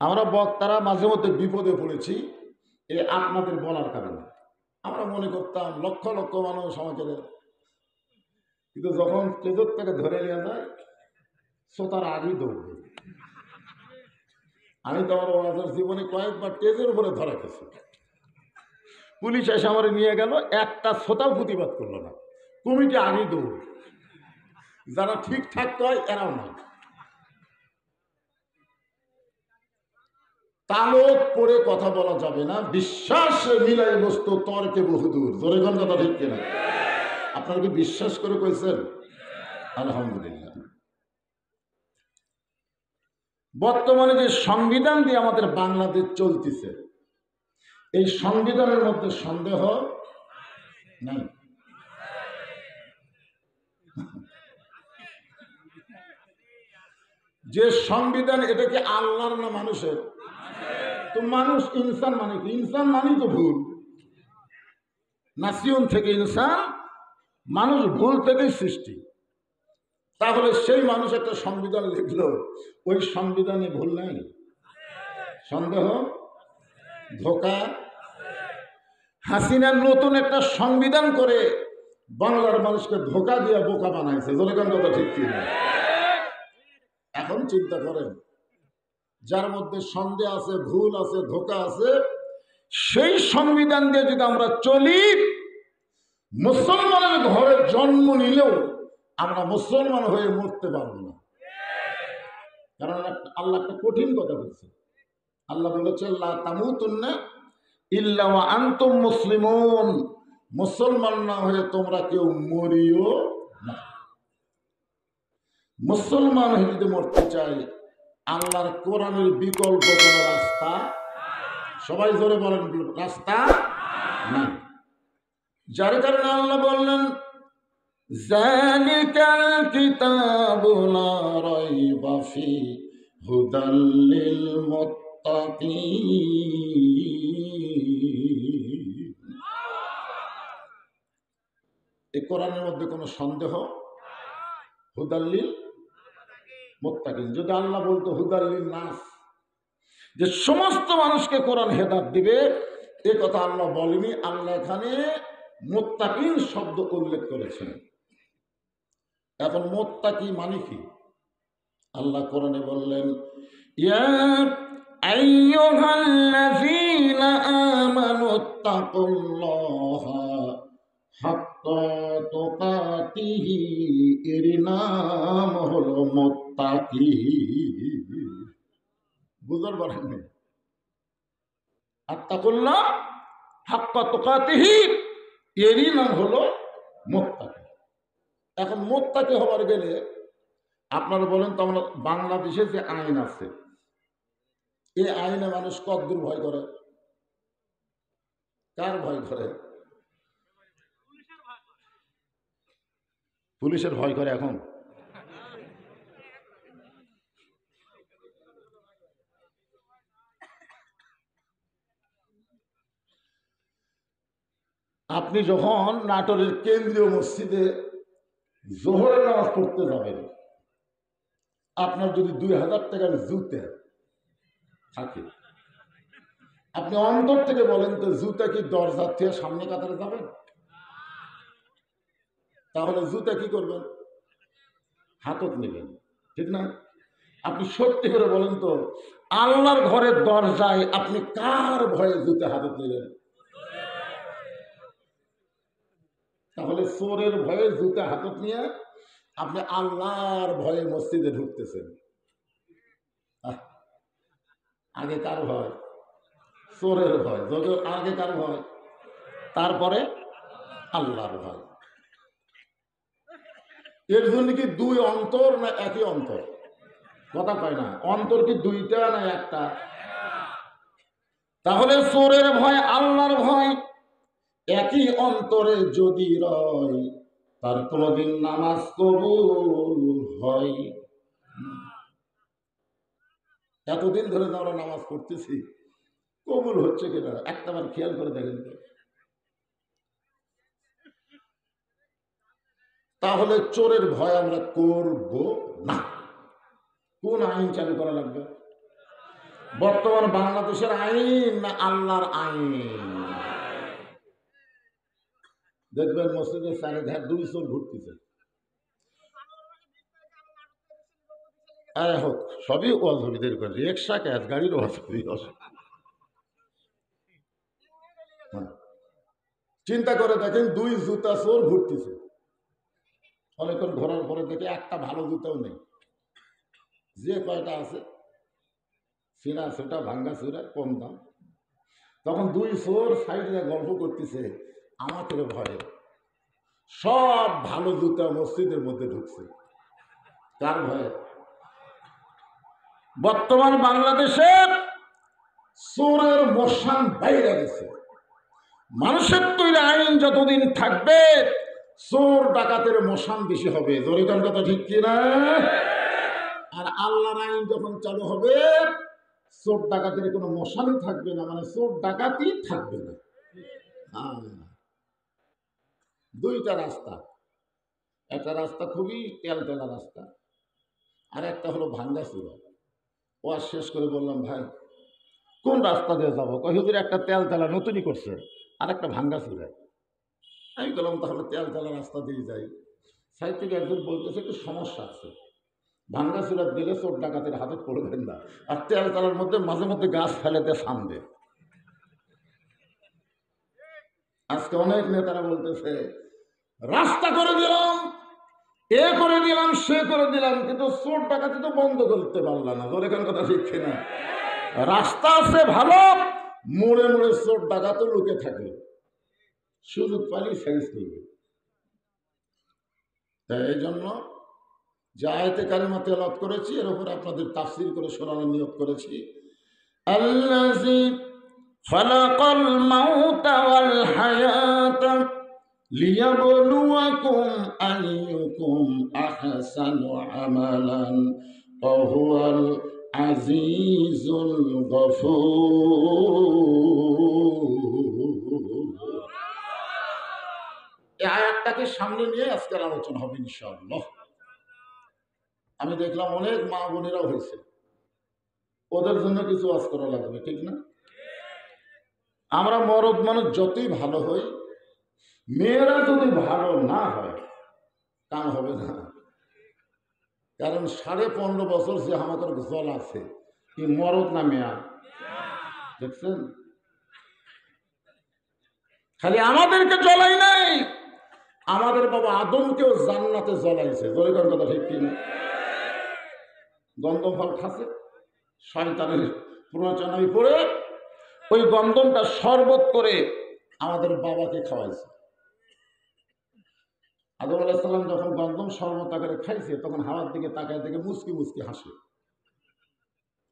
আমরা বক্তারা মাঝে মধ্যে বিপদে পড়েছি আপনাদের বলার কারণে। আমরা মনে করতাম লক্ষ লক্ষ মানুষ আমাকে, কিন্তু যখন কেজোর থেকে ধরে নিয়ে যায় শ্রোতার আগেই দৌড়বে। আমি তো আমার ওয়াজের জীবনে কয়েকবার টেজের উপরে ধরা খেয়েছি। পুলিশ এসে আমার নিয়ে গেল, একটা শ্রোতাও প্রতিবাদ করলো না, কমিটি আগেই দৌড়। যারা ঠিকঠাক কয় এরাও নাই। তালত পড়ে কথা বলা যাবে না, বিশ্বাস মিলাই বস্তু তর্কে বহুদূর। জোরে কোন কথা ঠিক কিনা? আপনারা কি বিশ্বাস করে কইছেন? আলহামদুলিল্লাহ। বর্তমানে যে সংবিধান দিয়ে আমাদের বাংলাদেশ চলতেছে, এই সংবিধানের মধ্যে সন্দেহ নাই। যে সংবিধান, এটা কি আল্লাহর না মানুষের? তো মানুষ ইনসান মানে কি? ইনসান মানে তো ভুল। নাসিয়ন থেকে ইনসান, মানুষ ভুল থেকেই সৃষ্টি। তাহলে সেই মানুষ একটা সংবিধান লিখলো, ওই সংবিধানে ভুল নাই? সন্দেহ, ধোঁকা। হাসিনা নতুন একটা সংবিধান করে বাংলার মানুষকে ধোঁকা দিয়ে বোকা বানাইছে। জনগণ কথা ঠিক কিনা? এখন চিন্তা করেন, যার মধ্যে সন্দেহ আছে, ভুল আছে, ধোঁকা আছে, সেই সংবিধান দিয়ে যদি আমরা চলি, মুসলমানের ঘরে জন্ম নিলেও আমরা মুসলমান হয়ে মরতে পারবো না। কারণ আল্লাহ একটা কঠিন কথা বলছে। আল্লাহ বলেছে, লা তামুতুন্না ইল্লা ওয়া আনতুম মুসলিমুন, মুসলমান না হয়ে তোমরা কেউ মরিও না। মুসলমান হয়ে যদি মরতে চাই, আল্লাহর কোরআনের বিকল্প কোন রাস্তা, সবাই জোরে বলেন, রাস্তা নাই। যার কারণে আল্লাহ বললেন, যালিকাল কিতাবু লা রাইবা ফীহি হুদাল লিল মুত্তাকিন। এই কোরআনের মধ্যে কোনো সন্দেহ, হুদাল লিল মুত্তাকিন। যদি আল্লাহ বলতো হুদাল লিন নাস, যে সমস্ত মানুষকে কোরআন হেদায়েত দিবে, এ কথা আল্লাহ বলেনি। আল্লাহ এখানে মুত্তাকিন শব্দ উল্লেখ করেছেন। এখন মুত্তাকি মানে কি? আল্লাহ কোরআনে বললেন, ইয়া আইয়ুহাল্লাযীনা আমানুত্তাকুল্লাহা হাক্কা তুকাতিহি, এর নাম হলো মুত্তাকি। বুঝতে পারেন? আত্তাকুল্লাহ হাক্কা তুকাতিহি, এরই নাম হলো মুত্তাকি। এখন মুত্তাকি হবার গেলে আপনারা বলেন তো, আমরা বাংলাদেশে যে আইন আছে, এই আইনে মানুষ কতদূর ভয় করে? কার ভয় করে? পুলিশের ভয় করে। এখন আপনি যখন নাটোরের কেন্দ্রীয় মসজিদে জোহরের নামাজ পড়তে যাবেন, আপনার যদি 2000 টাকার জুতা থাকে, আপনি অন্তর থেকে বলেন তো, জুতা কি দরজার থেকে সামনে কাতারে যাবেন? তাহলে জুতা কি করবেন? হাতত নেবেন, ঠিক না? আপনি সত্যি করে বলেন তো, আল্লাহর ঘরের দরজায় আপনি কার ভয়ে জুতা হাতত নেবেন? তাহলে চোরের ভয়ে জুতা হাতত নিয়ে আপনি আল্লাহর ভয়ে মসজিদে ঢুকতেছেন। আগে কার ভয়? চোরের ভয়। যদি আগে কার ভয়? তারপরে আল্লাহর ভয়। এর জন্য কি দুই অন্তর না একই অন্তর? কথা কয় না। অন্তর কি দুইটা না একটা? তাহলে চোরের ভয়, আল্লাহর ভয় একই অন্তরে যদি রয়, তার কোনদিন নামাজ কবুল হয়? এতদিন ধরে আমরা নামাজ পড়তেছি, কবুল হচ্ছে কিনা একটাবার খেয়াল করে দেখেন তো। তাহলে চোরের ভয় আমরা করব না। কোন আইন চালু করা লাগবে? বর্তমান বাংলাদেশের আইন না আল্লাহর আইন? দেখবেন মসজিদের চারিধার 2 চোর ঘুরতেছে। আরে হোক, সবই ওয়াজ হবে, দেরি করে রিক্সা ক্যাশ গাড়ির ওয়াজ হবে। চিন্তা করে দেখেন, 2 জুতা চোর ঘুরতেছে। অনেকক্ষণ ঘোরার পরে দেখে একটা ভালো জুতাও নেই, যে কয়টা আছে সিনা সেটা ভাঙ্গা চুরা কম দাম। তখন 2 চোর সাইডে গল্প করতেছে আমাকে ভয়ে। সব ভালো জুতা মসজিদের মধ্যে ঢুকছে, কার ভয়ে? বর্তমান বাংলাদেশে চোরের মশান বাইরে গেছে। মানুষের তৈরি আইন যতদিন থাকবে চোর ডাকাতের মশান বেশি হবে। জরিকার কথা ঠিক কিনা? আর আল্লাহর আইন যখন চালু হবে চোর ডাকাতের কোনো মশানই থাকবে না, মানে চোর ডাকাতি থাকবে না। দুইটা রাস্তা, একটা রাস্তা খুবই তেলতেলা রাস্তা, আর একটা হলো ভাঙ্গা চূড়া। ওয়াজ শেষ করে বললাম, ভাই কোন রাস্তা দিয়ে যাবো? হুজুর একটা তেলতেলা নতুনই করছে, আর একটা ভাঙ্গা চূড়া। আমি বললাম তাহলে তেলতেলা রাস্তা দিয়ে যাই। সাইড থেকে একজন বলতেছে একটু সমস্যা আছে, ভাঙ্গা চূড়া দিলে চোর ডাকাতের হাতে পড়বেন না, আর তেলতেলার মধ্যে মাঝে মধ্যে গাছ ফেলেতে সামনে। আজকে অনেক নেতারা বলতেছে রাস্তা করে দিলাম, এ করে দিলাম, সে করে দিলাম, কিন্তু চোর ডাকাতি তো বন্ধ করতে পারলাম না। তোর এখানে কথা ঠিক না? রাস্তা আছে ভালো, মোড়ে মোড়ে চোর ডাকাতও লুকে থাকে, সুযোগ পালি সাইজ করবে। তাই এই জন্য যে আয়াতে কারিমা তেলাওয়াত করেছি এর উপর আপনাদের তাফসীর করে শোনানোর নিয়ত করেছি। আল্লাযী খালাকাল মাউতা ওয়াল হায়াতা লিয়াবলুয়াকুম আইয়ুকুম আহসানু আমালান ওয়া হুয়াল আজিজুল গফুর। এই আয়াতটাকে সামনে নিয়ে আজকের আলোচনা হবে ইনশাআল্লাহ। আমি দেখলাম অনেক মা বোনেরাও হয়েছে, ওদের জন্য কিছু ওয়াজ করা লাগবে, ঠিক না? আমরা মরদ মানুষ যতই ভালো হই, মেয়েরা যদি ভালো না হয় কাম হবে না। কারণ 15.5 বছর যে আমাদের জল আছে, কি মরদ না মেয়া? দেখছেন, খালি আমাদেরকে জ্বলাই নাই, আমাদের বাবা আদমকেও জান্নাতে জ্বলাইছে। জলিকার কথা ঠিক কিনা? গন্ধম ফল খাচ্ছে, শয়তানের প্ররোচনায় পড়ে ওই গন্ধমটা শরবত করে আমাদের বাবাকে খাওয়াইছে। আদম আলাইহিস সালাম যখন গন্ধম শরবত আকারে খাইছে তখন হাওয়ার দিকে তাকায় দেখে মুচকি মুচকি হাসে।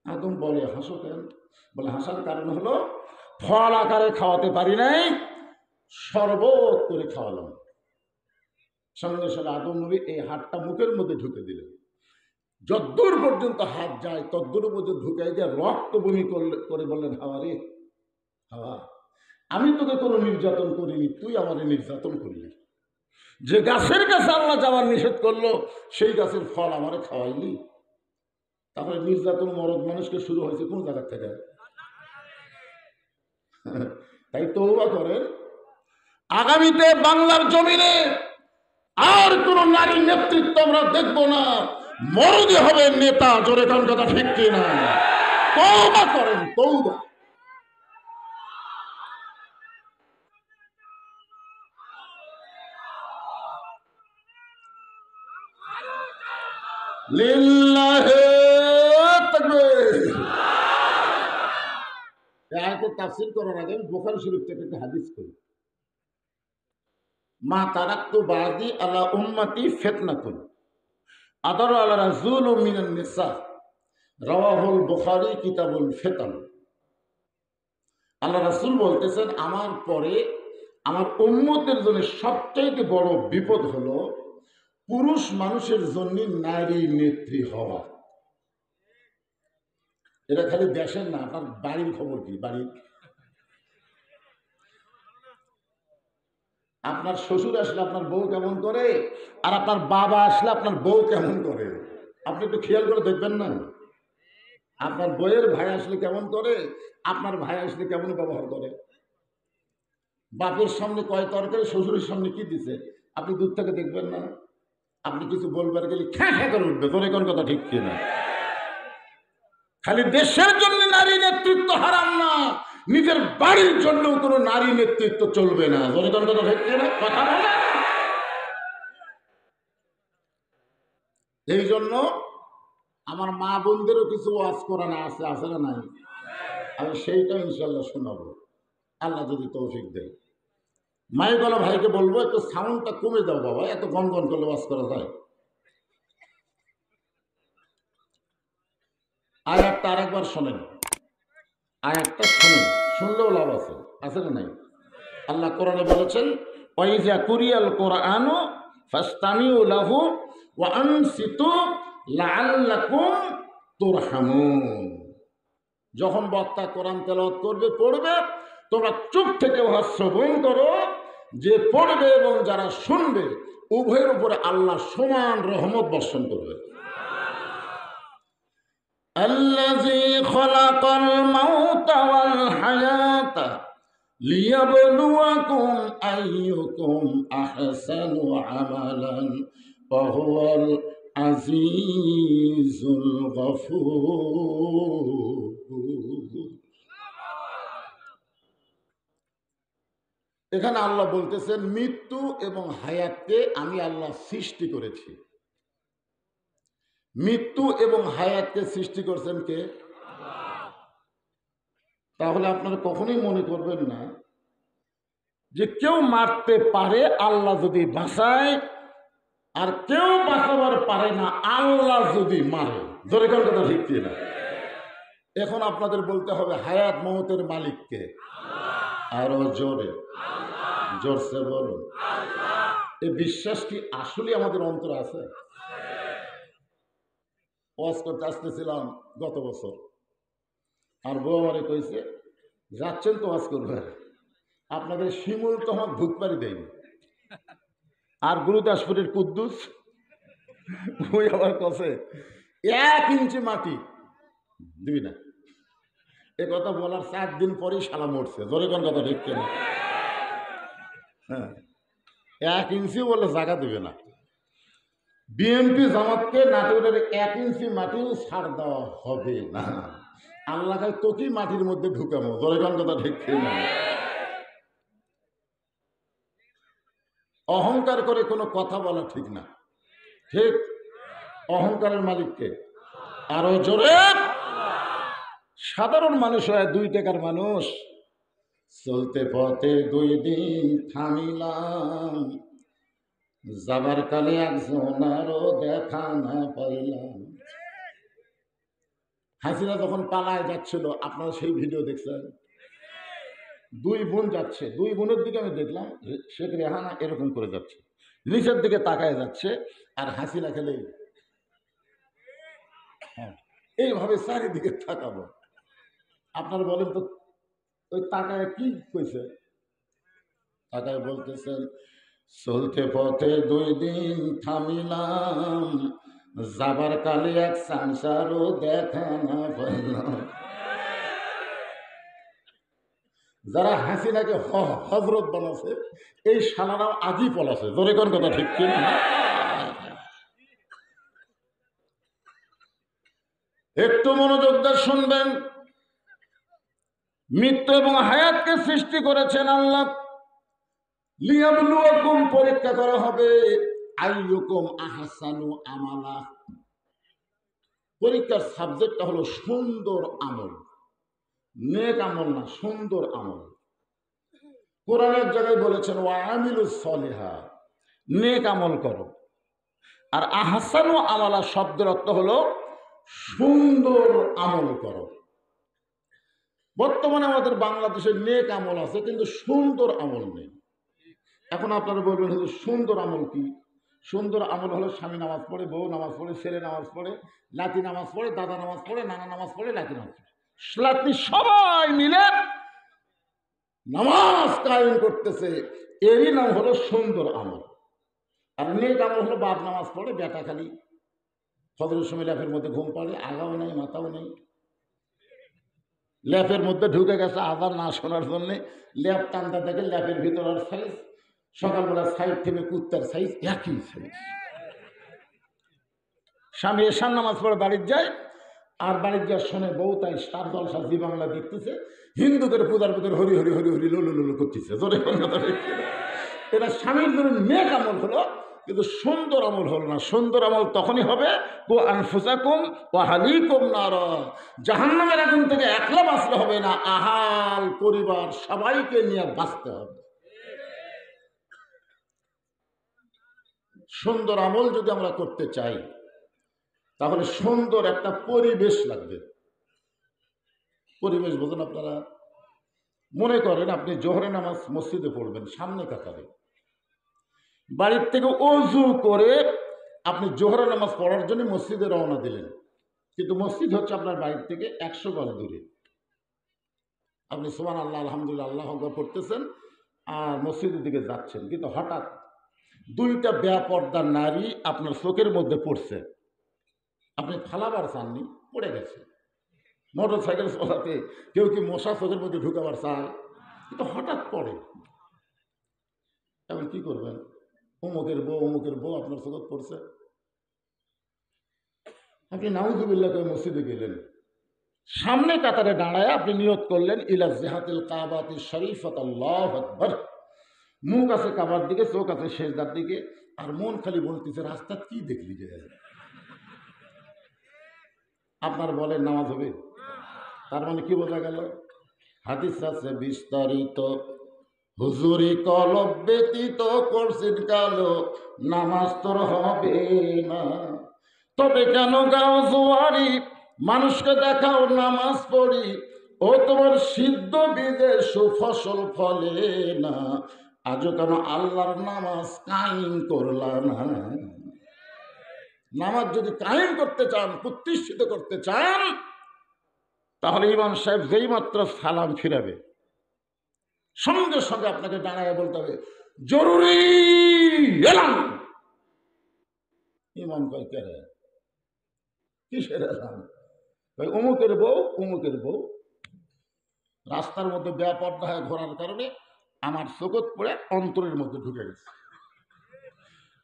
আদম বলে, হাসো কেন? বলে, হাসার কারণ হলো ফল আকারে খাওয়াতে পারি নাই, শরবত করে খাওয়ালাম। সঙ্গে সঙ্গে আদম নবী এই হাতটা মুখের মধ্যে ঢুকে দিলেন। যদ্দূর পর্যন্ত হাত যায় তদ্দূর পর্যন্ত ঢুকাই দিয়ে রক্ত বমি করে বললেন, হাওয়া রে হাওয়া, আমি তোকে কোনো নির্যাতন করিনি, তুই আমাদের নির্যাতন করলি। যে গাছের কাছে আল্লাহ যাওয়ার নিষেধ করলো সেই গাছের ফল আমারে খাওয়াইলি। তারপরে নির্যাতন মরদ মানুষকে শুরু হয়েছে কোন জায়গা থেকে? তাই তওবা করেন, আগামীতে বাংলার জমিনে আর কোন নারী নেতৃত্ব আমরা দেখবো না, মরদই হবে নেতা। জোরে কোন কথা ঠিক কিনা? তওবা করেন, তওবা। লিল্লাহি তাকবীর। এই আয়াতের তাফসীর করার আগে আমি বুখারী শরীফ থেকে একটা হাদিস করি। মা তারাক্তু বাদি আলা উম্মতি ফিতনাতুন আদারু আলা রাজুলু মিনান নিসা, রাওয়াহুল বুখারী কিতাবুল ফিতান। আল্লাহ রাসূল বলতেছেন, আমার পরে আমার উম্মতের জন্য সবচেয়ে বড় বিপদ হলো পুরুষ মানুষের জন্য নারী নেত্রী হওয়া। এটা খালি দেশের না, আপনার বাড়ির খবর কি? বাড়ির আপনার শ্বশুর আসলে আপনার বউ কেমন করে, আর আপনার বাবা আসলে আপনার বউ কেমন করে, আপনি একটু খেয়াল করে দেখবেন না? আপনার বইয়ের ভাই আসলে কেমন করে, আপনার ভাই আসলে কেমন ব্যবহার করে। বাপের সামনে কয় তরকারি, শ্বশুরের সামনে কি দিছে, আপনি দূর থেকে দেখবেন না। আপনি কিছু বলবার গেলে খ্যাঁ খ্যাঁ করে উঠবে, তোর কোন কথা ঠিক কিনা। খালি দেশের জন্য নারী নেতৃত্ব হারাম না, নিজের বাড়ির জন্য কোনো নারী নেতৃত্ব চলবে না। তোর কোন কথা ঠিক কিনা, কথা বলে। এই জন্য আমার মা বোনদেরও কিছু ওয়াজ করানো আছে, আছে না নাই, আমি সেইটা ইনশাল্লাহ শোনাবো, আল্লাহ যদি তৌফিক দেয়। মাইকওয়ালা ভাইকে বলবো একটু সাউন্ডটা কমে দাও বাবা, এত গনগন করলে ওয়াজ করা যায়। আয়াতটা আরেকবার শোনেন, আয়াতটা শোনেন, শুনলেও লাভ আছে, আছে না নাই। আল্লাহ কোরআনে বলেছেন, ওয়াইজা কুরিয়াল কোরআনু ফাস্তামিউ লাহু ওয়া আনসিতু লাআল্লাকুম তুরহামুন। যখন বক্তা কোরআন তেলাওয়াত করবে, পড়বে, তোমরা চুপ থেকে উহা শ্রবণ করো। যে পড়বে এবং যারা শুনবে উভয়ের উপরে আল্লাহ সমান রহমত বর্ষণ করবে। আল্লাযী খালাকাল মাউতা ওয়াল হায়াতা লিয়াবলুয়াকুম আইয়ুকুম আহসানু আমালান ওয়া হুয়াল আজিজুল গফুর। এখানে আল্লাহ বলতেছেন মৃত্যু এবং হায়াতকে আমি আল্লাহ সৃষ্টি করেছি। মৃত্যু এবং হায়াতকে সৃষ্টি করছেন কে? তাহলে আপনারা কখনোই মনে করবেন না যে কেউ মারতে পারে আল্লাহ যদি বাঁচায়, আর কেউ বাঁচাবার পারে না আল্লাহ যদি মারে। জোরে কোন কথা ঠিক না। এখন আপনাদের বলতে হবে হায়াত মওতের মালিককে, আরো জোরে, জোরসে বলুন। এই বিশ্বাস কি আসলে আমাদের অন্তরে আছে? ওয়াজ করতে আসতেছিলাম গত বছর, আর বউ আমারে কইছে, যাচ্ছেন তো ওয়াজ করবে, আপনাদের শিমুল তো আমার ভুকপারি দেয়নি। আর গুরুদাসপুরের কুদ্দুস ওই আমার কাছে 1 ইঞ্চি মাটি দিবি না। এ কথা বলার 4 দিন পরেই শালা মরছে। জোরে কোন কথা ঠিক কেন? হ্যাঁ, 1 ইঞ্চি বলে জায়গা দিবে না। বিএনপি জামাতকে নাটোরের 1 ইঞ্চি মাটিও ছাড় দেওয়া হবে না। আল্লাহ তোকেই মাটির মধ্যে ঢুকাবো। জোরে কোন কথা ঠিক না। অহংকার করে কোনো কথা বলা ঠিক না, ঠিক? অহংকারের মালিককে, আরো জোরে। সাধারণ মানুষ হয় 2 টাকার মানুষ, চলতে পথে 2 দিন থামিলাম, যাবার কালে একজনারও দেখা না পাইলাম। হাসিনা যখন পালায় যাচ্ছিল, আপনারা সেই ভিডিও দেখছেন, 2 বোন যাচ্ছে, 2 বোনের দিকে আমি দেখলাম শেখ রেহানা এরকম করে যাচ্ছে, নিচের দিকে তাকায় যাচ্ছে, আর হাসিনা খেলে এইভাবে চারিদিকে তাকাবো। আপনারা বলেন তো ওই তাকায় কি কইছে? তাকায় বলতেছেন, চলতে পথে 2 দিন থামিলাম, যাবার কালে এক সংসারও দেখা না পাইলাম। যারা হাসিনাকে হজরত বানাচ্ছে এই শালারাও আজই পলাছে। জোরে কোন কথা ঠিক কিনা? একটু মনোযোগ দিয়ে শুনবেন। মৃত্যু এবং হায়াতকে সৃষ্টি করেছেন আল্লাহ, লিয়াবলুয়াকুম, পরীক্ষা করা হবে, আইয়ুকুম আহসানু আমালা। পরীক্ষার সাবজেক্টটা হলো সুন্দর আমল, নেক আমল না, সুন্দর আমল। কোরআনের জায়গায় বলেছেন ওয়া আমিলুস সলিহাত, নেক আমল করো। আর আহসানু আমালা শব্দের অর্থ হলো সুন্দর আমল করো। বর্তমানে আমাদের বাংলাদেশে নেক আমল আছে কিন্তু সুন্দর আমল নেই। এখন আপনারা বলবেন সুন্দর আমল কি? সুন্দর আমল হলো স্বামী নামাজ পড়ে, বউ নামাজ পড়ে, ছেলে নামাজ পড়ে, নাতি নামাজ পড়ে, দাদা নামাজ পড়ে, নানা নামাজ পড়ে, নাতি নামাজ পড়ে, নাতনি সবাই মিলে নামাজ কায়েম করতেছে, এরই নাম হলো সুন্দর আমল। আর নেক আমল হলো বাপ নামাজ পড়ে, বেটা খালি ফজরের সময় ল্যাপের মধ্যে ঘুম পাড়ে, আগাও নেই মাথাও নেই, ল্যাপের মধ্যে ঢুকে গেছে আজান না শোনার জন্যে, ল্যাপ টানতে থাকে, ল্যাপের ভিতরের সাইজ সকালবেলা সাইড থেকে কুত্তার সাইজ একই সাইজ। স্বামী এশার নামাজ পড়ে বাড়ির যায়, আর বাড়ির যাওয়ার শোনে বউ তাই স্টার জলসা জি বাংলা দেখতেছে, হিন্দুদের পূজার ভিতরে হরি হরি হরি হরি লোলো লোলো করতেছে। এটা স্বামীর জন্য নেক আমল হলো, কিন্তু সুন্দর আমল হলো না। সুন্দর আমল তখনই হবে ও আনফুসাকুম ও হালিকুম নার, জাহান্নামের আগুন থেকে একলা বাঁচলে হবে না, আহাল পরিবার সবাইকে নিয়ে বাঁচতে হবে। সুন্দর আমল যদি আমরা করতে চাই তাহলে সুন্দর একটা পরিবেশ লাগবে। পরিবেশ বোঝেন আপনারা? মনে করেন আপনি জোহরের নামাজ মসজিদে পড়বেন, সামনে কাতারে, বাড়ির থেকে অজু করে আপনি জোহরের নামাজ পড়ার জন্য মসজিদে রওনা দিলেন, কিন্তু মসজিদ হচ্ছে আপনার বাড়ির থেকে 100 গজ দূরে। আপনি সুবহানাল্লাহ আলহামদুলিল্লাহ আল্লাহু আকবার পড়তেছেন আর মসজিদের দিকে যাচ্ছেন, কিন্তু হঠাৎ দুইটা বেপর্দা নারী আপনার চোখের মধ্যে পড়ছে। আপনি ফালাবার চাননি, পড়ে গেছে। মোটর সাইকেল চলাতে কেউ কি মশা চোখের মধ্যে ঢুকাবার চায়? কিন্তু হঠাৎ পড়ে, এখন কি করবেন? অমুকের বউ আপনার চোখত পড়ছে, আপনি নাউযুবিল্লাহ করে মসজিদে গেলেন, সামনে কাতারে দাঁড়ায় আপনি নিয়ত করলেন ইলা জিহাতিল কাবাতি শরীফাত আল্লাহু আকবার, মুখ আছে কাবার দিকে, চোখ আছে সেজদার দিকে, আর মন খালি বলতেছে রাস্তা কি দেখলি যে। আপনার বলেন নামাজ হবে? তার মানে কি বোঝা গেল? হাদিস আছে বিস্তারিত, হুজুরি কলব ব্যতীত করছেন কালো, নামাজ তোর হবে না। তবে কেন গাও জোয়ারি, মানুষকে দেখাও নামাজ পড়ি, ও তোমার সিদ্ধ বীজে সুফসল ফলে না, আজও কেন আল্লাহর নামাজ কায়েম করলা না? নামাজ যদি কায়েম করতে চান, প্রতিষ্ঠিত করতে চান, তাহলে ইমাম সাহেব যেই মাত্র সালাম ফিরাবে সঙ্গে সঙ্গে আপনাকে দাঁড়ায় বলতে হবে জরুরি এলাম। ইমাম কয় কে রে? কিসের এলাম? ভাই অমুকের বউ রাস্তার মধ্যে বেপর্দা হয়ে ঘোরার কারণে আমার চোখত পড়ে অন্তরের মধ্যে ঢুকে গেছে,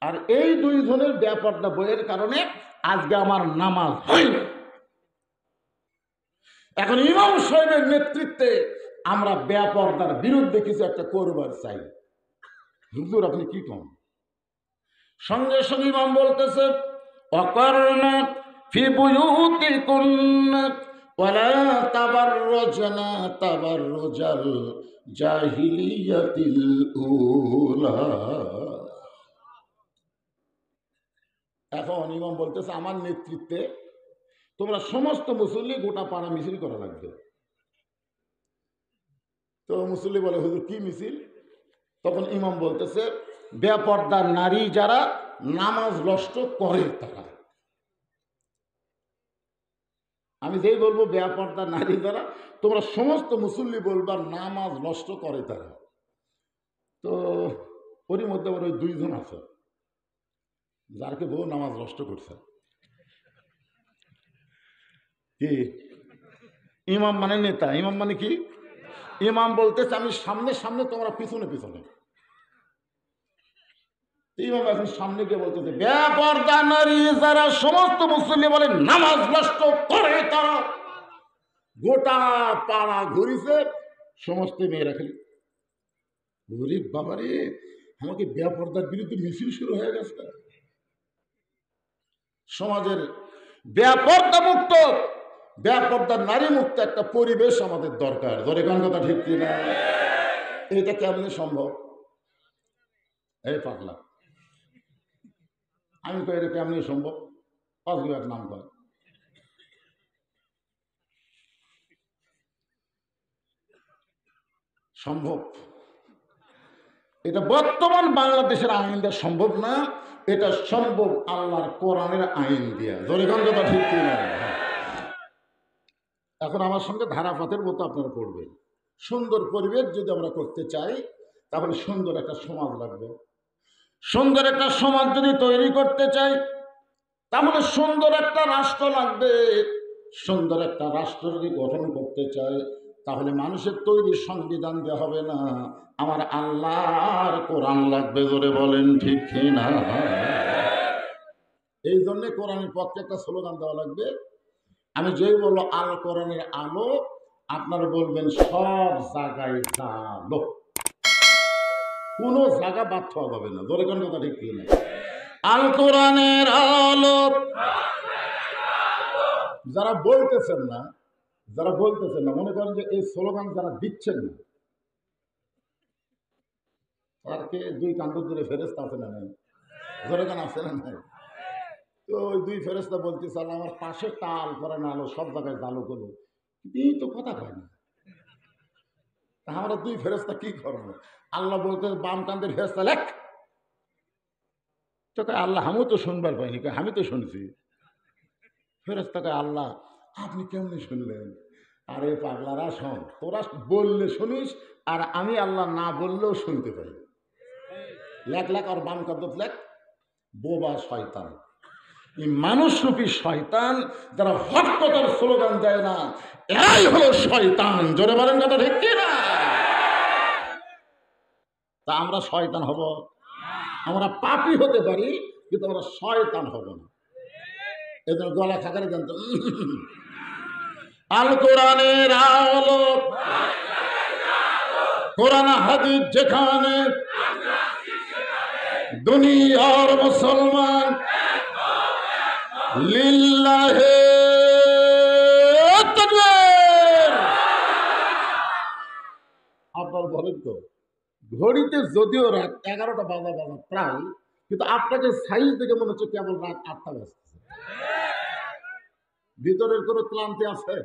আর এই দুইজনের বেপর্দা বইয়ের কারণে আজকে আমার নামাজ হয়নি। এখন ইমাম সাহেবের নেতৃত্বে আমরা বেপর্দার বিরুদ্ধে কিছু একটা করবার চাই। হুজুর আপনি কি কন? সঙ্গে সঙ্গে ইমাম বলতেছে ওয়াকারনা ফি বুয়ুতিকুন্না ওয়ালা তাবাররুজনা তাবাররুজাল জাহিলিয়াতিল উলা। এখন ইমাম বলতেছে আমার নেতৃত্বে তোমরা সমস্ত মুসল্লি গোটা পাড়া মিছিল করা লাগবে। তো মুসল্লি বলে হুজুর কি মিছিল? তখন ইমাম বলতেছে বেপর্দার নারী যারা নামাজ নষ্ট করে তারা। আমি যেই বলবো বেপর্দার নারী যারা, তোমরা সমস্ত মুসল্লি বলবা নামাজ নষ্ট করে তারা। তো ওরই মধ্যে আবার ওই দুইজন আছে যারকে বউ নামাজ নষ্ট করছে। কি ইমাম মানে নেতা? ইমাম মানে কি? ইমাম বলতেছে আমি সামনে সামনে, তোমরা পিছনে পিছনে। ইমাম এখন সামনে গিয়ে বলতেছে বেপর্দা নারী যারা সমস্ত মুসল্লি বলে নামাজ নষ্ট করে তারা। গোটা পাড়া ঘুরিছে, সমস্ত মেয়েরা খালি গরিব বাবারে, আমাকে বেপর্দার বিরুদ্ধে মিছিল শুরু হয়ে গেছে। সমাজের বেপর্দা মুক্ত, বেপর্দার নারী মুক্ত একটা পরিবেশ আমাদের দরকার। ধরে কোন কথা ঠিক কিনা? এটা কেমনি সম্ভব? এই পাগলা, আমি কই এটা কেমনি সম্ভব? এক নাম কর। সম্ভব? এটা বর্তমান বাংলাদেশের আইন দেওয়া সম্ভব না, এটা সম্ভব আল্লাহর কোরআনের আইন দিয়া। ধরে কোন কথা ঠিক কিনা? এখন আমার সঙ্গে ধারাপাতের মতো আপনারা পড়বেন। সুন্দর পরিবেশ যদি আমরা করতে চাই তাহলে সুন্দর একটা সমাজ লাগবে। সুন্দর একটা সমাজ যদি তৈরি করতে চাই তাহলে সুন্দর একটা রাষ্ট্র লাগবে। সুন্দর একটা রাষ্ট্র যদি গঠন করতে চায়, তাহলে মানুষের তৈরি সংবিধান দেওয়া হবে না, আমার আল্লাহর কোরআন লাগবে। জোরে বলেন ঠিক কিনা? এই জন্যে কোরআনের পক্ষে একটা স্লোগান দেওয়া লাগবে। আমি যেই বলবো আল কোরআনের আলো, আপনারা বলবেন সব জায়গায় জালো, কোনো জায়গা বাদ হওয়া যাবে না। জোরে কোন কথা ঠিক কিনা? আল কোরআনের আলো। যারা বলতেছেন না, মনে করেন যে এই স্লোগান যারা দিচ্ছেন না, তারকে দুই কাণ্ড দূরে ফেরেস্তা আছে না নাই? জোরে গান আছে না নাই? তো ওই দুই ফেরেস্তা বলতেছে আমার পাশে তাল করে না আলো সব জায়গায় জালো করলো, এই তো কথা কয় না। আমরা দুই ফেরেস্তা কি করবো? আল্লাহ বলতে বাম কান্দের ফেরেস্তা লেখ, তো আল্লাহ আমিও তো শুনবার পাইনি, আমি তো শুনছি। ফেরেস্তাকে আল্লাহ আপনি কেমনি শুনলেন? আরে পাগলারা শোন, তোরা বললে শুনিস, আর আমি আল্লাহ না বললেও শুনতে পাই। লেখ লেখ, আর বাম কাদ্দত লেখ, বোবা শয়তান, এই মানুষরূপী শয়তান যারা হক কথার স্লোগান দেয় না, এরাই হলো শয়তান। জোরে বলেন কথা ঠিক কিনা? তা আমরা শয়তান হব? আমরা পাপী হতে পারি, কিন্তু আমরা শয়তান হব না। এজন্য গলা খাকারে জানতো আল কোরআনের আলো, কোরআন হাদিস যেখানে, দুনিয়ার মুসলমান লিল্লাহে তাকবীর। আপনার বলেন তো, ঘড়িতে যদিও রাত 11টা বাজা প্রায়, কিন্তু আপনাকে সাইজ দেখে মনে হচ্ছে কেবল রাত 8টা বাজতেছে। ভিতরের কোনো ক্লান্তি আছে?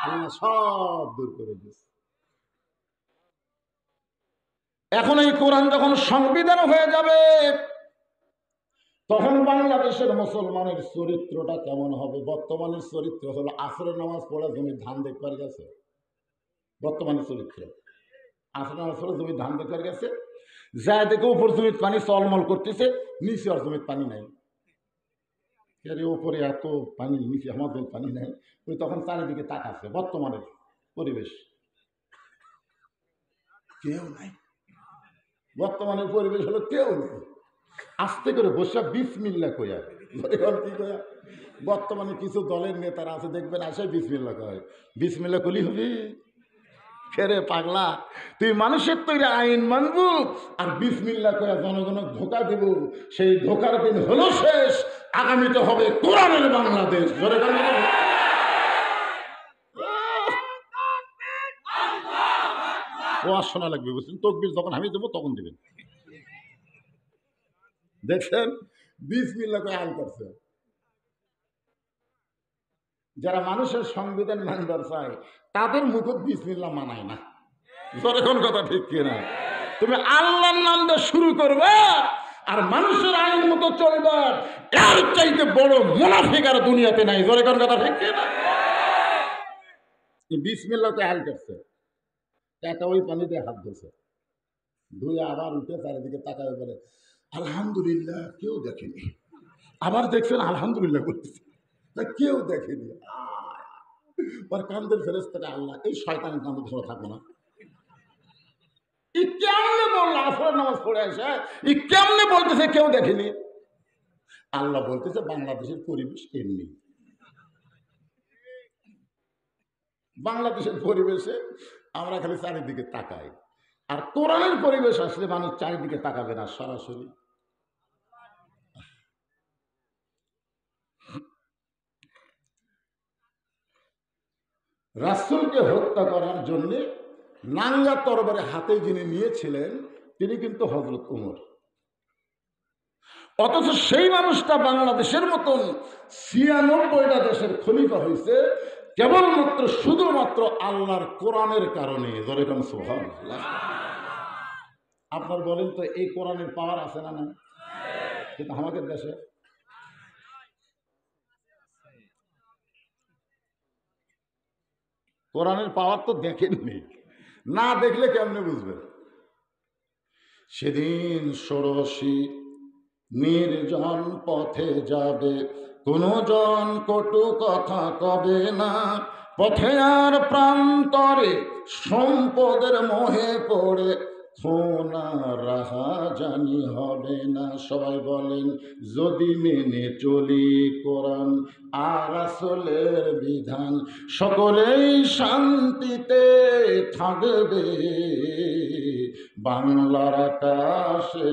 আল্লাহ সব দূর করে দিয়েছে। এখন এই কোরআন যখন সংবিধান হয়ে যাবে, তখন বাংলাদেশের মুসলমানের চরিত্রটা কেমন হবে? বর্তমানের চরিত্র হলো আসরের নামাজ পড়ে জমি ধান দেখবার গেছে। বর্তমানের চরিত্র আসরের নামাজ পড়ে জমি ধান দেখবার গেছে, যা দেখে উপর জমির পানি চলমল করতেছে, নিচে আর জমির পানি নাই। উপরে এত পানি, নিচে আমাদের পানি নাই। ওই তখন চারিদিকে তাকাচ্ছে। বর্তমানের পরিবেশ কেউ নাই। বর্তমানের পরিবেশ হলো কেউ নেই। আস্তে করে বসে বিসমিল্লাহ কইয়া, কি কয়া? বর্তমানে কিছু দলের নেতারা আছে, দেখবেন আসে বিসমিল্লাহ কয়। বিসমিল্লাহ কলি হবে? ফেরে পাগলা, তুই মানুষের তৈরি আইন মানবো আর বিসমিল্লাহ কয়া জনগণক ধোকা দেব, সেই ধোকার দিন হলো শেষ। আগামীতে হবে কোরআনের বাংলাদেশ। ওয়াজ শোনা লাগবে, বুঝছেন? তকবীর যখন আমি দেবো তখন দেবেন। দেখছেন, বিসমিল্লাহ কয়ে আইন করছে। যারা মানুষের সংবিধান মানবার চায়, তাদের মুখে বিসমিল্লাহ মানায় না। যখন কথা ঠিক কিনা? তুমি আল্লাহর নাম দিয়ে শুরু করবে আর মানুষের আইন মতো চলবে, এর চাইতে বড় মুনাফিক আর দুনিয়াতে নাই। যখন কথা ঠিক কিনা? বিসমিল্লাহ কয়ে আইন করছে, একটা ওই পানিতে হাত ধরছে, ধুয়ে আবার উঠে চারিদিকে তাকায় বলে আলহামদুলিল্লাহ, কেউ দেখেনি। আবার দেখছেন আলহামদুলিল্লাহ করতেছে, কেউ দেখেনি। আর কান্দের ফেরেশতাটা আল্লাহ, এই শয়তানের কান্দে ধরে থাকবো না। কেমনে বললো আসরের নামাজ পড়ে আসে, কেমনে বলতেছে কেউ দেখেনি? আল্লাহ বলতেছে বাংলাদেশের পরিবেশ এমনি। বাংলাদেশের পরিবেশে আমরা খালি চারিদিকে তাকাই, আর কোরআনের পরিবেশ আসলে মানুষ চারিদিকে তাকাবে না, সরাসরি। রাসূলকে হত্যা করার জন্য নাঙ্গা তরবারি হাতে যিনি নিয়েছিলেন, তিনি কিন্তু হযরত ওমর। অথচ সেই মানুষটা বাংলাদেশের মতন ৯৬টা দেশের খলিফা হয়েছে কেবলমাত্র শুধুমাত্র আল্লাহর কোরআনের কারণে। যেরকম সুবহানাল্লাহ। আপনার বলেন তো, এই কোরআনের পাওয়ার আছে না না? কিন্তু আমাদের দেশে কোরআনের পাওয়ার তো দেখেননি, না দেখলে কেমনে বুঝবেন? সেদিন ষোড়শী নির্জন পথে যাবে, কোনো জন কটু কথা কবে না, পথে আর প্রান্তরে সম্পদের মোহে পড়ে খোনা রাহা জানি হবে না। সবাই বলেন, যদি মেনে চলি কোরআন আর রাসূলের বিধান, সকলেই শান্তিতে থাকবে। বাংলার আকাশে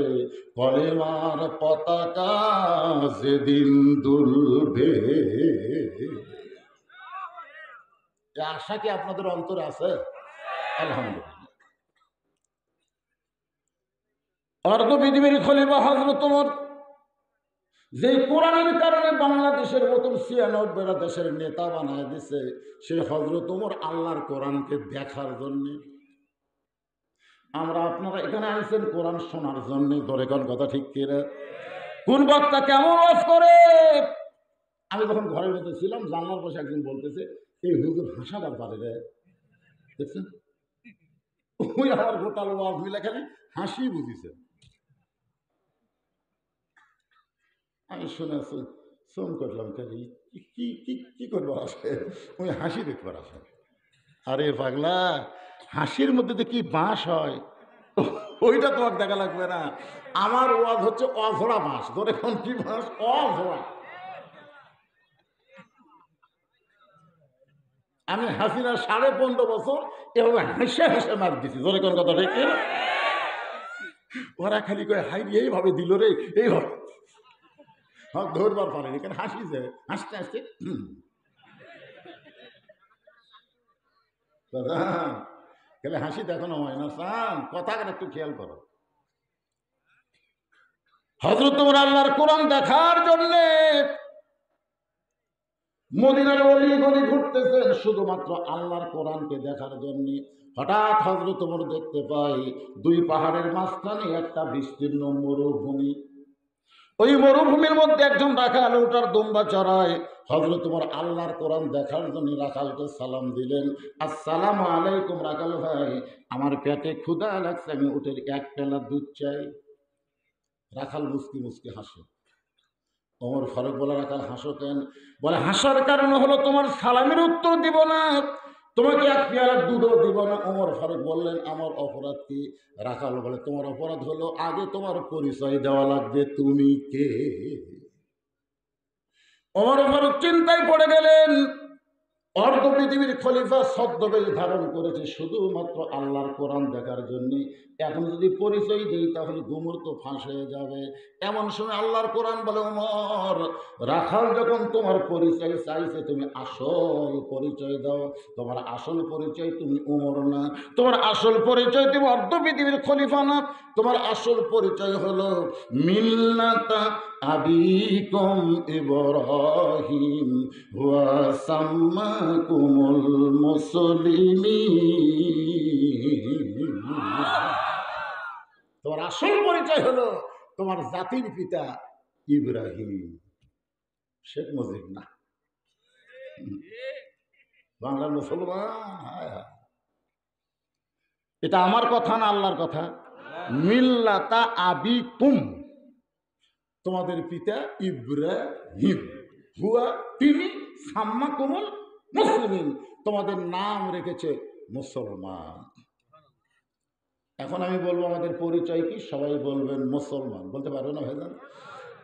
কলেমার পতাকা যেদিন দুলবে। এই আশা কি আপনাদের অন্তরে আছে? আলহামদুলিল্লাহ। অর্ধ পৃথিবীর খলিফা হযরত ওমর, যে কোরআনের কারণে বাংলাদেশের মতন ৯৬টা দেশের নেতা বানায় দিছে, সেই হযরত ওমর আল্লাহর কোরআনকে দেখার জন্য। আমরা আপনারা এখানে আইছেন কোরআন শোনার জন্য। ধরে কোন কথা ঠিক কিনা? কোন বক্তা কেমন ওয়াজ করে? আমি যখন ঘরের মধ্যে ছিলাম, জানলার পাশে একজন বলতেছে, এই হুজুর হাসাবার পারে রে, দেখছেন? ওই আমার গোটাল ওয়াজ মিলে খালি হাসি বুঝিছে। আমি শুনে ফোন করলাম, কি কি কি করবার আসে? ওই হাসি দেখবার আসে। আরে পাগলা, হাসির মধ্যে তো কি বাঁশ হয়, ওইটা তোমাকে দেখা লাগবে না। আমার ওয়াজ হচ্ছে অভরা বাঁশ। ধরে কোন কি বাঁশ? অভরা। আমি হাসিনার 15.5 বছর এভাবে হেসে হেসে মার দিছি। ধরে কোন কথা ঠিক? ওরা খালি করে হাই এইভাবে দিল রে, এইভাবে ধরবার পারেনি, কেন হাসি যে হাসতে হাসতে গেলে হাসি দেখো না হয় না। সান কথা একটু খেয়াল করো। হযরত ওমর আল্লাহর কোরআন দেখার জন্য মদিনার অলি গলি ঘুরতেছেন, শুধুমাত্র আল্লাহর কোরআনকে দেখার জন্য। হঠাৎ হযরত ওমর দেখতে পাই, দুই পাহাড়ের মাঝখানে একটা বিস্তীর্ণ মরুভূমি। ওই মরুভূমির মধ্যে একজন রাখাল ওটার দুম্বা চড়ায়। হযরত ওমর আল্লাহর কোরআন দেখার জন্য রাখালকে সালাম দিলেন, আসসালামু আলাইকুম রাখাল ভাই, আমার পেটে ক্ষুধা লাগছে, আমি উটের এক পেলা দুধ চাই। রাখাল মুস্কি মুস্কি হাসে। ওমর ফারুক বলে, রাখাল হাসো কেন? বলে, হাসার কারণ হলো তোমার সালামের উত্তর দিব না, তোমাকে এক পেয়ালা দুধও দিব না। ওমর ফারুক বললেন, আমার অপরাধ কি? রাখাল বলে, তোমার অপরাধ হলো আগে তোমার পরিচয় দেওয়া লাগবে, তুমি কে? ওমর ফারুক চিন্তায় পড়ে গেলেন। অর্ধ পৃথিবীর খলিফা ছদ্মবেশ ধারণ করেছে শুধুমাত্র আল্লাহর কোরআন দেখার জন্য। এখন যদি পরিচয় দিই তাহলে গুমর তো ফাঁস হয়ে যাবে। এমন সময় আল্লাহর কোরআন বলে, ওমর, রাখাল যখন তোমার পরিচয় চাইছে, তুমি আসল পরিচয় দাও। তোমার আসল পরিচয় তুমি ওমর না, তোমার আসল পরিচয় তুমি অর্ধ পৃথিবীর খলিফা না, তোমার আসল পরিচয় হলো মিল্লাতা আবিকুম ইব্রাহিম ওয়া সাম্মাকুমুল মুসলিমিন। তোমার আসল পরিচয় হলো তোমার জাতির পিতা ইব্রাহিম, শেখ মুজিব না। বাংলার মুসলমান। এটা আমার কথা না, আল্লাহর কথা। মিল্লাতা আবিকুম, তোমাদের পিতা ইব্রাহিম, হুয়া তিনি, সাম্মাকুমুল মুসলিমিন, তোমাদের নাম রেখেছে মুসলমান। এখন আমি বলবো আমাদের পরিচয় কি, সবাই বলবেন মুসলমান। বলতে পারবে না ভাইজান?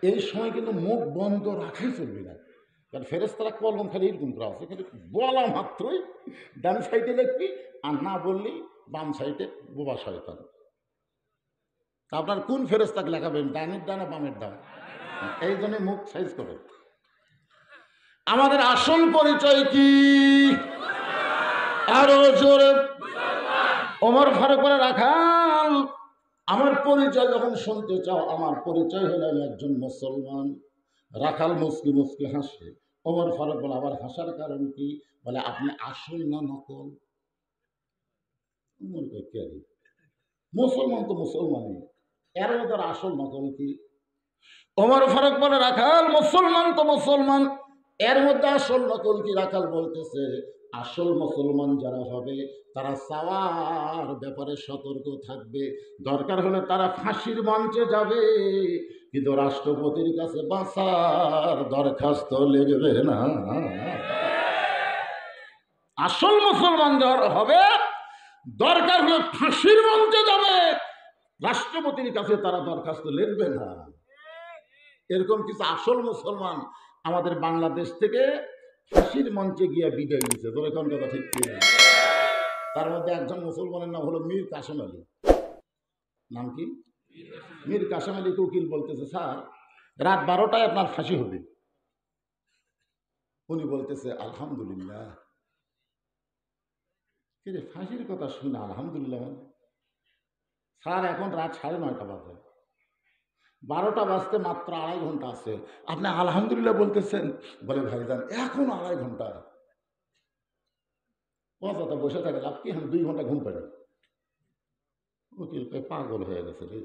এই সময় কিন্তু মুখ বন্ধ রাখাই চলবে না, কারণ ফেরেশতারা কলম খালি এরকম করা আছে, খালি বলা মাত্রই ডান সাইডে লিখবি, আর না বললি বাম সাইডে বোবা শয়তান। আপনার কোন ফেরেশতাকে লেখাবেন, ডানের ডানা বামের ডান? এই জন্য মুখ সাইজ করে। আমাদের আসল পরিচয় কি? আরো জোরে। ওমর ফারুক বলে, রাখাল, আমার পরিচয় যখন শুনতে চাও, আমার পরিচয় হলো আমি একজন মুসলমান। রাখাল মুস্কি মুস্কি হাসে। ওমর ফারুক বলে, আবার হাসার কারণ কি? বলে, আপনি আসল না নকল? মুসলমান তো মুসলমানই, এর মধ্যে আসল নকল কি? ওমর ফারুক বলে, রাখাল, মুসলমান তো মুসলমান, এর মধ্যে আসল নকল কি? রাখাল বলতেছে, আসল মুসলমান যারা হবে তারা চাওয়ার ব্যাপারে সতর্ক থাকবে, দরকার হলে তারা ফাঁসির মঞ্চে যাবে, কিন্তু রাষ্ট্রপতির কাছে বাঁচার দরখাস্ত লিখবে না। আসল মুসলমান যারা হবে দরকার হলে ফাঁসির মঞ্চে যাবে, রাষ্ট্রপতির কাছে তারা দরখাস্ত লিখবে না। এরকম কিছু আসল মুসলমান আমাদের বাংলাদেশ থেকে ফাঁসির মঞ্চে গিয়ে বিদায় দিয়েছে। তোর এখন কথা ঠিক কি? তার মধ্যে একজন মুসলমানের নাম হলো মীর কাসেম আলী। নাম কি? মীর কাসেম আলী। উকিল বলতেছে, স্যার রাত 12টায় আপনার ফাঁসি হবে। উনি বলতেছে, আলহামদুলিল্লাহ। কিরে ফাঁসির কথা শুনে আলহামদুলিল্লাহ? স্যার এখন রাত 9:30 বাজে, 12টা বাজতে মাত্র 2.5 ঘন্টা আছে, আপনি আলহামদুলিল্লাহ বলতেছেন? বলে ভাইজান এখন 2.5 ঘন্টা কথা বসে থাকে লাভ কি? আমি 2 ঘন্টা ঘুম পাড়ি। উকিল পাগল হয়ে গেছে রে,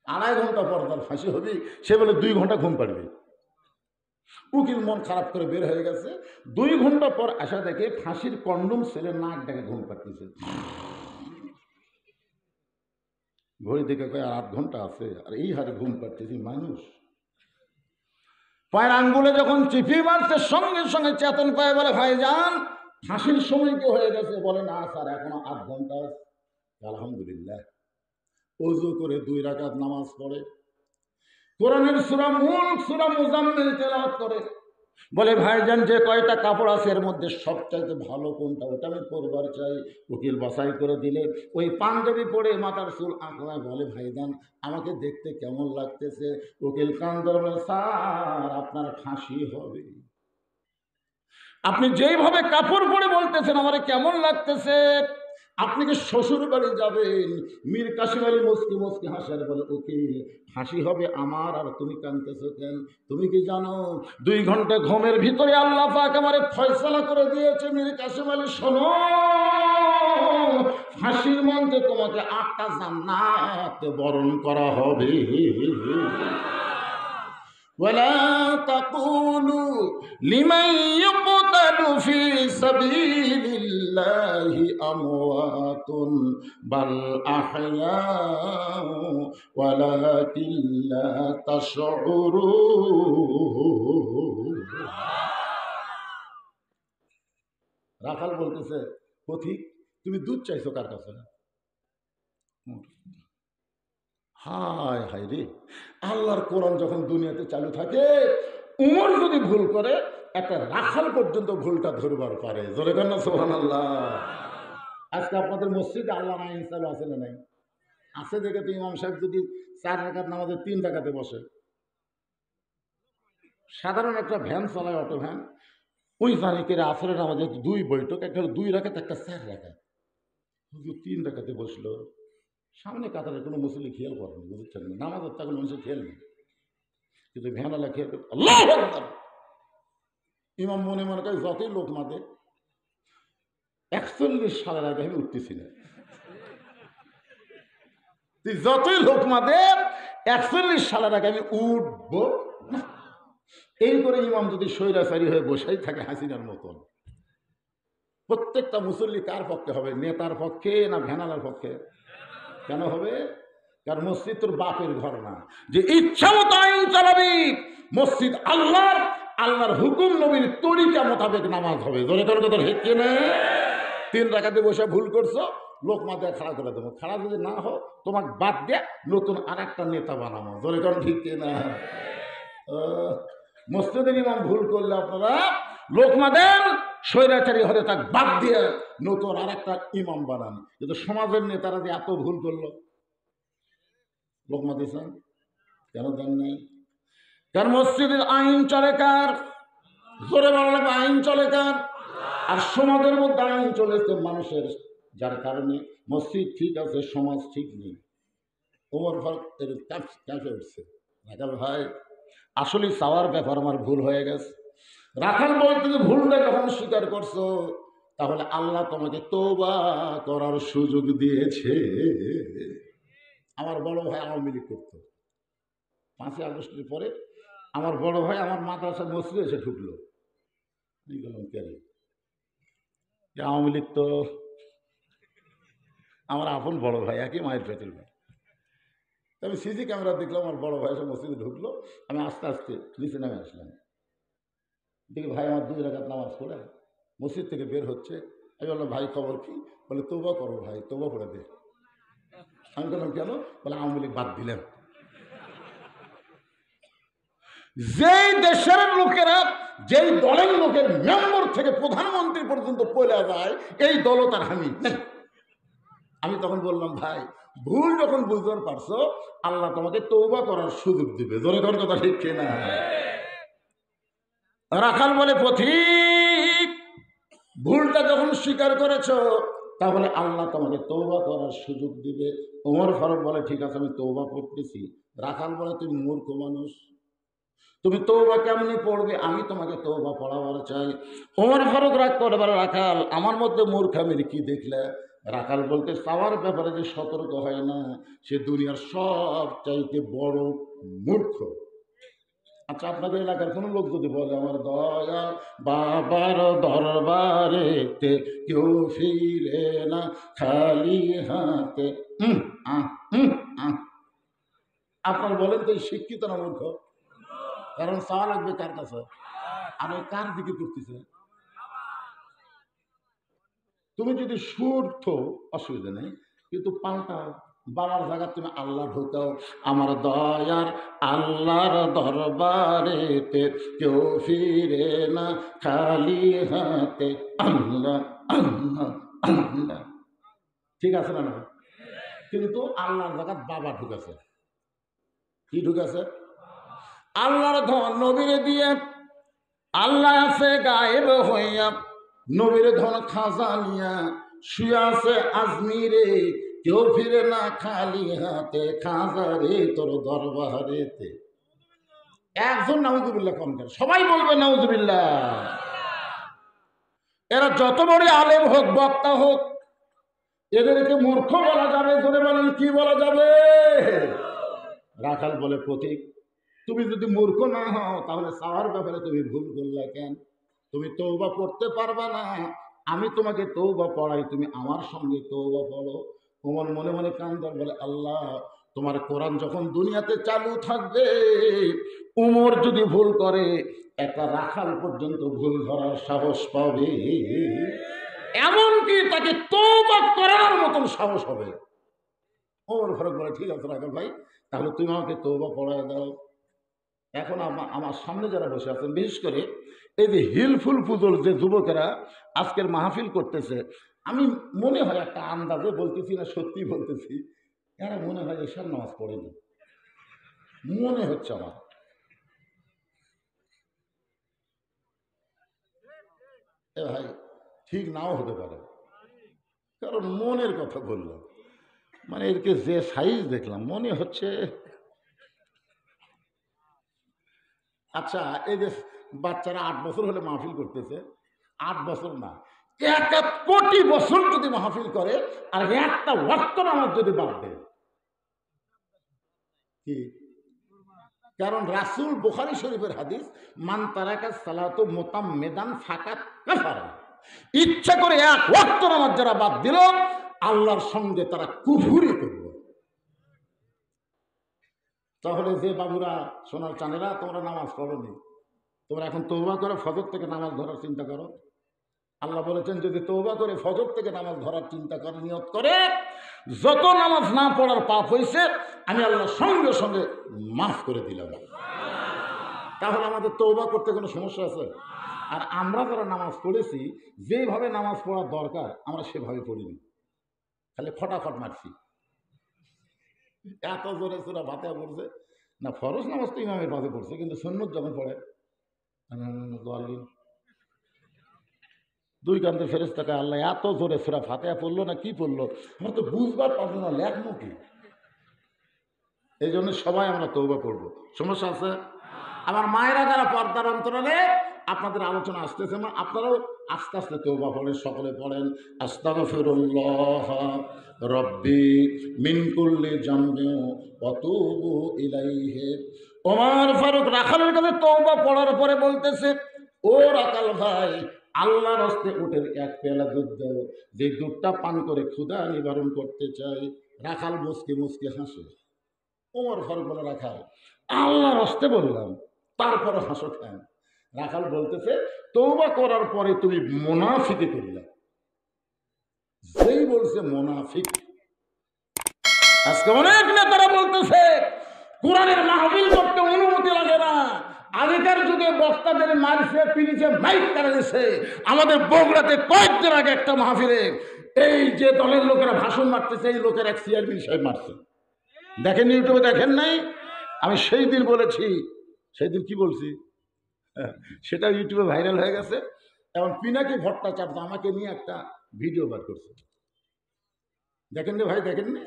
2.5 ঘন্টা পর তার ফাঁসি হবে, সে বলে 2 ঘন্টা ঘুম পাড়বে। উকিল মন খারাপ করে বের হয়ে গেছে। 2 ঘন্টা পর আসা দেখে ফাঁসির কন্ডম ছেলে নাক ডেকে ঘুম পাড়তেছে। ঘড়ি দেখে কয় 8 ঘন্টা আছে, আর এই হারে ঘুম পাড়তেছি মানুষ। পায়ের আঙ্গুলে যখন চিপি মারছে সঙ্গে সঙ্গে চেতন পায়, বলে ভাইজান ফাঁসির সময় কি হয়ে গেছে? বলে না স্যার এখনো 8 ঘন্টা। আলহামদুলিল্লাহ। ওযু করে 2 রাকাত নামাজ পড়ে, কোরআনের সূরা মুলক সূরা মুজাম্মিল তেলাওয়াত করে। বলে ভাইজান যে কয়টা কাপড় আছে এর মধ্যে সবচাইতে ভালো কোনটা, ওটা আমি পরবার চাই। উকিল বাছাই করে দিলে ওই পাঞ্জাবি পরে মাথার চুল আঁকড়ায় বলে, ভাইজান আমাকে দেখতে কেমন লাগতেছে? উকিল কান্দর বলে, স্যার আপনার ফাঁসি হবে। আপনি যেইভাবে কাপড় পরে বলতেছেন আমারে কেমন লাগতেছে, আপনি কি শ্বশুর বাড়ি যাবেন? মীর কাসেম আলী মুস্কি মুস্কি হাসার বলে, উকিল ফাঁসি হবে আমার, আর তুমি কাঁদতেছো কেন? তুমি কি জানো 2 ঘন্টা ঘুমের ভিতরে আল্লাহ পাক আমারে ফয়সালা করে দিয়েছে। মীর কাসেম আলী শোনো, ফাঁসির মঞ্চে তোমাকে 8টা জান্নাত বরণ করা হবে। ولا تقولوا لمن يقتل في سبيل الله أموات بل أحياء ولكن لا تشعرون। রাখাল বলতেছে, পথিক তুমি দুধ চাইছো কার কাছে? হায় হায় রে, আল্লাহর কোরআন যখন দুনিয়াতে চালু থাকে, উমর যদি ভুল করে একটা রাখাল পর্যন্ত ভুলটা ধরবার পারে। জোরে কর না সুবহানাল্লাহ। আজকে আপনাদের মসজিদে আল্লাহর আইন চালু আছে না নাই? আছে দেখে তো ইমাম সাহেব যদি 4 রাকাত নামাজে 3 রাকাতে বসে, সাধারণ একটা ভ্যান চালায়, অটো ভ্যান, ওই জানিকের আসরের নামাজে 2 বৈঠক, একটা 2 রাকাত, একটা 4 রাকাত। 3 রাকাতে বসলো, সামনে কাতারে কোনো মুসল্লি খেয়াল করেনি, বুঝছেন না? নামাজের তখন মানুষের খেয়াল নেই, কিন্তু ভ্যানওয়ালা খেয়াল করে আল্লাহু আকবার। ইমাম মনে মনে করে যতই লোক মাদে, 41 সালের আগে আমি উঠতেছি না। তুই যতই লোক মাদে 41 সালের আগে আমি উঠবো না। এই করে ইমাম যদি স্বৈরাচারী হয়ে বসেই থাকে হাসিনার মতন, প্রত্যেকটা মুসল্লি কার পক্ষে হবে? নেতার পক্ষে না ভ্যানালার পক্ষে? কেন হবে? কারণ মসজিদ তোর বাপের ঘর না, যে ইচ্ছা মতো আইন চালাবি। মসজিদ আল্লাহর, আল্লাহর হুকুম নবীর তরিকা মোতাবেক নামাজ হবে। ধরে তোর কথা হেঁকে না। 3 রাকাতে বসে ভুল করছো, লোক মাথায় খাড়া করে দেবো। খাড়া যদি না হো তোমাকে বাদ দিয়ে নতুন আর একটা নেতা বানাবো। ধরে তোর ঠিক না? মসজিদের ইমাম ভুল করলে আপনারা লোকমা দেন, স্বৈরাচারী হলে তাকে বাদ দিয়ে নতুন আর একটা ইমাম বানান। কিন্তু সমাজের নেতারা যে এত ভুল করলো, লোকমা দিয়েছেন কেন? দেন নাই। কারণ মসজিদের আইন চলে কার? জোরে বলা আইন চলে কার? আর সমাজের মধ্যে আইন চলেছে মানুষের, যার কারণে মসজিদ ঠিক আছে, সমাজ ঠিক নেই। ওমর ফারুক ক্যাফে উঠছে, রাখাল ভাই আসলে চাওয়ার ব্যাপার আমার ভুল হয়ে গেছে। রাখাল বলতে যে ভুলটা যখন স্বীকার করছো, তাহলে আল্লাহ তোমাকে তওবা করার সুযোগ দিয়েছে। আমার বড় ভাই আওয়ামী লীগ করতো, 5ই আগস্টের পরে আমার বড় ভাই আমার মাদ্রাসা মসজিদে এসে ঢুকলো। কেন? আওয়ামী লীগ তো আমার আপন বড় ভাই, একই মায়ের পেটের ভাই। আমি সিসি ক্যামেরা দেখলাম, আমার বড় ভাই সব মসজিদে ঢুকলো, আমি আস্তে আস্তে নিচে নামে আসলাম। দেখি ভাই আমার 2 রাকাত নামাজ পড়ে মসজিদ থেকে বের হচ্ছে। আমি বললাম ভাই খবর কি? বলে তৌবা করো ভাই, তৌবা করে দে। আমি বললাম কেন? বলে আওয়ামী লীগ বাদ দিলেন। যেই দেশের লোকেরা, যেই দলের লোকের মেম্বার থেকে প্রধানমন্ত্রী পর্যন্ত পয়লা যায়, এই দলও তার হানি নেই। আমি তখন বললাম ভাই ভুল যখন বুঝতে পারছো, আল্লাহ তোমাকে তৌবা করার সুযোগ দিবে। জোরে কোন কথা ঠিক কিনা? রাখাল বলে পথিক, ভুলটা যখন স্বীকার করেছ তাহলে আল্লাহ তোমাকে তৌবা করার সুযোগ দিবে। ওমর ফারুক বলে ঠিক আছে আমি তৌবা করতেছি। রাখাল বলে তুমি মূর্খ মানুষ, তুমি তৌবা কেমনি পড়বে? আমি তোমাকে তৌবা পড়াবার চাই। ওমর ফারুক রাগ করে বলে রাখাল আমার মধ্যে মূর্খামির কি দেখলে? রাখাল বলতে চাওয়ার ব্যাপারে যে সতর্ক হয় না, সে দুনিয়ার সব চাইতে বড় মূর্খ। আচ্ছা আপনাদের এলাকার কোনো লোক যদি বলে আমার দয়াল বাবার দরবারেতে কেউ ফিরে না খালি হাতে, আপনার বলেন তো এই শিক্ষিত না মূর্খ? কারণ চাওয়া লাগবে কার কাছে? আর ওই কার দিকে করতেছে? তুমি যদি সুর তো অসুবিধা নেই, কিন্তু পাল্টাও, বাবার জায়গা তুমি আল্লাহ ঢোকাও। আমার দয়ার আল্লাহর দরবারেতে কেউ ফিরে না খালি হাতে, আল্লাহ আল্লাহ আল্লাহ। ঠিক আছে না? না, কিন্তু আল্লাহর জায়গা বাবা ঢুকেছে। কি ঢুকেছে? আল্লাহর ধন নবীরে দিয়ে, আল্লাহ আছে গায়েব হইয়া, নবীর ধন খাজানিয়া শুয়ে আছে আজমিরে, কেউ ফিরে না খালি হাতে, খাজারে তোর দরবারেতে। একজন নাউজুবিল্লাহ কম কেন? সবাই বলবে নাউজুবিল্লাহ। এরা যত বড় আলেম হোক, বক্তা হোক, এদেরকে মূর্খ বলা যাবে? ধরে বলেন কি বলা যাবে? রাখাল বলে পথিক, তুমি যদি মূর্খ না হও তাহলে চাওয়ার ব্যাপারে তুমি ভুল করলে কেন? তুমি তৌবা পড়তে পারবা না, আমি তোমাকে তৌবা পড়াই, তুমি আমার সঙ্গে তৌবা পড়ো। ওমর মনে মনে কান্দর বলে আল্লাহ তোমার কোরআন যখন দুনিয়াতে চালু থাকবে, উমর যদি ভুল করে একটা রাখাল পর্যন্ত ভুল ধরার সাহস পাবে, এমনকি তাকে তৌবা করার মতন সাহস হবে। ওমর ফারুক বলে ঠিক আছে রাখাল ভাই, তাহলে তুমি আমাকে তৌবা পড়ায় দাও। এখন আমার সামনে যারা বসে আছেন, বিশেষ করে এই যে হিলফুল পুজোর যে যুবকেরা আজকের মাহফিল করতেছে, আমি মনে হয় একটা আন্দাজে বলতেছি না সত্যি বলতেছি, এরা মনে হয় এসব নামাজ পড়েনি, মনে হচ্ছে আমার। এ ভাই ঠিক নাও হতে পারে, কারণ মনের কথা বললাম, মানে এরকে যে সাইজ দেখলাম মনে হচ্ছে। আচ্ছা এই যে বাচ্চারা 8 বছর হলে মাহফিল করতেছে, 8 বছর না 1 কোটি বছর যদি মাহফিল করে আর একটা ওয়াক্ত নামাজ যদি বাদ দেয়, কি? কারণ রাসূল বুখারী শরীফের হাদিস, মান তারাকা সালাতু মুতাম্মিদান ফাকাত কাফারা, ইচ্ছা করে 1 ওয়াক্ত নামাজ যারা বাদ দিল আল্লাহর সঙ্গে তারা কুফরি করল। তাহলে যে বাবুরা সোনার চাঁদেরা তোমরা নামাজ পড়োনি, তোমরা এখন তওবা করে ফজর থেকে নামাজ ধরার চিন্তা করো। আল্লাহ বলেছেন যদি তওবা করে ফজর থেকে নামাজ ধরার চিন্তা করে নিয়ত করে, যত নামাজ না পড়ার পাপ হয়েছে আমি আল্লাহ সঙ্গে সঙ্গে মাফ করে দিলাম। তাহলে আমাদের তওবা করতে কোনো সমস্যা আছে? আর আমরা যারা নামাজ পড়েছি, যেভাবে নামাজ পড়ার দরকার আমরা সেভাবে পড়িনি, খালি ফটাফট মারছি। এত জোরে সুরা ফাতিহা পড়ছে না, ফরজ নামাজ তো ইমামের পাশে পড়ছে, কিন্তু সুন্নত যখন পড়ে দুই কান্দের ফেরেশতাকে আল্লাহ এত জোরে সূরা ফাতিহা পড়লো না কি পড়লো আমরা তো বুঝবার পারবো না, লেখবো কি? এই জন্য সবাই আমরা তওবা করবো, সমস্যা আছে? আমার মায়েরা যারা পর্দার অন্তরালে আপনাদের আলোচনা আসতেছে, আপনারাও আস্তে আস্তে তওবা পড়েন, সকলে পড়েন আস্তাগফিরুল্লাহ রব্বি মিন কুল্লি জামবি ওয়া তুবু ইলাইহি। ওমর ফারুক রাখালের কাছে তওবা পড়ার পরে বলতেছে, ও রাখাল ভাই, আল্লাহর হস্তে উটের 1 পেয়ালা দুধ দাও, যে দুধটা পান করে ক্ষুধা নিবারণ করতে চাই। রাখাল মুসকে মুসকে হাসে। ওমর ফারুক বলে রাখাল আল্লাহর হস্তে বললাম, তারপরে হাসো কেন? রাখাল বলতেছে তওবা করার পরে তুমি মুনাফিকি করলে। যেই বলছে মুনাফিক, আজকে অনেক নেতারা বলতেছে কোরআনের মাহফিল করতে অনুমতি লাগে না। আগেকার যুগে বক্তাদের মারছে, পিড়িছে, মাইক তারা দিচ্ছে। আমাদের বগুড়াতে কয়েকদিন আগে একটা মাহফিলে এই যে দলের লোকেরা ভাষণ মারতেছে, এই লোকের এক চেয়ারম্যান সাহেব মারছে। দেখেন ইউটিউবে, দেখেন নাই? আমি সেই দিন বলেছি, সেই দিন কি বলছি সেটা ইউটিউবে ভাইরাল হয়ে গেছে। এবং পিনাকি ভট্টাচার্য আমাকে নিয়ে একটা ভিডিও বার করছে। দেখেন রে ভাই, দেখেন নি?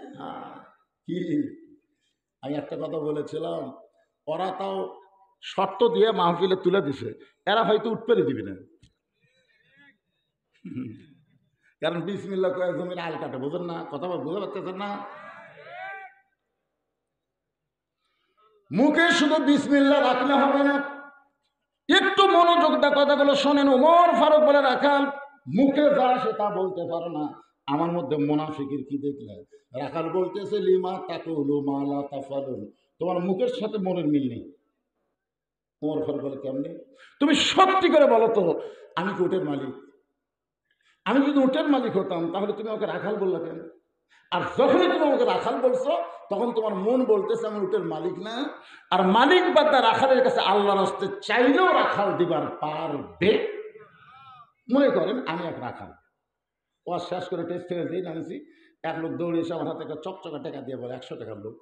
কি আমি একটা কথা বলেছিলাম, ওরা তাও শর্ত দিয়ে মাহফিলে তুলে দিছে, এরা হয়তো উঠপেরে দিবি না। কারণ বিসমিল্লাহ কয়ে জমির আল কাটে, বোঝেন না? কথা বুঝতে পারতেছেন না? মুখে শুধু বিসমিল্লাহ রাখলে হবে না, একটু মনোযোগ দিয়ে কথাগুলো শোনেন। ওমর ফারুক বলে রাখাল মুখে যা আসে তা বলতে পারো না, আমার মধ্যে মুনাফিকের কি দেখলে? রাখাল বলতেছে লিমা তাকুলু মা লা তাফালুন, তোমার মুখের সাথে মনের মিল নেই। ওমর ফারুক বলে কেমনি? তুমি সত্যি করে বলো তো, আমি কি উটের মালিক? আমি যদি উটের মালিক হতাম তাহলে তুমি আমাকে রাখাল বললে কেন? আর যখনই তুমি আমাকে রাখাল বলছো তখন তোমার মন বলতেছে আমি উটের মালিক না। আর মালিক বাদা রাখালের কাছে আল্লাহর হস্তে চাইলেও রাখাল দিবার পারবে। মনে করেন আমি এক রাখাল, ও শেষ করে টেস্ট থেকে দিই নামছি, এক লোক দৌড়ে এসে আমার হাতে একটা চকচকা টাকা দিয়ে বলে 100 টাকার লোক,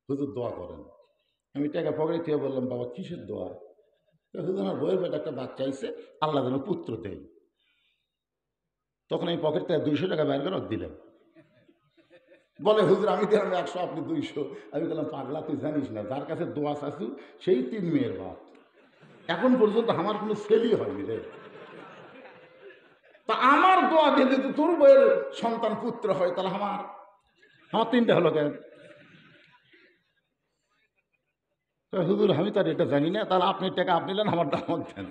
হুজুর দোয়া করেন। আমি টাকা পকেটে থেকে বললাম বাবা কিসের দোয়া? হুজুর আমার বইয়ের পেটে একটা বাচ্চা আইছে, আল্লাহ যেন পুত্র দেয়। তখন এই পকেট থেকে 200 টাকা বের করে দিলেন। বলে হুজুর আমি দিলাম 100, আপনি 200। আমি বললাম পাগলা, তুই জানিস না যার কাছে দোয়া চাচ্ছু সেই 3 মেয়ের বাপ। এখন পর্যন্ত আমার কোনো ছেলেই হয়নি রে। তা আমার দোয়া দিয়ে যদি তোর বইয়ের সন্তান পুত্র হয় তাহলে আমার 3টা হলো কেন? হুজুর আমি তার এটা জানি না। তাহলে আপনি টাকা আপনি নেন, আমার দাম দেন।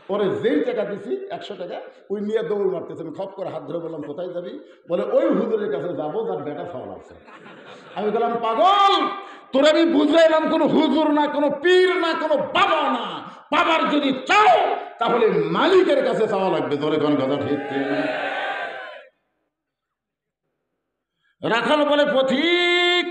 পরে যেই টাকা দিছি 100 টাকা, ওই নিয়ে দৌড় মারতেছে। আমি খপ করে হাত ধরে বললাম কোথায় যাবি? বলে ওই হুজুরের কাছে যাবো যার বেটা ফাওয়াল আছে। আমি বললাম পাগল, তোর আমি বুঝাইলাম কোনো হুজুর না, কোনো পীর না, কোনো বাবা না। বাবার যদি চাও তাহলে মালিকের কাছে চাওয়া লাগবে। ধরে কোন কথা ঠিক? রাখাল বলে পথিক,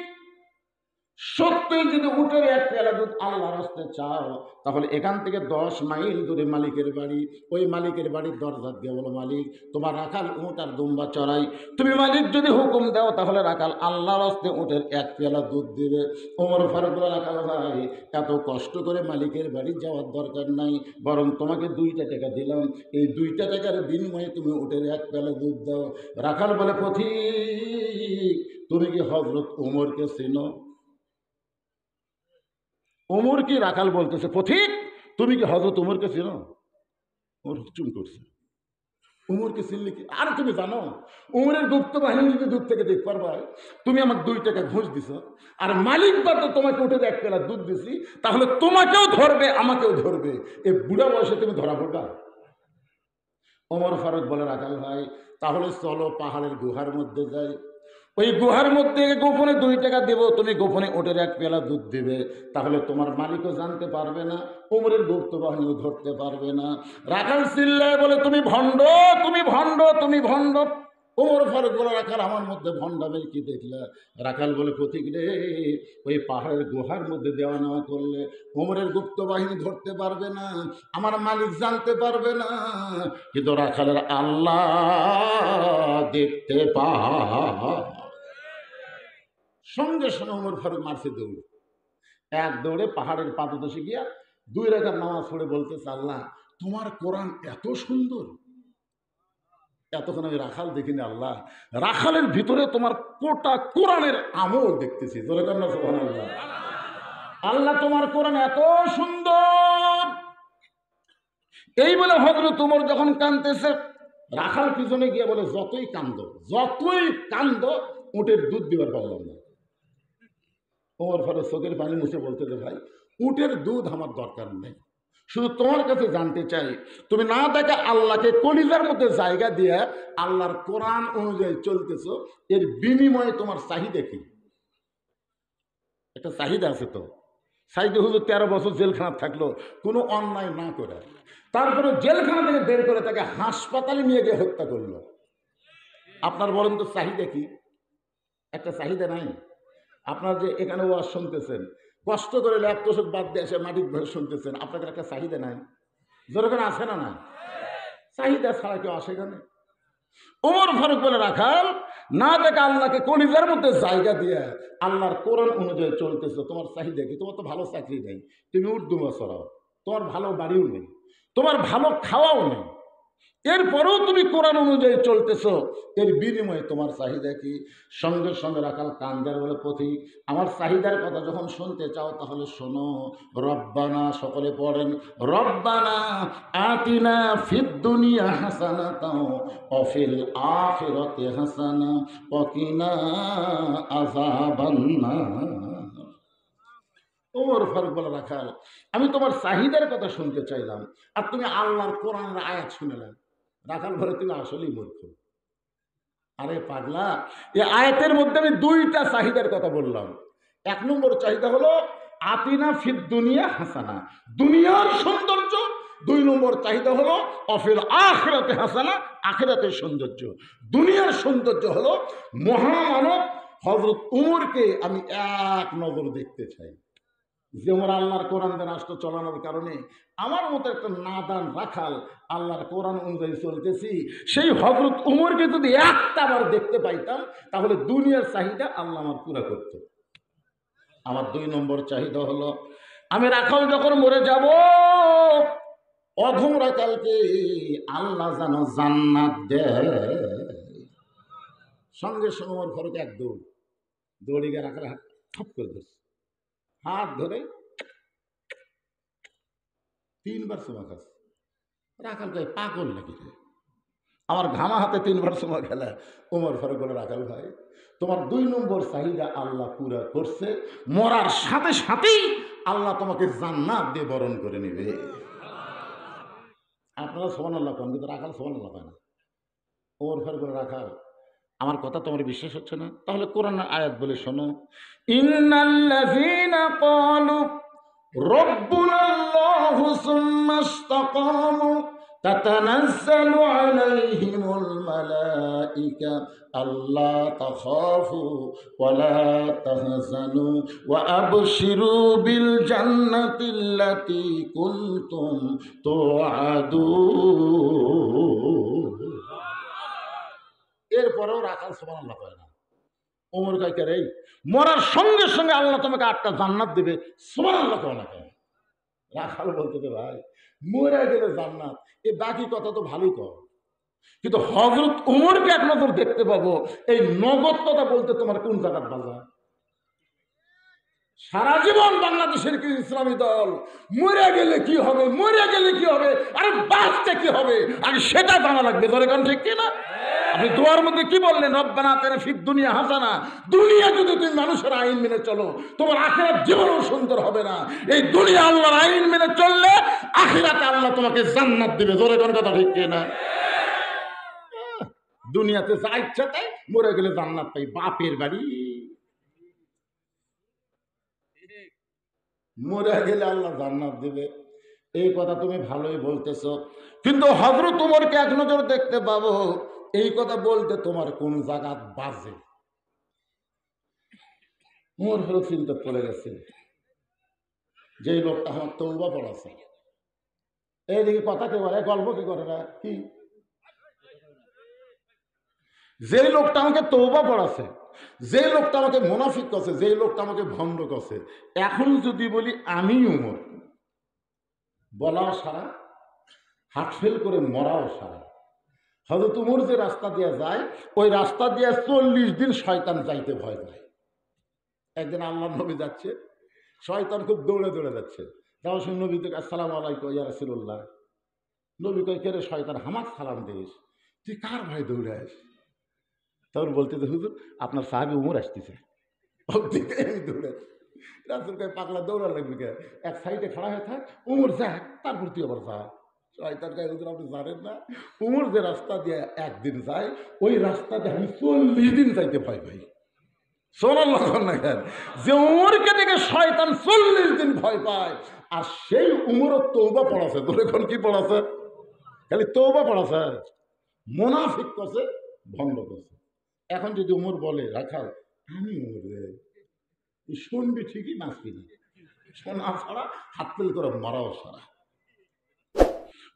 সত্যই যদি উটের এক পেয়ালা দুধ আল্লাহর হস্তে চাও তাহলে এখান থেকে 10 মাইল দূরে মালিকের বাড়ি। ওই মালিকের বাড়ির দরজা দিয়ে বলো মালিক তোমার রাখাল উট আর দুম্বা চড়াই। তুমি মালিক যদি হুকুম দাও তাহলে রাখাল আল্লাহর হস্তে উটের এক পেয়ালা দুধ দিবে। ওমর ফারুক বলে রাখাল ভাই এত কষ্ট করে মালিকের বাড়ি যাওয়ার দরকার নাই, বরং তোমাকে 2টা টাকা দিলাম, এই 2টা টাকার বিনিময়ে তুমি উটের এক পেয়ালা দুধ দাও। রাখাল বলে পথিক তুমি কি হযরত ওমরকে চেনো? ওমর কি? রাখাল বলতেছে পথিক তুমি কি হযরত ওমরকে চেনো? ওমর চুপ করছে। ওমরকে চিনলে কি? আর তুমি জানো ওমরের গুপ্ত বাহিনী যদি দূর থেকে দেখতে পারবা, তুমি আমাকে 2 টাকা ঘুষ দিছ, আর মালিক বাদ তোমাকে উঠে এক পেলা দুধ দিছি, তাহলে তোমাকেও ধরবে আমাকেও ধরবে। এই বুড়া বয়সে তুমি ধরা পড়বা? ওমর ফারুক বলে রাখাল ভাই তাহলে চলো পাহাড়ের গুহার মধ্যে যাই, ওই গুহার মধ্যে গোপনে 2 টাকা দেবো, তুমি গোপনে ওটের এক পেলা দুধ দিবে, তাহলে তোমার মালিকও জানতে পারবে না, ওমরের গুপ্ত বাহিনীও ধরতে পারবে না। রাখাল চিল্লায় বলে তুমি ভণ্ড, তুমি ভণ্ড, তুমি ভণ্ড। ওমর ফারুক বলে রাখাল আমার মধ্যে ভণ্ডামের কি দেখলে? রাখাল বলে পথিক রে, ওই পাহাড়ের গুহার মধ্যে দেওয়া নেওয়া করলে ওমরের গুপ্ত বাহিনী ধরতে পারবে না, আমার মালিক জানতে পারবে না, কিন্তু রাখালের আল্লাহ দেখতে পায়। সঙ্গে সঙ্গে ওমর ফারুক মারছে দৌড়, এক দৌড়ে পাহাড়ের পাদদেশে গিয়া 2 রাকাত নামাজ পড়ে বলতেছে আল্লাহ তোমার কোরআন এত সুন্দর। এতক্ষণ আমি রাখাল দেখিনি আল্লাহ, রাখালের ভিতরে তোমার কোটা কোরআনের আমল দেখতেছি। ধরে কেন সুবহানাল্লাহ। আল্লাহ তোমার কোরআন এত সুন্দর। এই বলে হযরত ওমর যখন কাঁদতেছে, রাখাল পিছনে গিয়ে বলে যতই কান্দ উটের দুধ দিবার পারলাম না। ওমর ফারুক চোখের পানি মুছে বলতে যে ভাই উটের দুধ আমার দরকার নেই, শুধু তোমার কাছে জানতে চাই তুমি না দেখা আল্লাহকে কলিজার মধ্যে জায়গা দিয়ে আল্লাহর কোরআন অনুযায়ী চলতেছো, এর বিনিময়ে তোমার চাহিদা কি? একটা চাহিদা আছে তো। সাইদে হুজুর 13 বছর জেলখানা থাকলো কোনো অন্যায় না করে, তারপরে জেলখানা থেকে বের করে তাকে হাসপাতালে নিয়ে গিয়ে হত্যা করলো। আপনার বলেন তো চাহিদা কি? একটা চাহিদা নাই? আপনার যে এখানে ওয়াজ শুনতেছেন, কষ্ট করে ল্যাপটপ বাদ দিয়ে এসে মাটির ঘরে শুনতেছেন, আপনাদের একটা চাহিদা নাই? যেরকম আসে না না? চাহিদা ছাড়া কেউ আসে কেন? ওমর ফারুক বলে রাখাল, না দেখে আল্লাহকে কলিজার মধ্যে জায়গা দিয়ে আল্লাহর কোরআন অনুযায়ী চলতেছো, তোমার চাহিদা কি? তোমার তো ভালো চাকরি নেই, তুমি উর্দু চড়াও, তোমার ভালো বাড়িও নেই, তোমার ভালো খাওয়াও নেই, এরপরেও তুমি কোরআন অনুযায়ী চলতেছো, এর বিনিময়ে তোমার চাহিদা কি? সঙ্গে সঙ্গে রাখাল কান্দার বলে, পথিক আমার চাহিদার কথা যখন শুনতে চাও তাহলে শোনো। রব্বানা, সকলে পড়েন, রব্বানা আতিনা ফিদ দুনিয়া হাসানাতাও ওয়া ফিল আখিরাতি হাসানা ওয়া কিনা আযাবান্নার। ওমর ফারুক বলে রাখাল, আমি তোমার চাহিদার কথা শুনতে চাইলাম আর তুমি আল্লাহর কোরআনের আয়াত শুনলাম। রাখাল বলে, তুমি আসলেই মূর্খ। আরে পাগলা, এই আয়াতের মধ্যে আমি দুইটা চাহিদার কথা বললাম। 1 নম্বর চাহিদা হলো আতিনা ফিদ দুনিয়া হাসানা, দুনিয়ার সৌন্দর্য। 2 নম্বর চাহিদা হলো অফিল আখিরাতে হাসানা, আখিরাতের সৌন্দর্য। দুনিয়ার সৌন্দর্য হলো মহামানব হযরত উমরকে আমি এক নজর দেখতে চাই, যে আমার আল্লাহর কোরআন দিয়ে রাষ্ট্র চালানোর কারণে আমার মতো একটা নাদান রাখাল আল্লাহর কোরআন অনুযায়ী চলতেছি, সেই হযরত উমরকে যদি একটা বার দেখতে পাইতাম তাহলে দুনিয়ার চাহিদা আল্লাহ আমার পুরা করত। আমার 2 নম্বর চাহিদা হলো আমি রাখাল যখন মরে যাব, অঘম রাখালকে আল্লাহ যেন জান্নাত দেয়। সঙ্গে সঙ্গে ওমর ফারুক এক দৌড়ে গিয়ে রাখাল হাত ঠপ করে ধরছে, হাত ধরে 3 বার চুমা খাচ্ছে। রাখাল ভাই পাগল নাকি রে, আমার ঘামা হাতে 3 বার চুমা খেলা। ওমর ফারুক বলে, রাখাল ভাই তোমার 2 নম্বর চাহিদা আল্লাহ পুরা করছে, মরার সাথে সাথেই আল্লাহ তোমাকে জান্নাত দিয়ে বরণ করে নেবে। আপনারা সুবহানাল্লাহ কোন, কিন্তু রাখাল সুবহানাল্লাহ পায় না। ওমর ফারুক বলে, রাখাল আমার কথা তোমার বিশ্বাস হচ্ছে না? তাহলে কোরআনের আয়াত বলে শোনো, ইন্নাল্লাযীনা ক্বালু রব্বুনাল্লাহু সুম্মা ইসতাকামু তাতানাজ্জালু আলাইহিমুল মালাইকা আল্লা তাখাফু ওয়া লা তাহজানু ওয়া আবশিরু বিল জান্নাতিল্লাতী কুনতুম তুআদুন। এরপরেও রাখাল সুবহানাল্লাহ কয় না। ওমর কয়, রে মরার সঙ্গে সঙ্গে আল্লাহ তোমাকে 8টা জান্নাত দেবে, সুবহানাল্লাহ কয় না কেন? রাখাল বলতে, ভাই মরে গেলে জান্নাত, এ বাকি কথা তো ভালোই কর, কিন্তু হযরত ওমরকে এক নজর দেখতে পাবো, এই নগদ কথা বলতে তোমার কোন জায়গার বাজার? সারা জীবন বাংলাদেশের কি ইসলামী দল মরে গেলে কি হবে, মরে গেলে কি হবে, আরে বাঁচতে কি হবে আগে সেটা জানা লাগবে। ধরে কারণ ঠিক কিনা? আপনি দোয়ার মধ্যে কি বললেন? রব্বানা আতিনা ফিদ দুনিয়া হাসানা। দুনিয়া যদি তুমি মানুষের আইন মেনে চলো, তোমার আখিরাত জীবনও সুন্দর হবে না। এই দুনিয়া আল্লাহর আইন মেনে চললে আখিরাতে আল্লাহ তোমাকে জান্নাত দিবে। ধরে কারণ কথা ঠিক কিনা? দুনিয়াতে যা ইচ্ছা তাই, মরে গেলে জান্নাত পাই, বাপের বাড়ি। মরে গেলে আল্লাহ জান্নাত দিবে, এই কথা তুমি ভালোই বলতেছ, কিন্তু হযরত ওমরকে এক নজর দেখতে পাবো, এই কথা বলতে তোমার কোন জায়গা বাজে? ওমর ফারুক চিন্তা পড়ে গেছে, যে লোকটা আমার তওবা পড়াছে, এইদিকে কথা কে বলে, গল্প কি করে না কি? যে লোকটা আমাকে তওবা পড়াছে, যে লোকটা আমাকে মুনাফিক করছে, যে লোকটা আমাকে ভণ্ড করছে, এখন যদি বলি আমি ওমর, বলাও সারা, হার্ট ফেল করে মরাও সারা। হযরত ওমর যে রাস্তা দিয়ে যায়, ওই রাস্তা দিয়ে 40 দিন শয়তান যাইতে ভয় পায়। একদিন আল্লাহর নবী যাচ্ছে, শয়তান খুব দৌড়ে দৌড়ে যাচ্ছে, যাওয়ার সময় নবী থেকে আসসালামু আলাইকুম ইয়া রাসূলুল্লাহ। নবী কয়, কে রে শয়তান, হামাক সালাম দিস, তুই কার ভয় দৌড়ে আস? তখন বলতে, হুজুর আপনার সাহাবী ওমর আসতেছে। আমি দৌড়ে, রাসূল কয়, পাগলা দৌড়া লাগবে কে, এক সাইডে খাড়া হয়ে থাক, ওমর যাক, তারপর তুই আবার যা। শয়তান কয়, হুজুর আপনি জানেন না, ওমর যে রাস্তা দিয়ে একদিন যায়, ওই রাস্তা দিয়ে আমি 40 দিন যাইতে ভয় পাই। সুবহানাল্লাহ না কেন? যে উমরকে দেখে শয়তান 40 দিন ভয় পায়, আর সেই উমরও তওবা পড়াছে। তোর এখন কি পড়াছে? খালি তওবা পড়াছে। মুনাফিক করছে, ভণ্ড করছে। এখন যদি উমর বলে রাখাল আমি উমর রে, তুই শুনবি ঠিকই, নাচবি না। শোনা ছাড়া হাত তেল করে মারাও ছাড়া।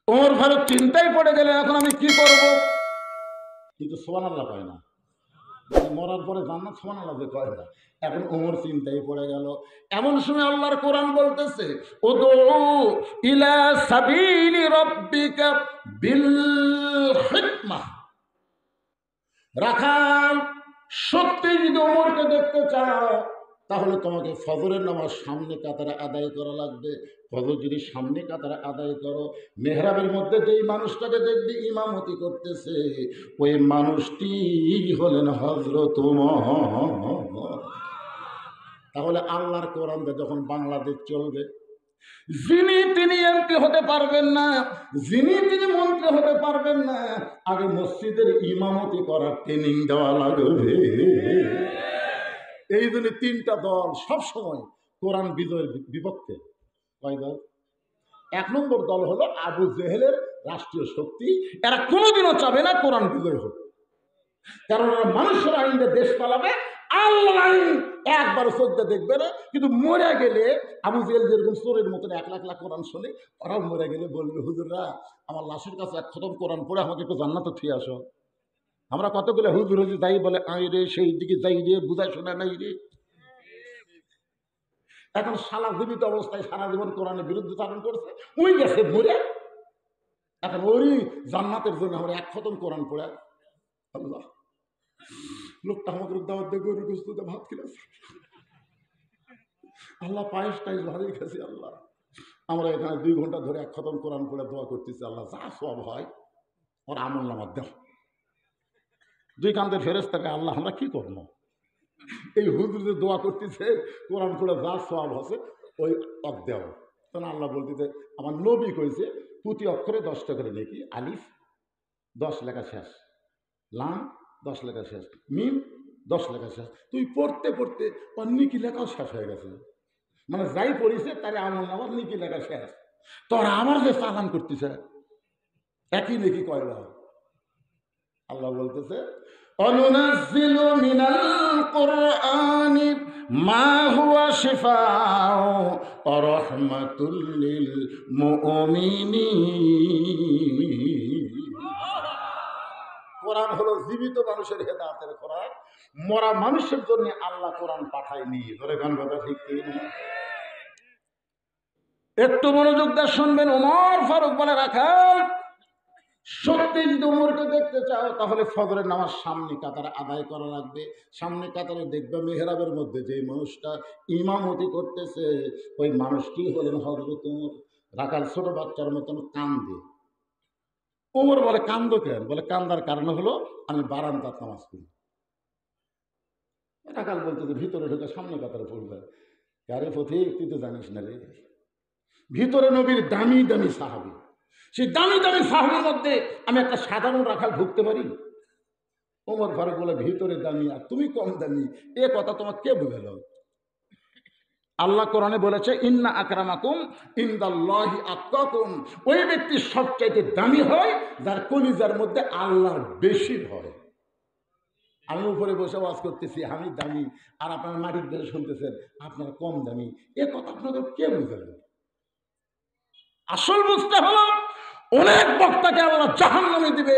ওমর ফারুক চিন্তায় পড়ে গেলেন, এখন আমি কি করব? কিন্তু সুবহানাল্লাহ কয় না, মরার পরে জান্নাত সুবহানাল্লাহ যে কয় না। এখন ওমর চিন্তায় পড়ে গেল। এমন সময় আল্লাহর কোরআন বলতেছে, উদউ ইলা সাবিলি রাব্বিকা বিল হিকমাহ। রাখাল, সত্যি যদি ওমরকে দেখতে চাও তাহলে তোমাকে ফজরের নামাজ সামনে কাতারে আদায় করা লাগবে। ফজর যদি সামনে কাতারে আদায় করো, মেহরাবের মধ্যে যেই মানুষটাকে দেখবি ইমামতি করতেছে, ওই মানুষটি হলেন হযরত মুহাম্মদ। তাহলে আল্লাহর কোরআন যখন বাংলাদেশ চলবে, যিনি তিনি এমপি হতে পারবেন না, যিনি তিনি মন্ত্রী হতে পারবেন না, আগে মসজিদের ইমামতি করার ট্রেনিং দেওয়া লাগবে। এই জন্য 3টা দল সবসময় কোরআন বিজয়ের বিপক্ষে। কয় দল? 1 নম্বর দল হলো আবু জেহেলের রাষ্ট্রীয় শক্তি। এরা কোনোদিনও চাবে না কোরআন বিজয় হোক, কারণ মানুষের আইনটা দেশ পালাবে, আল্লাহ আইন একবার শ্রদ্ধা দেখবে না। কিন্তু মরে গেলে আবু জেহেল যেরকম চোরের মতন 1 লাখ লাখ কোরআন শোনে, ওরাও মরে গেলে বলবে হুজুররা আমার লাশের কাছে 1 খতম কোরআন পড়ে আমাকে একটু জান্নাতে থুয়ে আসো। আমরা কতগুলো হুজুর হুজুর যাই বলে আই রে, সেই দিকে যাই রে, বুঝাই শোনা নাই রে। এখন সারা জীবিত অবস্থায় সারা জীবন কোরআনের বিরুদ্ধে চারণ করছে, ওই গেছে মরে। এখন ওই জান্নাতের জন্য আমরা 1 খতম কোরআন পড়ে, আল্লাহ লোকটা আমাদের দাওয়াত দিয়ে গরুর গোশতে ভাত খেয়েছে, আল্লাহ পায়েস টাইস ভালোই খেয়েছি। আল্লাহ আমরা এখানে 2 ঘন্টা ধরে 1 খতম কোরআন পড়ে দোয়া করতেছি, আল্লাহ যা সব হয় ওর আমল নামার দেও। 2 কান্দের ফেরেশতাকে আল্লাহ আমরা কি করবো? এই হুজুর যে দোয়া করতেছে কোরআন পড়ে যা সব আছে ওই অক দেও। তখন আল্লাহ বলতেছে আমার নবী কইছে প্রতি অক্ষরে 10টা করে নেকি, আলিফ 10 লেখা শেষ, লাম 10 লেখা শেষ, মিম 10 লেখা শেষ। তুই পড়তে পড়তে ওর নিকি লেখাও শেষ হয়ে গেছে। মানে যাই পড়িছে তারে আমল নামার নিকি লেখা শেষ। তোরা আমার যে চালান করতেছে একই নেকি কয়লা। আল্লাহ বলতেছে অনুনাজ্জিলু মিনাল কুরআনি মা হুয়া শিফাউ ওয়া রাহমাতুল লিল মুমিনিন। কোরআন হলো জীবিত মানুষের হেদায়েতের কোরআন, মরা মানুষের জন্য আল্লাহ কোরআন পাঠায়নি। ধরে গান কথা ঠিক কি না? একটু মনোযোগ দিয়ে শুনবেন। ওমর ফারুক বলে রাখাল, সত্যি যদি উমরকে দেখতে চাও তাহলে ফজরের নামাজ সামনে কাতারে আদায় করা লাগবে। সামনে কাতারে দেখবে মেহরাবের মধ্যে যে মানুষটা ইমামতি করতেছে ওই মানুষটি হলেন হযরত উমর। রাখাল ছোট বাচ্চার মতন কান্দে। উমর বলে কান্দো কেন? বলে কান্দার কারণ হলো আমি বারান্দার নামাজ পড়ি। রাখাল বলতেছে ভিতরে ঢুকে সামনে কাতারে পড়বে। আরে পথিক তুই তো জানিস না রে, ভিতরে নবীর দামি দামি সাহাবী, সেই দামি দামি সাহাবীর মধ্যে আমি একটা সাধারণ রাখাল ঢুকতে পারি? ওমর ফারুক বলে ভিতরে দামি আর তুমি কম দামি, এ কথা তোমার কে বুঝালো? আল্লাহ কোরআনে বলেছে ইন্না আকরামাকুম ইনদাল্লাহি আতকাকুম। ওই ব্যক্তি সবচাইতে দামি হয় যার কলিজার মধ্যে আল্লাহর বেশি ভয়। আমি উপরে বসে ওয়াজ করতেছি আমি দামি, আর আপনার মাটির দেশে শুনতেছেন আপনারা কম দামি, এ কথা আপনাদের কে বুঝালো? আসল বুঝতে হলো অনেক বক্তাকে আল্লাহ জাহান্নামে দিবে,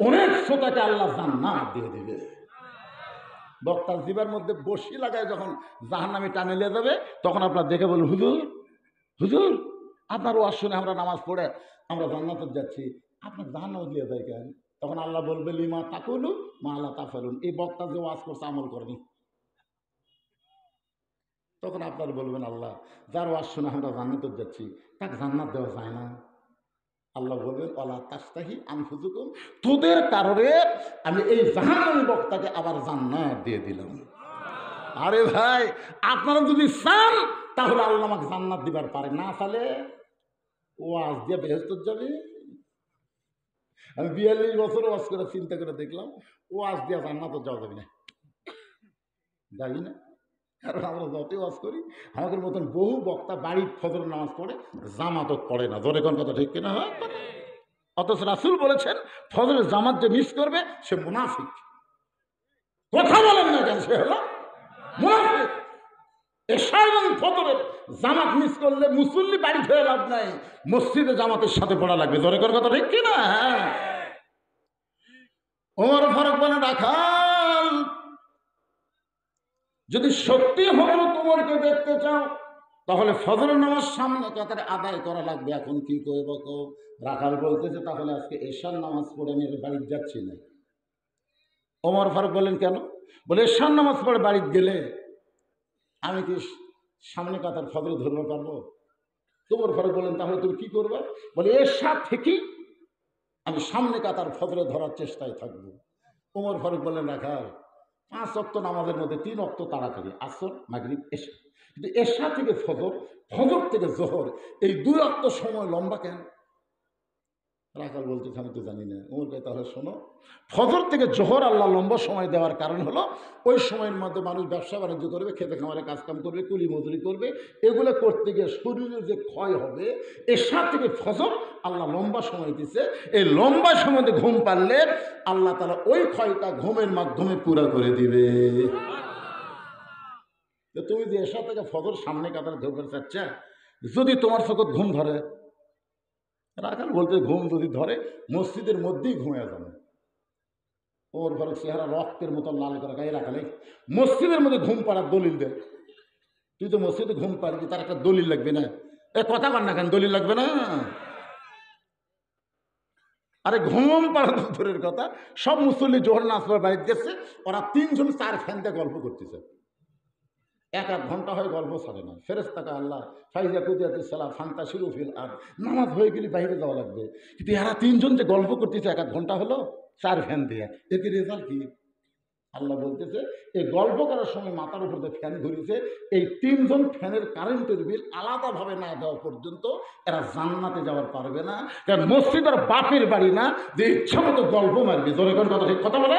অনেক শ্রোতাকে আল্লাহ জান্নাত দিয়ে দিবে। বক্তার জিবার মধ্যে বসি লাগায় যখন জাহান্নামে টানে নিয়ে যাবে তখন আপনার দেখে বলুন হুজুর হুজুর আপনার ওয়াজ শুনে আমরা নামাজ পড়ে আমরা জান্নাতে যাচ্ছি, আপনার জাহান্নামে দিয়ে যায় কেন? তখন আল্লাহ বলবে লিমা তাকুলু মা লা তাফালুন, এই বক্তা যে ওয়াজ করছে আমল করেনি। তখন আপনার বলবেন আল্লাহ যার ওয়াজ শুনে আমরা জান্নাতে যাচ্ছি তাকে জান্নাত দেওয়া যায় না। আল্লাহ বলবেন ওয়ালা তাস্তাহি আনফুসুকুম, তোদের কারণে আমি এই জাহান্নামী বক্তাকে আবার জান্নাত দিয়ে দিলাম। আরে ভাই আপনারা যদি চান তাহলে আল্লাহ আমাকে জান্নাত দিবার পারে, না তাহলে ওয়াজ দিয়ে বেহেশত যাবে। আমি 42 বছর ওয়াজ করে চিন্তা করে দেখলাম ওয়াজ দিয়ে জান্নাত যাওয়া যাবে না। যাই না, কারণ আমরা যতই ওয়াজ করি আমাদের মতন বহু বক্তা বাড়ির ফজর নামাজ পড়ে, জামাতত পড়ে না। ধরে কোন কথা ঠিক কিনা হয়? অথচ রাসূল বলেছেন ফজরের জামাত যে মিস করবে সে মুনাফিক। কথা বলেন না কেন? সে হলো মুনাফিক। এশা এবং ফজরের জামাত মিস করলে মুসল্লি বাড়ি ফেরে লাভ নাই, মসজিদে জামাতের সাথে পড়া লাগবে। ধরে কোন কথা ঠিক কিনা? হ্যাঁ। ওমর ফারুক বলেন, রাখাল যদি সত্যি হযরত ওমরকে দেখতে চাও তাহলে ফজরের নামাজ সামনে কাতারে আদায় করা লাগবে। এখন কি করবো? রাখাল বলতেছে, তাহলে আজকে এশার নামাজ পড়ে আমি বাড়িতে যাচ্ছি না। ওমর ফারুক বলেন, কেন? বলে এশার নামাজ পড়ে বাড়িতে গেলে আমি কি সামনে কাতার ফজরে ধরতে পারবো? ওমর ফারুক বলেন, তাহলে তুমি কি করবে? বলে এশা থেকেই আমি সামনে কাতার ফজরে ধরার চেষ্টায় থাকবো। ওমর ফারুক বলেন, রাখাল 5 ওয়াক্ত নামাজের মধ্যে 3 ওয়াক্ত তাড়াতাড়ি, আসর মাগরিব এশা, কিন্তু এশা থেকে ফজর, ফজর থেকে জোহর, এই 2 ওয়াক্ত সময় লম্বা কেন? রাখাল বলতেছে, আমি তো জানি না। ওমর ভাই, তাহলে শোনো, ফজর থেকে জোহর আল্লাহ লম্বা সময় দেওয়ার কারণ হলো ওই সময়ের মধ্যে মানুষ ব্যবসা বাণিজ্য করবে, খেতে খামারে কাজকাম করবে, কুলি মজুরি করবে, এগুলো করতে গিয়ে শরীরের যে ক্ষয় হবে, এশা থেকে ফজর আল্লাহ লম্বা সময় দিছে। এই লম্বা সময়তে ঘুম পারলে আল্লাহ তাআলা ওই ক্ষয়টা ঘুমের মাধ্যমে পুরা করে দিবে। তুমি যে এশা থেকে ফজর সামনে কাতারে ধরবে চাচ্ছা, যদি তোমার চোখে ঘুম ধরে, রাখাল বলতে, ঘুম যদি ধরে মসজিদের মধ্যেই ঘুমিয়ে যাবে। ওর ঘরে চেহারা রক্তের মতো লাল করে গায়ে রাখালে মসজিদের মধ্যে ঘুম পাড়ার দলিল দেয়। তুই তো মসজিদে ঘুম পাড়বি, তার একটা দলিল লাগবে না? এ কথা বল না কেন? দলিল লাগবে না? আরে ঘুম পাড়া দূরের কথা, সব মুসল্লি জোহর নামাজ পড়ে বাড়িতে গেছে, ওরা 3 জন 4 ফ্যান দিয়ে গল্প করতেছে। 1-1 ঘন্টা হয় গল্প ছাড়ে না। ফেরেশতাকে আল্লাহ ফাইজা কুদিয়াতিস সালাহ ফান্তাশিরু ফিল আরদ, নামাজ হয়ে গেলে বাইরে যাওয়া লাগবে, কিন্তু এরা 3 জন যে গল্প করতেছে 1-1 ঘন্টা হলো 4 ফ্যান দিয়ে, এর রেজাল্ট কি? আল্লাহ বলতেছে, এই গল্প করার সময় মাথার উপর যে ফ্যান ঘুরিয়েছে, এই 3 জন ফ্যানের কারেন্টের বিল আলাদাভাবে না দেওয়া পর্যন্ত এরা জান্নাতে যাওয়ার পারবে না। কারণ মসজিদ আর বাপের বাড়ি না যে ইচ্ছা মতো গল্প মারবে। জোরে কোন কথা ঠিক কথা বলে?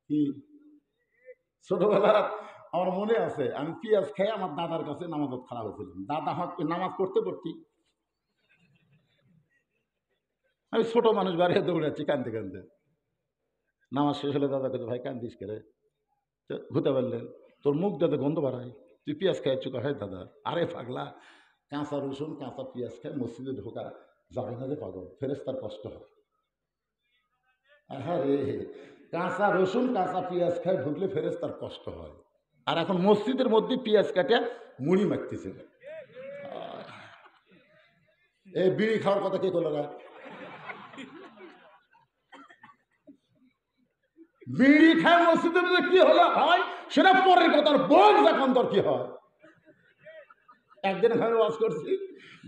কি ছোটবেলা আমার মনে আছে, আমি পেঁয়াজ খেয়ে আমার দাদার কাছে নামাজত খারাপ হয়েছিলাম। দাদা নামাজ পড়তে পড়তে আমি ছোট মানুষ বাড়িয়ে দৌড়াচ্ছি কান্দতে কান্দতে। নামাজ শেষ হলে দাদা কাছে, ভাই কান্দিস কে রে? ঘুরতে পারলেন, তোর মুখ দাদা গন্ধ বাড়ায়, তুই পেঁয়াজ খাই চুকা হয় দাদা। আরে পাগলা, কাঁচা রসুন কাঁচা পেঁয়াজ খায় মসজিদে ঢোকা যাবে না রে পাগল, ফেরেশতার কষ্ট হয়। হ্যাঁ রে, কাঁচা রসুন কাঁচা পেঁয়াজ খায় ঢুকলে ফেরেশতার কষ্ট হয়। আর এখন মসজিদের মধ্যে পেঁয়াজ কাটে মুড়ি মাখতেছে। এই বিড়ি খাওয়ার কথা কে করলো না? বিড়ি খায় মসজিদের মধ্যে কি হলো হয় সেটা পরের কথা, বোঝ যখন তোর কি হয়। একদিন আমি ওয়াজ করছি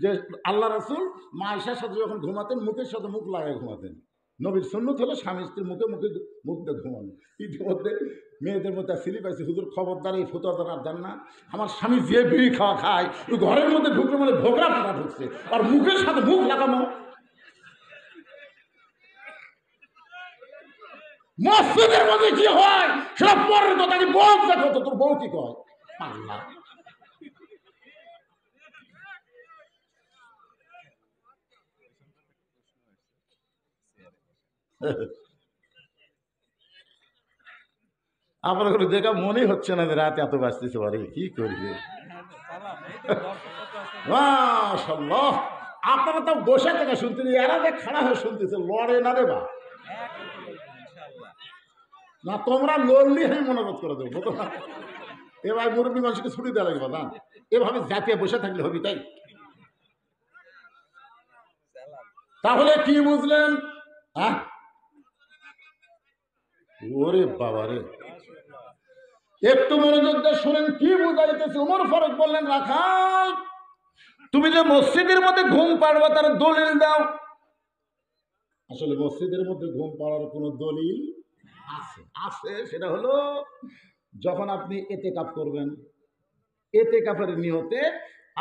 যে আল্লাহ রাসূল মা আয়েশার সাথে যখন ঘুমাতেন মুখের সাথে মুখ লাগায় ঘুমাতেন। নবীর সুন্নত হলো স্বামী স্ত্রীর মুখে মুখে মুখ দিয়ে ঘুমানো। ইতিমধ্যে মেয়েদের মধ্যে সিলি পাইছে, হুজুর খবরদার এই ফতোয়া আর দেন না, আমার স্বামী যে বিড়ি খাওয়া খায় ওই ঘরের মধ্যে ঢুকলে মানে ভোগরা ফাটা ঢুকছে, আর মুখের সাথে মুখ লাগানো। মসজিদের মধ্যে কি হয় সেটা পরের কথা, বউ দেখো তো তোর বউ কি কয়। আল্লাহ আপনার করে দেখা মনে হচ্ছে না যে রাত এত বাঁচতেছে পারে, কি করবে? মাশাআল্লাহ, আপনারা তো বসে থেকে শুনতেন, এরা যে খাড়া হয়ে শুনতেছে, লড়ে না রে বা না, তোমরা লড়লি আমি মনোবোধ করে দেবো। এ ভাই মুরব্বী মানুষকে ছুটি দেওয়া লাগবে না, এভাবে জাতীয় বসে থাকলে হবি তাই? তাহলে কি বুঝলেন? হ্যাঁ, ওরে বাবা রে, একটু মনোযোগ দিয়ে শুনেন কি বুঝাইতেছে। ওমর ফারুক বললেন, রাখাল তুমি যে মসজিদের মধ্যে ঘুম পাড়বা তার দলিল দাও। আসলে মসজিদের মধ্যে ঘুম পাড়ার কোনো দলিল আছে? আছে, সেটা হলো যখন আপনি এতেকাফ করবেন, এতেকাফের নিয়তে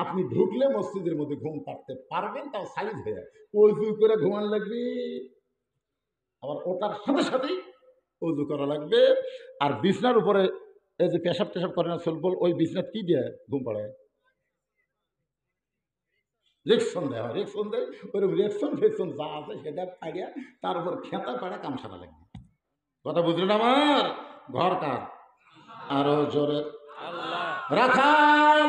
আপনি ঢুকলে মসজিদের মধ্যে ঘুম পাড়তে পারবেন, তাও সাইজ হয়ে ওযু করে ঘুমান লাগবে। আবার ওটার সাথে সাথেই উজু করা লাগবে। আর বিছনার উপরে এই যে পেশাব টেশাব করে না সলবল, ওই বিছনা কি দিয়ে ঘুম পাড়ায়? রেকশন দেয়, হয় রেকশন দেয়। ওই রেকশন ফেকশন যা আছে সেটা পাড়িয়া তার উপর খেতা পাড়া কাম সারা লাগবে। কথা বুঝলেন আমার? ঘর কার? আরো জোরে রাখাল।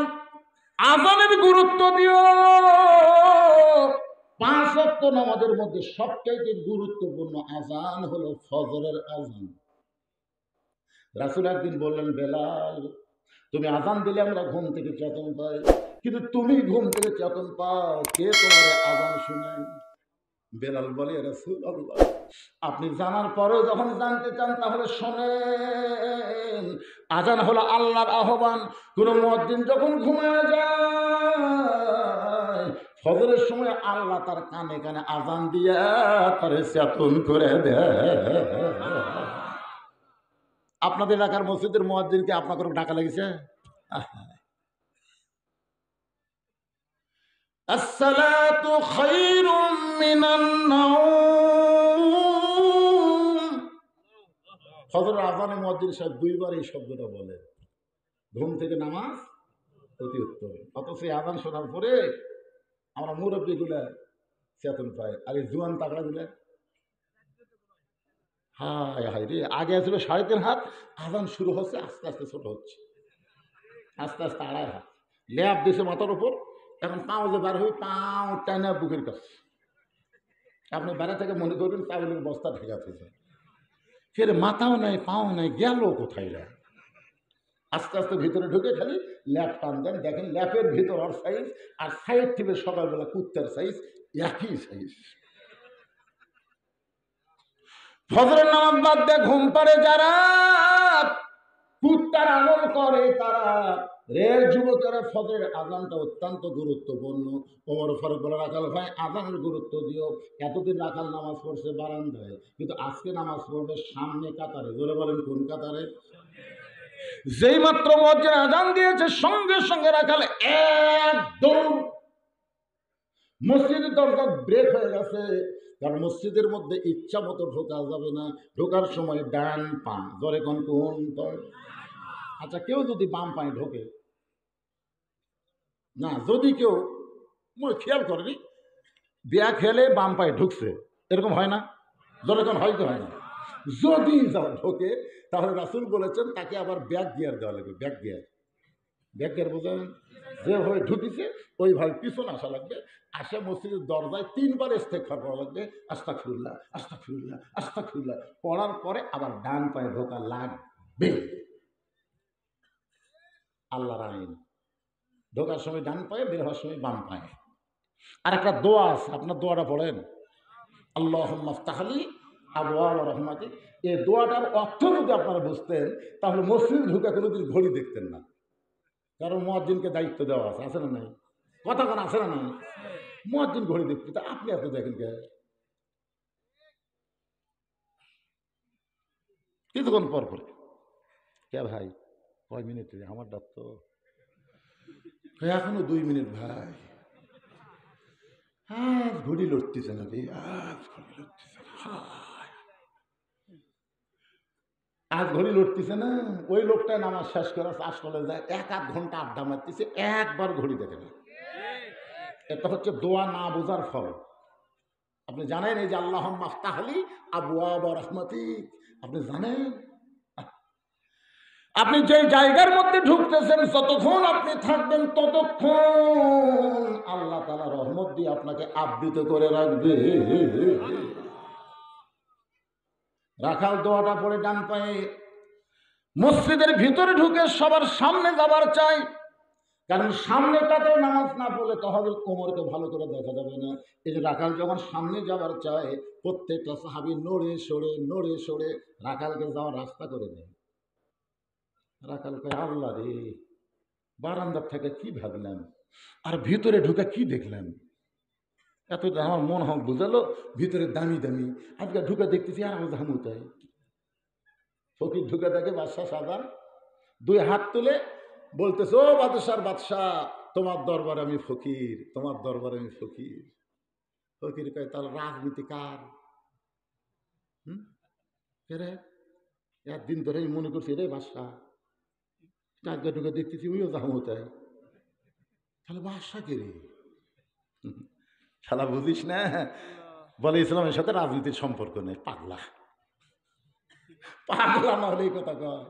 আজানের গুরুত্ব দিও। 5 ওয়াক্ত নামাজের মধ্যে সবচাইতে গুরুত্বপূর্ণ আজান হলো ফজরের আজান। রাসূল একদিন বললেন, বেলাল তুমি আজান দিলে আমরা ঘুম থেকে চেতন পাই, কিন্তু তুমি ঘুম থেকে চেতন পাও, কে তোমার আজান শুনে? বেলাল বলে, রাসূলুল্লাহ আপনি জানার পরেও যখন জানতে চান তাহলে শোনেন। আজান হলো আল্লাহর আহ্বান। কোন মুয়াজ্জিন যখন ঘুমায় যায়, ফজরের সময় আল্লাহ তার কানে কানে আজান দিয়া তার চেতন করে দেয়। আপনাদের এলাকার মসজিদের মুয়াজ্জিনকে আপনাকে ডাকা লেগেছে? আসসালাতু খায়রুম মিনান নাওম। ফজরের আজানে মুয়াজ্জিন সাহেব 2 বার এই শব্দটা বলে, ঘুম থেকে নামাজ অতি উত্তম। অথচ আজান শোনার পরে আমরা মুরব্বী গুলা চেতন পাই, আর এই জুয়ান তাগড়া গুলা হায় হায় রে, আগে ছিল 3.5 হাত, আজান শুরু হচ্ছে আস্তে আস্তে ছোট হচ্ছে, আস্তে আস্তে 2.5 হাত। ল্যাব দিছে মাথার উপর, এখন পাও যে বার হই, পাও টাইনা বুকের কাছে। আপনি বাইরে থেকে মনে করবেন চাউলের বস্তা ঢেকা থেকে, ফের মাথাও নাই পাও নাই, গেল কোথায় রে? আস্তে আস্তে ভিতরে ঢুকে খালি ল্যাপ টান দেন, দেখেন ল্যাপের ভিতর আর সাইজ আর সাইড থেকে সকালবেলা কুত্তার সাইজ একই সাইজ। ফজরের নামাজ বাদ দিয়ে ঘুম পাড়ে যারা, কুত্তার আমল করে তারা। রে যুবকেরা, ফজরের আজানটা অত্যন্ত গুরুত্বপূর্ণ। ওমর ফারুক বলে, রাখাল ভাই আজানের গুরুত্ব দিও। এতদিন রাখাল নামাজ পড়ছে বারান্দায়, কিন্তু আজকে নামাজ পড়বে সামনে কাতারে। জোরে বলেন কোন কাতারে? যেই মাত্র মুয়াজ্জিন আজান দিয়েছে সঙ্গে সঙ্গে রাখাল একদম মসজিদের দরজা ব্রেক হয়ে গেছে। কারণ মসজিদের মধ্যে ইচ্ছা মতো ঢোকা যাবে না, ঢোকার সময় ডান পা, ধরে কোন কোন। আচ্ছা, কেউ যদি বাম পায়ে ঢোকে না, যদি কেউ খেয়াল করেনি ব্যাগ খেলে বাম পায়ে ঢুকছে, এরকম হয় না? ধরে কোন হয় তো হয় না? যদি ঢোকে তাহলে রাসূল বলেছেন তাকে আবার ব্যাক গিয়ার দেওয়া লাগবে। ব্যাক গিয়ার, ব্যাক গিয়ার বোঝেন? যেভাবে ঢুকিছে ওইভাবে পিছনে আসা লাগবে। আসে মসজিদের দরজায় 3 বার ইস্তেগফার করা লাগবে, আস্তাগফিরুল্লাহ আস্তাগফিরুল্লাহ আস্তাগফিরুল্লাহ। পড়ার পরে আবার ডান পায়ে ঢোকা লাগবে। আল্লাহর আইন, ঢোকার সময় ডান পায়ে, বের হওয়ার সময় বাম পায়ে। আর একটা দোয়া আছে, আপনার দোয়াটা পড়েন, আল্লাহুম্মা ইফতাহলি আবওয়াব রাহমাতিক। এই দোয়াটার অর্থ যদি আপনারা বুঝতেন তাহলে মসজিদ ঢুকে কোনোদিন ঘড়ি দেখতেন না। কারণ মুয়াজ্জিনকে দায়িত্ব দেওয়া আছে, আছে না নাই? কথা কোন আছে না নাই? মুয়াজ্জিন ঘড়ি দেখতে, তা আপনি এত দেখেন কে? কিছুক্ষণ পর পরে, কে ভাই কয় মিনিট আমার ডাক তো এখনো 2 মিনিট ভাই, আজ ঘড়ি লড়তেছে না রে, আজ ঘড়ি লড়তেছে না, আজ ঘড়ি লড়তেছে না। ওই লোকটা নামাজ শেষ করে আসলে যায় 1-8 ঘন্টা আড্ডা মারতেছে, একবার ঘড়ি দেখে না। এটা হচ্ছে দোয়া না বোঝার ফল। আপনি জানেন এই যে আল্লাহুম্মা ইফতাহলি আবওয়াব রাহমাতিক, আপনি জানেন? আপনি যে জায়গার মধ্যে ঢুকতেছেন যতক্ষণ আপনি থাকবেন ততক্ষণ আল্লাহ তাআলা রহমত দিয়ে আপনাকে আবৃত করে রাখবে। রাখাল দোয়াটা পড়ে ডান পায়ে মসজিদের ভিতরে ঢুকে সবার সামনে যাবার চাই, কারণ সামনে তাতে নামাজ না পড়লে তাহলে কোমরকে ভালো করে দেখা যাবে না। এই যে রাখাল যখন সামনে যাবার চায়, প্রত্যেকটা সাহাবী নড়ে সরে রাখালকে যাওয়ার রাস্তা করে দেয়। রাখাল কয়, আল্লাহ রে, বারান্দার থেকে কি ভাবলাম আর ভিতরে ঢুকে কি দেখলাম, এত আমার মন হক বুঝালো ভিতরে দামি দামি, আজকে ঢুকে দেখতেছি আর আমার ধামুতায়। ফকির ঢুকে দেখে বাদশাহ সাজান, 2 হাত তুলে বলতেছে, ও বাদশার বাদশাহ, তোমার দরবারে আমি ফকির, তোমার দরবারে আমি ফকির। ফকির কয়, তাহলে রাজনীতি কার? কে রে? একদিন ধরেই মনে করছি রে বাদশা, টাকা টুকা দেখতেছি ওইও দাম হতায়, তাহলে বাদশা কে রে? শালা বুঝিস না, বলে ইসলামের সাথে রাজনীতির সম্পর্ক নেই। পাগলা পাগলা না হলে এই কথা কয়।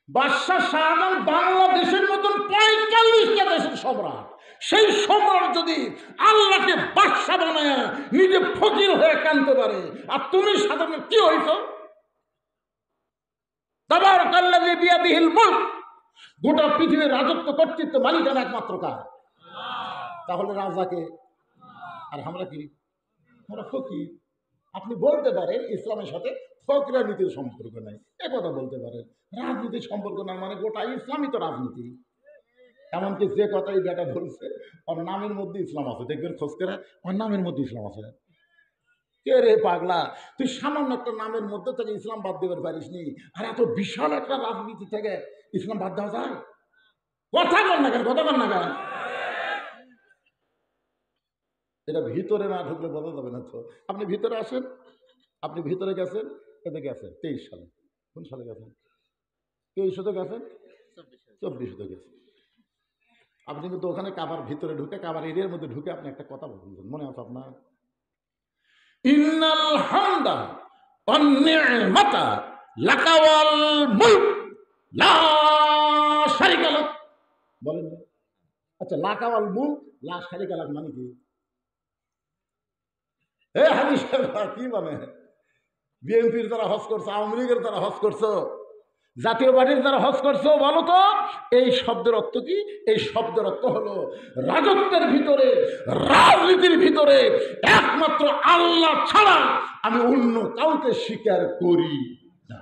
বাদশাহ শাহজাহান বাংলাদেশের মতন 45টা দেশের সম্রাট, সেই সম্রাট যদি আল্লাহকে বাদশা বানায় নিজে ফকির হয়ে কানতে পারে, আর তুমি সাধারণ কি হইছ? তাবারাকাল্লাযী বিয়াদিহিল মুলক, গোটা পৃথিবীর রাজত্ব কর্তৃত্ব মালিকানা একমাত্র কার? তাহলে রাজাকে, আর আমরা কি? আমরা ফকির। আপনি বলতে পারেন ইসলামের সাথে ফকরা নীতির সম্পর্ক নাই, কথা বলতে পারেন। রাজনীতির সম্পর্ক না মানে গোটা ইসলামই তো রাজনীতি। এমনকি যে কথাই বেটা বলছে ওর নামের মধ্যে ইসলাম আছে, দেখবেন খোঁজ করে ওর নামের মধ্যে ইসলাম আছে। কে রে পাগলা, তুই সামান্য একটা নামের মধ্যে থেকে ইসলাম বাদ দেবার পারিস নি, আর এত বিশাল একটা রাজনীতি থেকে ইসলাম বাদ দেওয়া যায়? কথা বল না কেন, কথা বল না কেন? এটা ভিতরে না ঢুকলে বোঝা যাবে না তো। আপনি ভিতরে আসেন, আপনি ভিতরে গেছেন, এতে গেছেন 23 সালে। কোন সালে গেছেন? 23 গেছেন, 24 গেছেন। আপনি কিন্তু ওখানে কাবার ভিতরে ঢুকে, কাবার এরিয়ার মধ্যে ঢুকে আপনি একটা কথা বলছেন, মনে আছে আপনার? ইন্নাল হামদা ওয়ান নি'মাতা লাকা ওয়াল মুলক লা শারিকা লাক। বলেন না? আচ্ছা, লাকা ওয়াল মুলক লা শারিকা লাক মানে কি? হে হাদিস কি মানে? বিএনপির যারা হজ করছো, আওয়ামী লীগের যারা হজ করছো, জাতীয় পার্টির যারা হজ করছো, বলো তো এই শব্দের অর্থ কি? এই শব্দের অর্থ হলো রাজত্বের ভিতরে, রাজনীতির ভিতরে একমাত্র আল্লাহ ছাড়া আমি অন্য কাউকে স্বীকার করি না।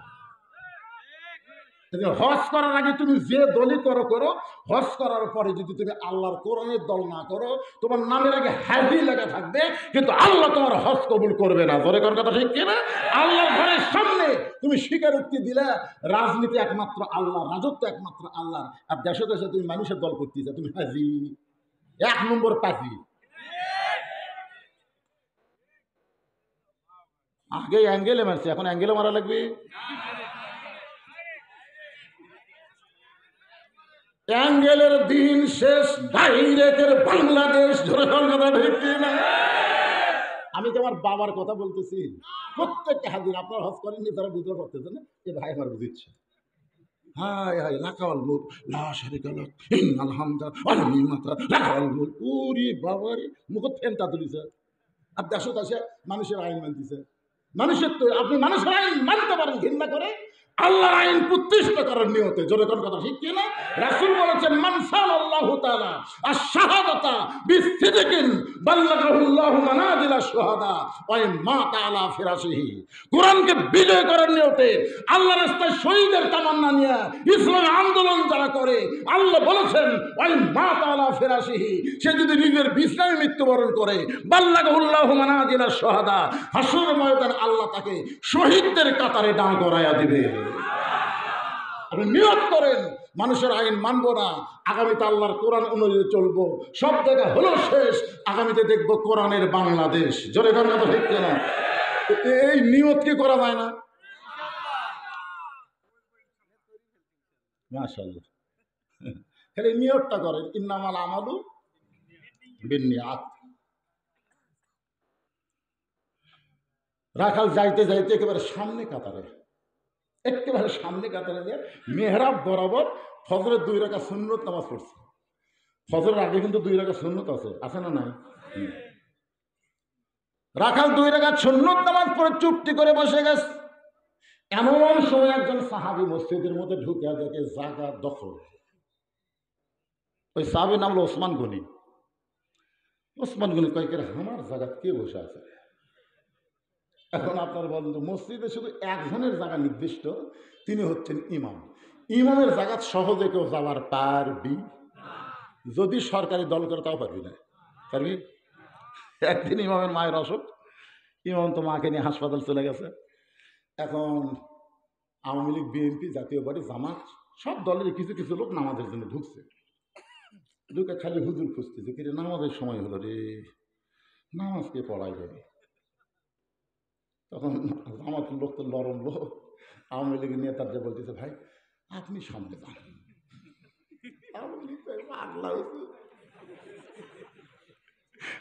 হজ করার আগে তুমি যে দলই করো করো, হজ করার পরে যদি তুমি আল্লাহর কোরআনের দল না করো, তোমার নামের আগে হাজি লেখা থাকবে, কিন্তু আল্লাহ তোমার হজ কবুল করবে না। ধরে কোন কথা ঠিক কিনা? আল্লাহর ঘরের সামনে তুমি স্বীকারোক্তি দিলে রাজনীতি একমাত্র আল্লাহ, রাজত্ব একমাত্র আল্লাহ, আর দেশে দেশে তুমি মানুষের দল করতেছ, তুমি হাজি, 1 নম্বর পাজি। আগে অ্যাঙ্গেলে মারছে, এখন অ্যাঙ্গেলে মারা লাগবে। অ্যাঙ্গেলের দিন শেষ, ডাইরেক্টের বাংলাদেশ। ধরে কথা ঠিক না? আমি তো আমার বাবার কথা বলতেছি, প্রত্যেকটা হাজির আপনার হজ করেননি, তারা বুঝতে পারতেছে না, এ ভাই আমার বুঝছে। হায় হায়, লাকাওয়াল মুলক লা শারিকা লাক ইন্নাল হামদা ওয়ান নি'মাতা লাকাওয়াল মুলক। ওরে বাবা রে, মুখত ফেনটা তুলিছে। আর দেশে দেশে মানুষের আইন মানতেছে। মানুষের তো, আপনি মানুষের আইন মানতে পারেন ঘৃণা করে, আল্লাহর আইন প্রতিষ্ঠা করার নিয়তে। জোরে কোন কথা ঠিক কিনা? রাসূল বলেছেন, মান সাল্লাল্লাহু তাআলা আশ-শাহাদাতা বিসিদকিন বাল্লাগাহুল্লাহু মানাজিলা শুহাদা ওয়া মাতা আলা ফিরাশিহি। কোরআনকে বিজয় করার নিয়তে আল্লাহর রাস্তায় শহীদের তামান্না নিয়ে ইসলামী আন্দোলন যারা করে, আল্লাহ বলেছেন ওয়া মাতা আলা ফিরাশিহি, সে যদি নিজের বিছানায় মৃত্যুবরণ করে, বাল্লাগাহুল্লাহু মানাজিলা শুহাদা, হাসরের ময়দানে আল্লাহ তাকে শহীদদের কাতারে দাঁড় করায়া দিবে। আপনি নিয়ত করেন মানুষের আইন মানবো না, আগামীতে আল্লাহর কোরআন অনুযায়ী চলবো, সব জায়গা হলো শেষ, আগামীতে দেখবো কোরআনের বাংলাদেশ। জোরে কথা ঠিক না? এই নিয়ত কি করা যায় না? মাশাআল্লাহ, খালি নিয়তটা করেন, ইন্নামাল আমালু বিন্নিয়াত। রাখাল যাইতে যাইতে একেবারে সামনে কাতারে, একেবারে সামনে কাতারে যে মেহরাব বরাবর ফজরের 2 রাকাত সুন্নত নামাজ পড়ছে। ফজরের আগে কিন্তু 2 রাকাত সুন্নত আছে না নাই? রাখাল 2 রাকাত সুন্নত নামাজ পড়ে চুপটি করে বসে গেছে। এমন সময় একজন সাহাবী মসজিদের মধ্যে ঢুকে দেখে জায়গা দখল। ওই সাহাবীর নাম হলো ওসমান গনি। ওসমান গনি কয়েকের আমার জায়গা কে বসে আছে? এখন আপনার বন্ধু, মসজিদে শুধু একজনের জায়গা নির্দিষ্ট, তিনি হচ্ছেন ইমাম। ইমামের জায়গা সহজে কেউ যাওয়ার পারবি? যদি সরকারি দল করে তাও পারবি না। পারবি? একদিন ইমামের মায়ের অসুখ, ইমাম তো মাকে নিয়ে হাসপাতাল চলে গেছে। এখন আওয়ামী লীগ, বিএনপি, জাতীয় পার্টি, জামাত, সব দলের কিছু কিছু লোক নামাজের জন্য ঢুকছে। ঢুকে খালি হুজুর খুঁজতেছে, কিরে নামাজের সময় হলো রে, নামাজকে পড়াই যাবে। তখন জামাতের লোক তো নরম লোক, আওয়ামী লীগের নেতার যে বলতেছে ভাই আপনি সামনে যান,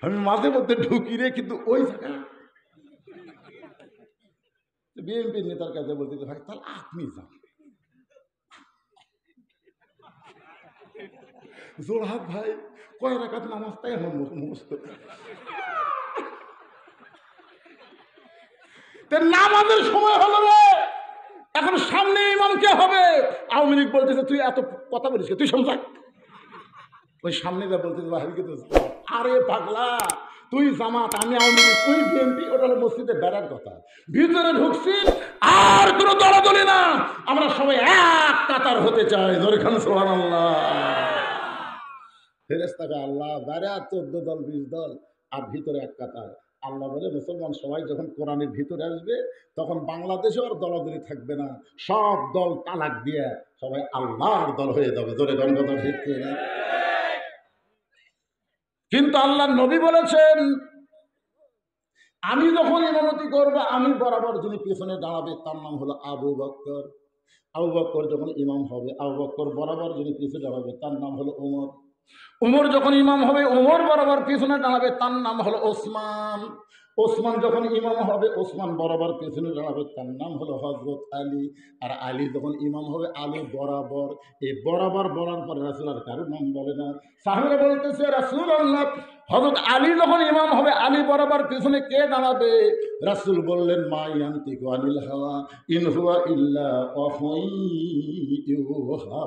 আমি মাঝে মধ্যে ঢুকি রে, কিন্তু ওই জায়গা বিএনপির নেতার কাছে বলতেছে ভাই তাহলে আপনি যান। জোড়হাত ভাই কয় রাকাত নামাজ তাই আমার মুখস্থ, নামাজের সময় হলো রে, এখন সামনে ইমাম কে হবে? আওয়ামী লীগ বলতেছে তুই এত কথা বলিস তুই সমঝা, ওই সামনে যা বলতেছে ভাবিকে তো, আরে পাগলা তুই জামাত আমি আওয়ামী লীগ তুই বিএনপি, ওটা হলো মসজিদে বেড়ার কথা। ভিতরে ঢুকছি আর কোনো দলাদলি না, আমরা সবাই এক কাতার হতে চাই। জোরে খান সুবহানাল্লাহ। ফেরেশতাকে আল্লাহ বাইরে 14 দল 20 দল আর ভিতরে এক কাতার। আল্লাহ বলে মুসলমান সবাই যখন কোরআনের ভিতরে আসবে তখন বাংলাদেশে আর দলাদলি থাকবে না, সব দল তালাক দিয়ে সবাই আল্লাহর দল হয়ে যাবে। জোরে গান কথা ঠিক না? কিন্তু আল্লাহর নবী বলেছেন আমি যখন ইমামতি করবো আমি বরাবর যিনি পিছনে দাঁড়াবে তার নাম হলো আবু বকর। আবু বকর যখন ইমাম হবে আবু বকর বরাবর যিনি পিছনে দাঁড়াবে তার নাম হলো ওমর। ওমর যখন ইমাম হবে ওমর বরাবর পিছনে দাঁড়াবে তার নাম হলো ওসমান। ওসমান যখন ইমাম হবে ওসমান বরাবর পিছনে দাঁড়াবে তার নাম হলো হযরত আলী। আর আলী যখন ইমাম হবে আলী বরাবর। এই বরাবর বলার পরে রাসূল আর কারো নাম বলে না। সাহাবারা বলতেছে রাসূলুল্লাহ হযরত আলী যখন ইমাম হবে আলী বরাবর পিছনে কে দাঁড়াবে? রাসূল বললেন মা ইয়ানতিকু আনিল হাওয়া ইন হুয়া ইল্লা ওয়াহয়ুন ইউহা।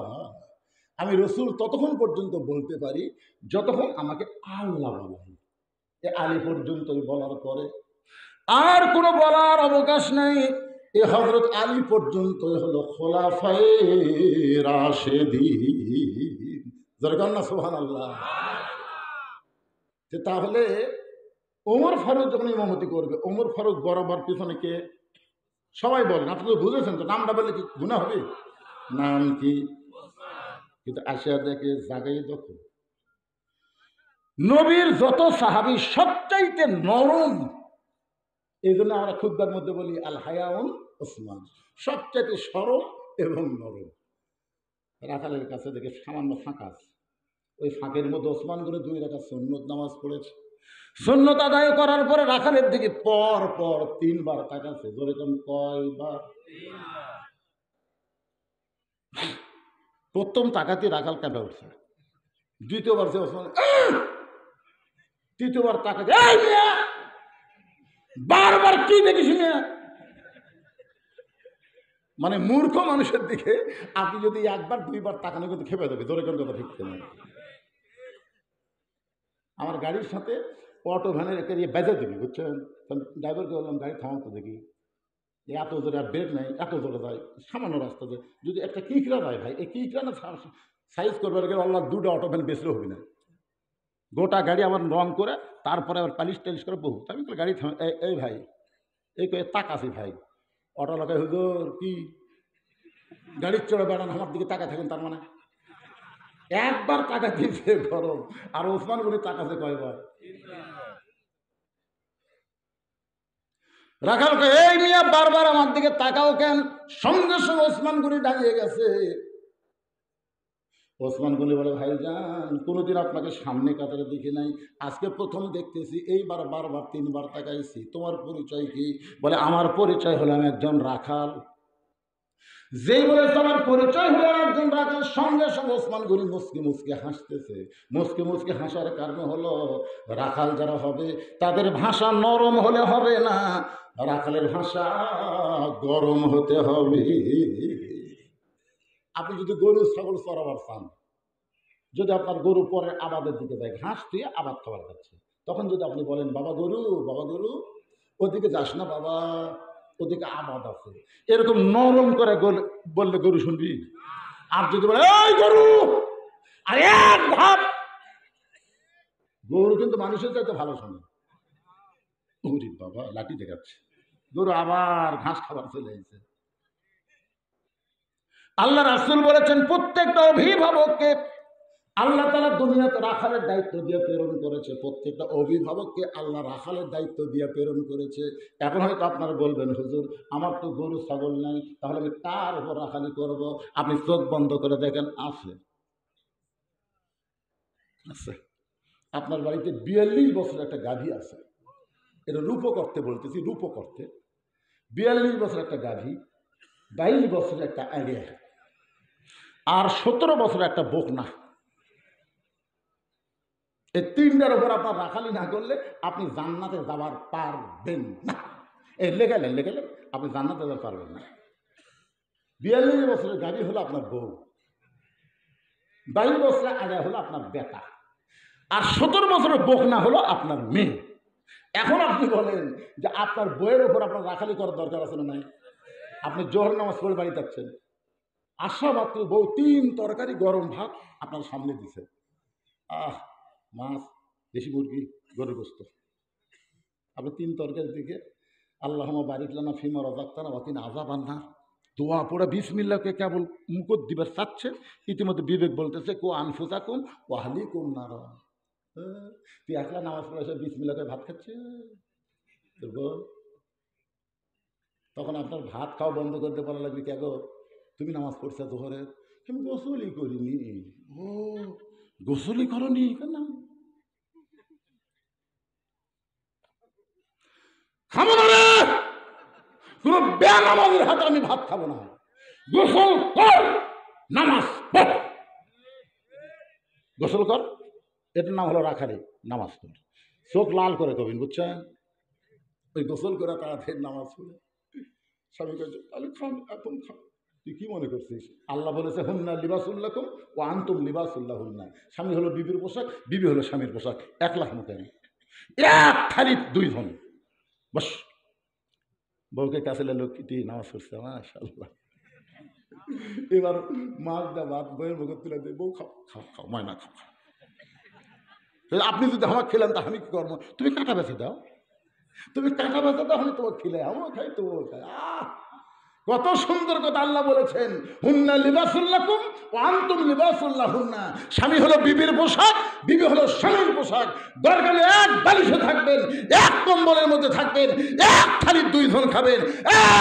আমি রসুল ততক্ষণ পর্যন্ত বলতে পারি যতক্ষণ আমাকে আল্লাহ বলা হয়। এ আলী পর্যন্তই বলার পরে আর কোনো বলার অবকাশ নেই। এ হযরত আলী পর্যন্তই হলো খোলাফায়ে রাশেদিন। দরকার না সুবহানাল্লাহ। তাহলে ওমর ফারুক যখন ইমামতি করবে ওমর ফারুক বরাবর পিছনে কে? সবাই বলেন, আপনি তো বুঝেছেন তো, নামটা বললে কি গুনাহ হবে? নাম কি? কিন্তু আসিয়া দেখে জাগাই দখল। নবীর যত সাহাবী সবচাইতে নরম, এই জন্য আমরা খুতবার মধ্যে বলি আল হায়াউন ওসমান, সবচাইতে সরল এবং নরম। রাখালের কাছে দেখে সামান্য ফাঁকা আছে, ওই ফাঁকের মধ্যে ওসমান করে 2 রাকাত সুন্নত নামাজ পড়েছে। সুন্নত আদায় করার পরে রাখালের দিকে পর পর 3 বার তাকাচ্ছে। যেরকম কয়বার? প্রথম তাকাতে রাখাল কাঁপে উঠছে, দ্বিতীয়বার যে ওসমান, তৃতীয়বার তাকাতে বারবার কি দেখিস মিয়া? মানে মূর্খ মানুষের দিকে আপনি যদি 1 বার 2 বার তাকানো কিন্তু খেপে যাবে। জোরে কথা ঠিক না? আমার গাড়ির সাথে অটো ভ্যানের একটা ইয়ে বেজে দিবি, বুঝছেন? ড্রাইভারকে বললাম গাড়ি থামাতে দেখি, এত জোরে আর ব্রেক নাই, এত জোরে যায় সামান্য রাস্তাতে, যদি একটা কিকরা যায় ভাই, এই কিকরা না সাইজ করবার গেলে আল্লাহ 2টা অটো ভ্যান বেচলেও হবে না। গোটা গাড়ি আবার রং করে তারপরে আবার পালিশ টালিশ করে বহু। আমি গাড়ি থাম, এই ভাই এই কয়ে তাকাছি ভাই, অটো লাগায় হুজুর কি গাড়ির চড়ে বেড়ান আমার দিকে তাকায় থাকেন, তার মানে 1 বার টাকা দিয়েছে গরম। আর ওসমান গনি তাকাছে কয়বার? রাখালকে এই মিয়া বারবার আমার দিকে তাকাও কেন? সঙ্গে সঙ্গে ওসমান গনি দাঁড়িয়ে গেছে। ওসমান গনি বলে ভাইজান কোনোদিন আপনাকে সামনে কাতারে দেখি নাই, আজকে প্রথম দেখতেছি, এইবার বারবার 3 বার তাকাইছি। তোমার পরিচয় কি? বলে আমার পরিচয় হলো আমি একজন রাখাল। যেই বলে তোমার পরিচয় হলো একজন রাখাল, সঙ্গে সঙ্গে ওসমান গনি মুসকি মুসকি হাসতেছে। মুসকি মুসকি হাসার কারণ হলো রাখাল যারা হবে তাদের ভাষা নরম হলে হবে না, রাখালের ভাষা গরম হতে হবে। আপনি যদি গরু ছাগল চড়াবার চান, যদি আপনার গরু পরে আবাদের দিকে যায়, ঘাস দিয়ে আবাদ খাবার খাচ্ছে, তখন যদি আপনি বলেন বাবা গরু ওদিকে যাস না বাবা, ওদিকে আবাদ আছে, এরকম নরম করে বললে গরু শুনবি? আর যদি বলে এই গরু আর এক ধাপ, গরু কিন্তু মানুষের চাইতে ভালো শোনে। ওরে বাবা লাঠি দেখাচ্ছে, গরু আবার ঘাস খাবার চলে এসেছে। আল্লাহ রাসূল বলেছেন প্রত্যেকটা অভিভাবককে আল্লাহ তাআলা দুনিয়াতে রাখালের দায়িত্ব দিয়ে প্রেরণ করেছে, প্রত্যেকটা অভিভাবককে আল্লাহ রাখালের দায়িত্ব দিয়ে প্রেরণ করেছে। এখন হয়তো আপনারা বলবেন, হুজুর আমার তো গরু ছাগল নাই, তাহলে আমি কার উপর রাখালি করব? আপনি চোখ বন্ধ করে দেখেন, আছে আছে। আপনার বাড়িতে ৪২ বছর একটা গাভী আছে, এটা রূপো করতে বলতেছি, রূপো করতে ৪২ বছর একটা গাভী, ২২ বছর একটা আড়িয়া, আর ১৭ বছর একটা বকনা। এই তিনটার উপর আপনার রাখালি না করলে আপনি জান্নাতে যাবার পারবেন না। এই লেখালেন আপনি জান্নাতে যাওয়ার পারবেন না। ৪২ বছরের গাড়ি হলো আপনার বউ, ২২ বছরের আড়িয়া হলো আপনার বেটা, আর ১৭ বছরের বকনা হলো আপনার মেয়ে। এখন আপনি বলেন যে আপনার বইয়ের উপর আপনার রাখালি করার দরকার আছে না নাই? আপনি জোহর নামাজ পড়ে বাড়ি যাচ্ছেন, আসা মাত্র বউ ৩ তরকারি গরম ভাত আপনার সামনে দিছে, মাছ, দেশি মুরগি, গরুর গোস্ত, আপনি ৩ তরকারি দিকে আল্লাহুম্মা বারিক লানা ফিমা রাযাকতানা ওয়া কিনা আযাবান নার দোয়া পড়ে বিসমিল্লাহকে কেবল মুখত দিবার চাচ্ছে, ইতিমধ্যে বিবেক বলতেছে কো আনফুসাকুম ওয়া আহলিকুম নার। তুই একলা নামাজ পড়ে এসে বিসমিল্লাহকে ভাত খাচ্ছে, তখন আপনার ভাত খাওয়া বন্ধ করতে পারা লাগবে, কে গো তুমি নামাজ পড়ছো জোহরের? আমি গোসলই করিনি। ও গোসলই করনি কেন? খাবো না রে, কোন বেনামাজের হাতে আমি ভাত খাবো না। গোসল কর, নামাজ পড়। গোসল কর, এটার নাম হলো রাখারি, নামাজ পড়। চোখ লাল করে কবিন, বুঝছেন? ওই গোসল করে তাড়াতাড়ি নামাজ পড়ে স্বামী কয়েছে তাহলে খান, এখন খান। তুই কি মনে করছিস? আল্লাহ বলেছে হুন্না লিবাসুল্লাকুম ও আনতুম লিবাসুল্লাহ হুন্না। স্বামী হলো বিবির পোশাক, বিবি হলো স্বামীর পোশাক। 1,00,000 মতো এক থালি 2 জন বস। বউকে কাছে লোকটি নামাজ পড়ছে, মাশাআল্লাহ। এবার মাছ দা ভাত বইয়ের মুখে তুলে দিয়ে, বউ খাও খাও খাও, ময়না খাও। আপনি যদি আমার খেলেন তা আমি কি করবো? তুমি কাঁটা বেঁচে দাও, তুমি কাঁটা বেঁচে দাও, আমি তোমার খেলে আমার খাই, তোমার খাই। কত সুন্দর কথা আল্লাহ বলেছেন, হুন্না লিবাসুল্লাকুম ওয়া আনতুম লিবাসুল্লাহুন্না। স্বামী হলো বিবির পোশাক, বিবি হলো স্বামীর পোশাক। দরকারে এক বালিশে থাকবেন, এক কম্বলের মধ্যে থাকবেন, এক থালি 2 জন খাবেন,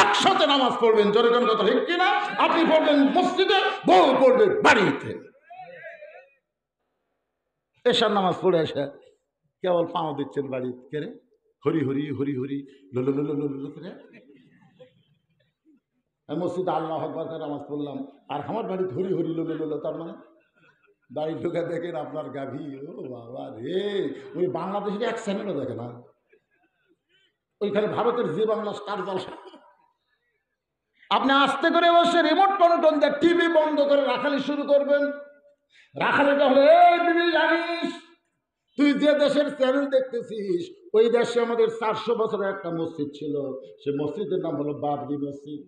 একসাথে নামাজ পড়বেন। জোরে কোন কথা ঠিক কিনা? আপনি পড়বেন মসজিদে, বউ পড়বে বাড়িতে। এশার নামাজ পড়ে এসে কেবল পাও দিচ্ছেন বাড়ি কেড়ে, হরি হরি হরি হরি লোলো লোলো লোলো করে। মসজিদে আল্লাহু আকবার করে নামাজ পড়লাম, আর আমার বাড়ি হরি হরি লোলো লোলো, তার মানে বাড়ি ঢুকে দেখেন আপনার গাভী। ও বাবা রে, ওই বাংলাদেশের এক চ্যানেলও দেখে না, ওইখানে ভারতের জি বাংলা স্টার জলসা। আপনি আস্তে করে বসে রিমোট কন্ট্রোল দিয়ে টিভি বন্ধ করে রাখালি শুরু করবেন। রাখালিটা হলে, এই বিবি জানিস তুই যে দেশের চ্যানেল দেখতেছিস, ওই দেশে আমাদের 400 বছরের একটা মসজিদ ছিল, সে মসজিদের নাম হলো বাবরি মসজিদ।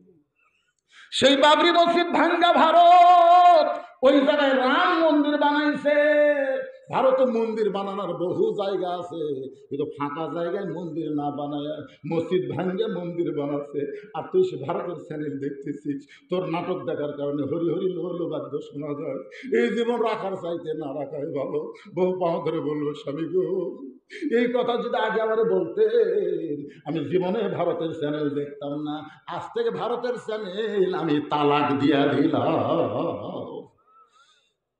সেই বাবরি মসজিদ ভাঙ্গা ভারত, ওই জায়গায় রাম মন্দির বানাইছে। ভারতে মন্দির বানানোর বহু জায়গা আছে, কিন্তু ফাঁকা জায়গায় মন্দির না বানায় মসজিদ ভাঙ্গে মন্দির বানাচ্ছে। আর তুই সে ভারতের চ্যানেল দেখতেছিস, তোর নাটক দেখার কারণে হরি হরি লোহলো বাদ্য শোনা যায়। এই জীবন রাখার চাইতে না রাখাই ভালো। বহু পাও ধরে বললো, স্বামী গো, এই কথা যদি আগে আমারে বলতেন, আমি জীবনে ভারতের চ্যানেল দেখতাম না। আজ থেকে ভারতের চ্যানেল আমি তালাক দিয়া দিলাম।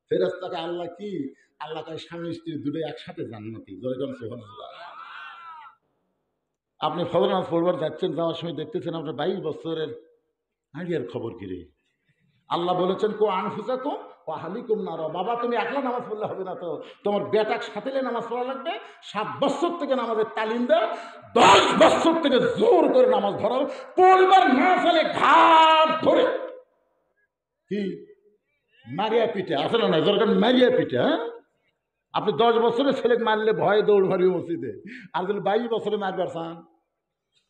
ফেরেশতাকে আল্লাহ কি, আল্লাহ তার স্বামী স্ত্রী দুটো একসাথে জান্নাতি। আপনি ফজর নামাজ পড়বার যাচ্ছেন, যাওয়ার সময় দেখতেছেন আপনার 22 বছরের আইডিয়ার খবর কিরে। আল্লাহ বলেছেন কো আনফুসাকুম ওয়া আহলিকুম নার। বাবা তুমি একলা নামাজ পড়লে হবে না, তো তোমার বেটাক সাথে নামাজ পড়া লাগবে। 7 বছর থেকে নামাজের তালিম দাও, 10 বছর থেকে জোর করে নামাজ ধরাও। পড়বার না চলে ঘাট ধরে কি মারিয়া পিঠে আসলে না, দরকার মারিয়া পিঠে। হ্যাঁ, আপনি 10 বছরের ছেলে মারলে ভয়ে দৌড় মারি মসজিদে, আর যদি 22 বছরে মারবার চান,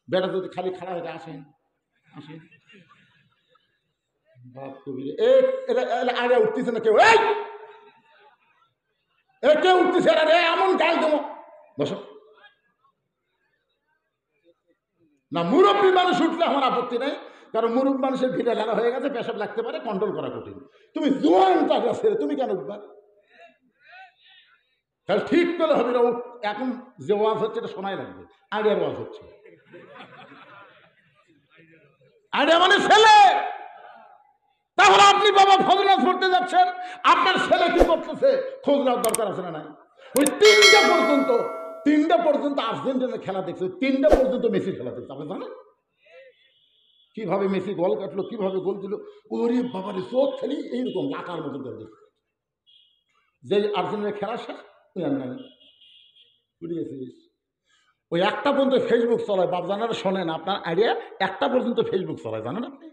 বেটা যদি খালি খাড়া হয়ে আসেন আসেন বাপ কবির আগে উঠতেছে না কেউ, কেউ উঠতেছে এমন গাল দেবো, বসো না। মুরব্বী মানুষ উঠলে আমার আপত্তি নেই, কারণ মুরব্বী মানুষের ভিড়ে ঢালা হয়ে গেছে, পেশাব লাগতে পারে, কন্ট্রোল করা কঠিন। তুমি জোয়ান টাকা ছেড়ে তুমি কেন উঠবা? তাহলে ঠিক করে হবে না। এখন যে ওয়াজ হচ্ছে এটা শোনাই লাগবে, আইডিয়ার ওয়াজ হচ্ছে। আইডিয়া মানে ছেলে। তাহলে আপনি বাবা ফজলাস পড়তে যাচ্ছেন, আপনার ছেলে কি করতেছে খোঁজ নেওয়ার দরকার আছে না? নাই। ওই তিনটা পর্যন্ত আর্জেন্টিনার খেলা দেখছে, 3টা পর্যন্ত মেসির খেলা দেখছে। আপনি জানেন কিভাবে মেসি গোল কাটলো, কিভাবে গোল দিল? ওরে বাবারে, চোখ খেলি এইরকম লাটার মতো করে দেখছে। যে আর্জেন্টিনার খেলা শেষ, তুই আর নাই বুঝে গেছিস। ওই 1টা পর্যন্ত ফেসবুক চলায়। বাপ জানারা শোনেন, আপনার আইডিয়া 1টা পর্যন্ত ফেসবুক চলায়, জানেন আপনি?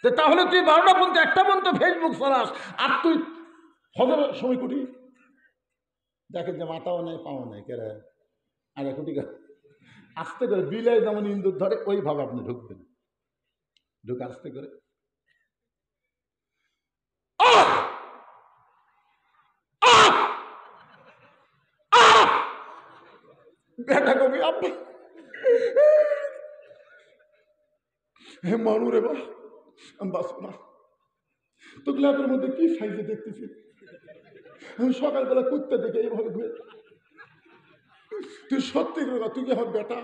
তাহলে তুই 12টা পর্যন্ত 1টা পর্যন্ত ফেসবুক চলাস, আর তুই ফজর সময় কুটি দেখেন যে মাথাও নেই পাওয়া নেই কেরা আরে কুটি আস্তে করে বিলাই যেমন ইন্দুর ধরে ওইভাবে আপনি ঢুকবেন। ঢুকে আস্তে করে বেটা কবি আপনি হে মানু রে বা আমি বাঁচব না। তো গ্লাবের মধ্যে কি সাইজে দেখতেছি আমি সকালবেলা কুত্তে দেখে এইভাবে ঘুরে। তুই সত্যি করে তুই কি আমার বেটা?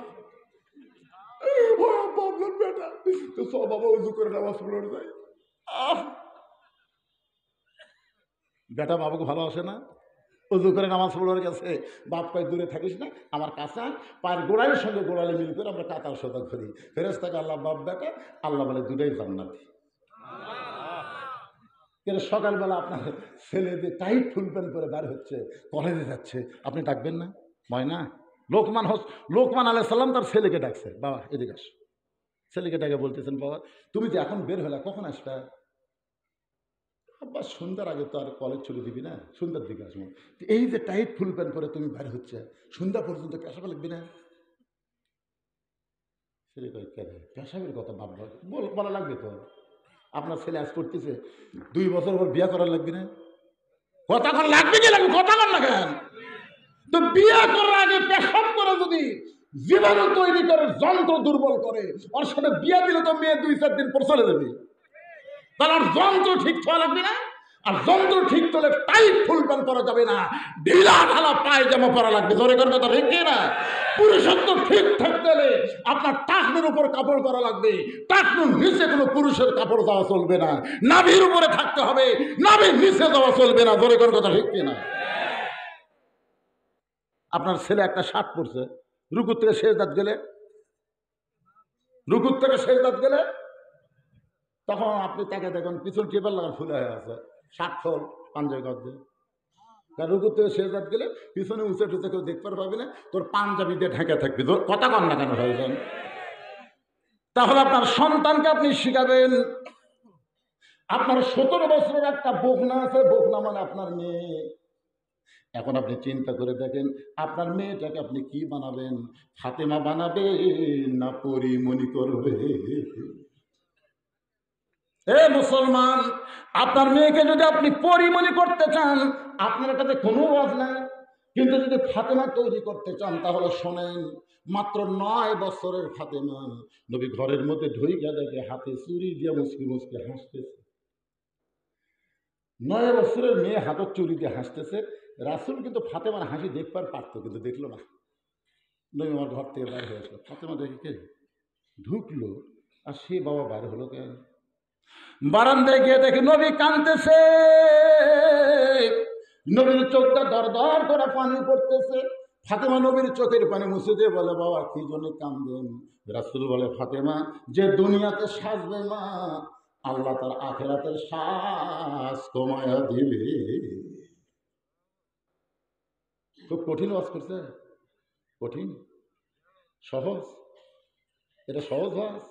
বাবলার বেটা। তো সব বাবা উজু করে নামাজ পড়ে যায়। বেটা বাবাকে ভালোবাসে না, উজু করে নামাজ পড়ার গেছে। বাপ কয় দূরে থাকিস না, আমার কাঁচা পায়ের গোড়ালির সঙ্গে গোড়ালি মিল করে আমরা কাতার সদা করি। ফেরেশতাকে আল্লাহ বাপ বেটা, আল্লাহ বলে দুটাই জান্নাতি। কিন্তু সকালবেলা আপনার ছেলে যে টাইট ফুল প্যান্ট করে বার হচ্ছে, কলেজে যাচ্ছে, আপনি ডাকবেন না? ময়না, লোকমান আলাইহিস সালাম তার ছেলেকে ডাকছে, বাবা এদিকে আস। ছেলেকে ডাকে বলতেছেন, বাবা তুমি যে এখন বের হলে কখন আসবে? আব্বা সন্ধ্যার আগে তো আর কলেজ ছুটি দিবি না, সন্ধ্যার দিকে আসবো। এই যে টাইট ফুল প্যান্ট পরে তুমি বাইরে হচ্ছে, সন্ধ্যা পর্যন্ত পেশাবে লাগবি না? ছেলে কয় কেন পেশাবের কথা ভাববা বলা লাগবে তো? আপনার ছেলে আজ করতেছে, 2 বছর পর বিয়ে করার লাগবে না? কথা কর লাগবে কি লাগবে? কথা কর না কেন? তো বিয়ে করার আগে পেশাব করে যদি জীবাণু তৈরি করে যন্ত্র দুর্বল করে, ওর সাথে বিয়ে দিলে তো মেয়ে 2-4 দিন পর চলে যাবে। তাহলে আর যন্ত্র ঠিক হওয়া লাগবে না? আর যন্ত্র ঠিক করলে টাইট ফুল প্যান্ট পরা যাবে না, ঢিলা ঢালা পায়জামা পরা লাগবে। ধরে কোন কথা ঠিক না? পুরুষত্ব ঠিক থাকতে হলে আপনার টাকনুর উপর কাপড় পরা লাগবে, টাকনুর নিচে কোনো পুরুষের কাপড় দেওয়া চলবে না, নাভির উপরে থাকতে হবে, নাভির নিচে দেওয়া চলবে না। ধরে কোন কথা ঠিক না? আপনার ছেলে একটা শার্ট পরছে, রুকুর থেকে সেজদাত গেলে তখন আপনি তাকে দেখুন পিছন টেবিল লাগান ফুলে হয়ে আছে, শার্ট খোল পাঞ্জাবি কাজ দিয়ে। কারণ রুকুর থেকে সেজদাত গেলে পিছনে উঁচে টুচে কেউ দেখতে পারবে না, তোর পাঞ্জাবি দিয়ে ঢেকে থাকবি। কথা কন না কেন ভাইজান? তাহলে আপনার সন্তানকে আপনি শিখাবেন। আপনার 17 বছরের একটা বকনা আছে, বকনা মানে আপনার মেয়ে। এখন আপনি চিন্তা করে দেখেন, আপনার মেয়েটাকে আপনি কি বানাবেন? ফাতেমা বানাবেন না পরিমণি করবে? এ মুসলমান, আপনার মেয়েকে যদি আপনি পরিমণি করতে চান, আপনার কাছে কোনো ওয়াজ নাই। কিন্তু যদি ফাতেমা তৈরি করতে চান তাহলে শোনেন, মাত্র 9 বছরের ফাতেমা নবী ঘরের মধ্যে ঢুইকা দেখে হাতে চুরি দিয়ে মুসকি মুসকি হাসতেছে। 9 বছরের মেয়ে হাতের চুরি দিয়ে হাসতেছে। রাসূল কিন্তু ফাতেমার হাসি দেখবার পারতো, কিন্তু দেখলো না। নবী আমার ঘর থেকে বাইরে হয়ে আসলো, ফাতেমা দেখে কে ঢুকলো, আর সে বাবা বাইরে হলো কেন? বারান্দায় গিয়ে দেখে নবী কাঁদতেছে, নবীর চোখটা দর দর করে পানি পড়তেছে। ফাতেমা নবীর চোখের পানি মুছে দিয়ে বলে, বাবা কি জন্য কাঁদেন? রাসূল বলে, ফাতেমা যে দুনিয়াতে সাজবে মা, আল্লাহ তার আখিরাতের শ্বাস কমায়া দিবে। খুব কঠিন ওয়াজ করছে, কঠিন সহজ? এটা সহজ ওয়াজ?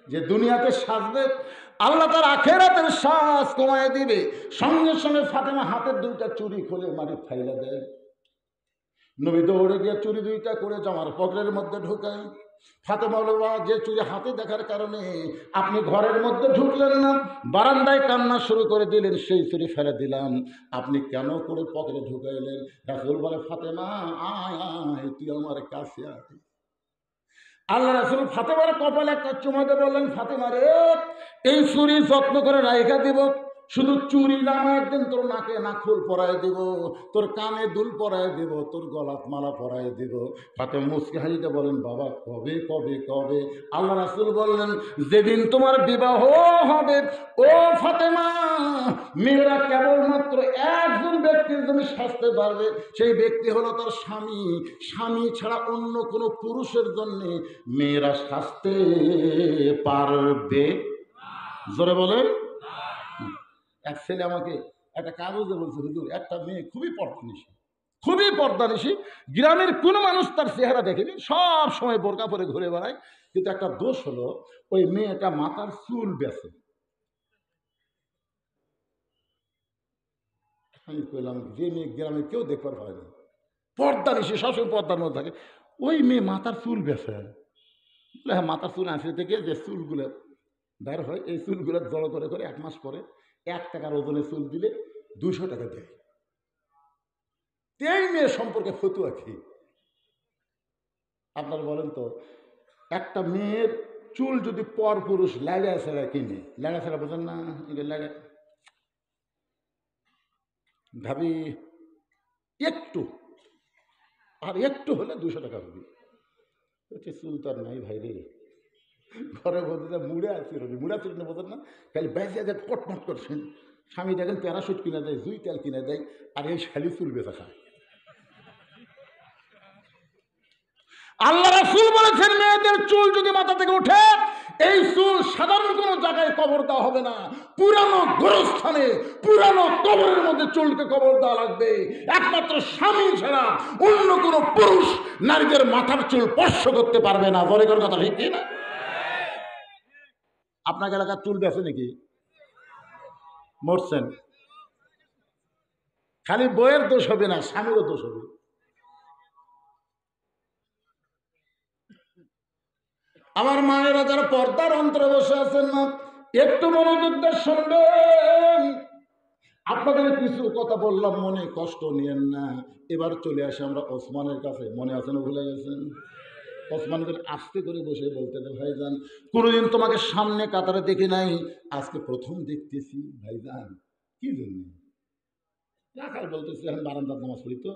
যে দুনিয়াতে সাজবে আল্লাহ তার আখিরাতের শ্বাস কমায় দিবে। সঙ্গে সঙ্গে ফাতেমা হাতের 2টা চুড়ি খুলে মাটি ফাইলা দেয়। নবী দৌড়ে গিয়ে চুড়ি 2টা করে জামার পকেটের মধ্যে ঢুকায়। ফাতেমা বলে, বাবা যে চুড়ি হাতে দেখার কারণে আপনি ঘরের মধ্যে ঢুকলেন না, বারান্দায় কান্না শুরু করে দিলেন, সেই চুড়ি ফেলে দিলাম, আপনি কেন করে পকেটে ঢুকাইলেন? রাসূল বলে, ফাতেমা আয় আয় তুই আমার কাছে আয়। আল্লাহ রাসূল ফাতেমার কপালে একটা চুমা দিয়ে বললেন, ফাতেমা রে, এই চুরি যত্ন করে রাইখা দিব, শুধু চুরি জামা একদিন তোর নাকে নাখুল পরায় দিব, তোর কানে দুল পরায় দিব, তোর গলাত মালা পরায় দিব। ফাতেমা মুস্কি হাসিতে বলেন, বাবা কবে কবে কবে? আল্লাহ রাসূল বললেন, যেদিন তোমার বিবাহ হবে ও ফাতেমা, মেয়েরা কেবলমাত্র একজন ব্যক্তির জন্য সাজতে পারবে, সেই ব্যক্তি হলো তার স্বামী। স্বামী ছাড়া অন্য কোনো পুরুষের জন্য মেয়েরা সাজতে পারবে? জোরে বলেন। এক ছেলে আমাকে একটা কাগজে বলছে, হুজুর একটা মেয়ে খুবই পর্দানিশী, খুবই পর্দানিশী, গ্রামের কোনো মানুষ তার চেহারা দেখেনি, সব সময় বোরকা পরে ঘুরে বেড়ায়, কিন্তু একটা দোষ হলো ওই মেয়েটা মাথার চুল বেছে। আমি কইলাম, যে মেয়ে গ্রামে কেউ দেখবার হয় না, পর্দানিশী, সবসময় পর্দার মধ্যে থাকে, ওই মেয়ে মাথার চুল বেছে? হ্যাঁ, মাথার চুল আসে থেকে যে চুলগুলো বের হয়, এই চুলগুলো জড়ো করে করে 1 মাস পরে 1 টাকার ওজনের চুল দিলে 200 টাকা দেয়। এই মেয়ে সম্পর্কে ফতুয়া কি আপনারা বলেন তো? একটা মেয়ের চুল যদি পর পুরুষ লেগা ছেড়া কিনে, লেগা ছেড়া বোঝেন না? লেগা ভাবি একটু, আর একটু হলে 200 টাকা হবে। চুল তো আর নাই ভাই রে, ঘরে বলতে মুড়ে আছে, মুড়া চুল না বোঝেন না? খালি বেঁচে যে কটমট করছেন, স্বামী দেখেন প্যারাশুট কিনে দেয়, জুই তেল কিনে দেয়, আর এই শালি চুল বেচা খায়। আল্লাহ রাসূল বলেছেন, মেয়েদের চুল যদি মাথা থেকে ওঠে, এই চুল সাধারণ কোনো জায়গায় কবর দেওয়া হবে না, পুরানো গোরস্থানে, পুরানো কবরের মধ্যে চুলকে কবর দেওয়া লাগবে। একমাত্র স্বামী ছাড়া অন্য কোনো পুরুষ নারীদের মাথার চুল স্পর্শ করতে পারবে না। বলে কোন কথা ঠিক না? আপনার এলাকার চুল বেছে নাকি? মরছেন। খালি বইয়ের দোষ হবে না, স্বামীরও দোষ হবে। আমার মায়েরা যারা পর্দার অন্তরে বসে আছেন না, একটু মনোযোগ দিয়ে শুনবেন। আপনাদের কিছু কথা বললাম, মনে কষ্ট নিয়েন না। এবার চলে আসে আমরা ওসমানের কাছে। মনে আছে না? ভুলে গেছেন? ওসমান করে আস্তে করে বসে বলতে, ভাইজান কোনোদিন তোমাকে সামনে কাতারে দেখি নাই, আজকে প্রথম দেখতেছি। ভাইজান কি জন্য? রাখাল বলতেছি, আমি বারান্দার নামাজ পড়ি তো,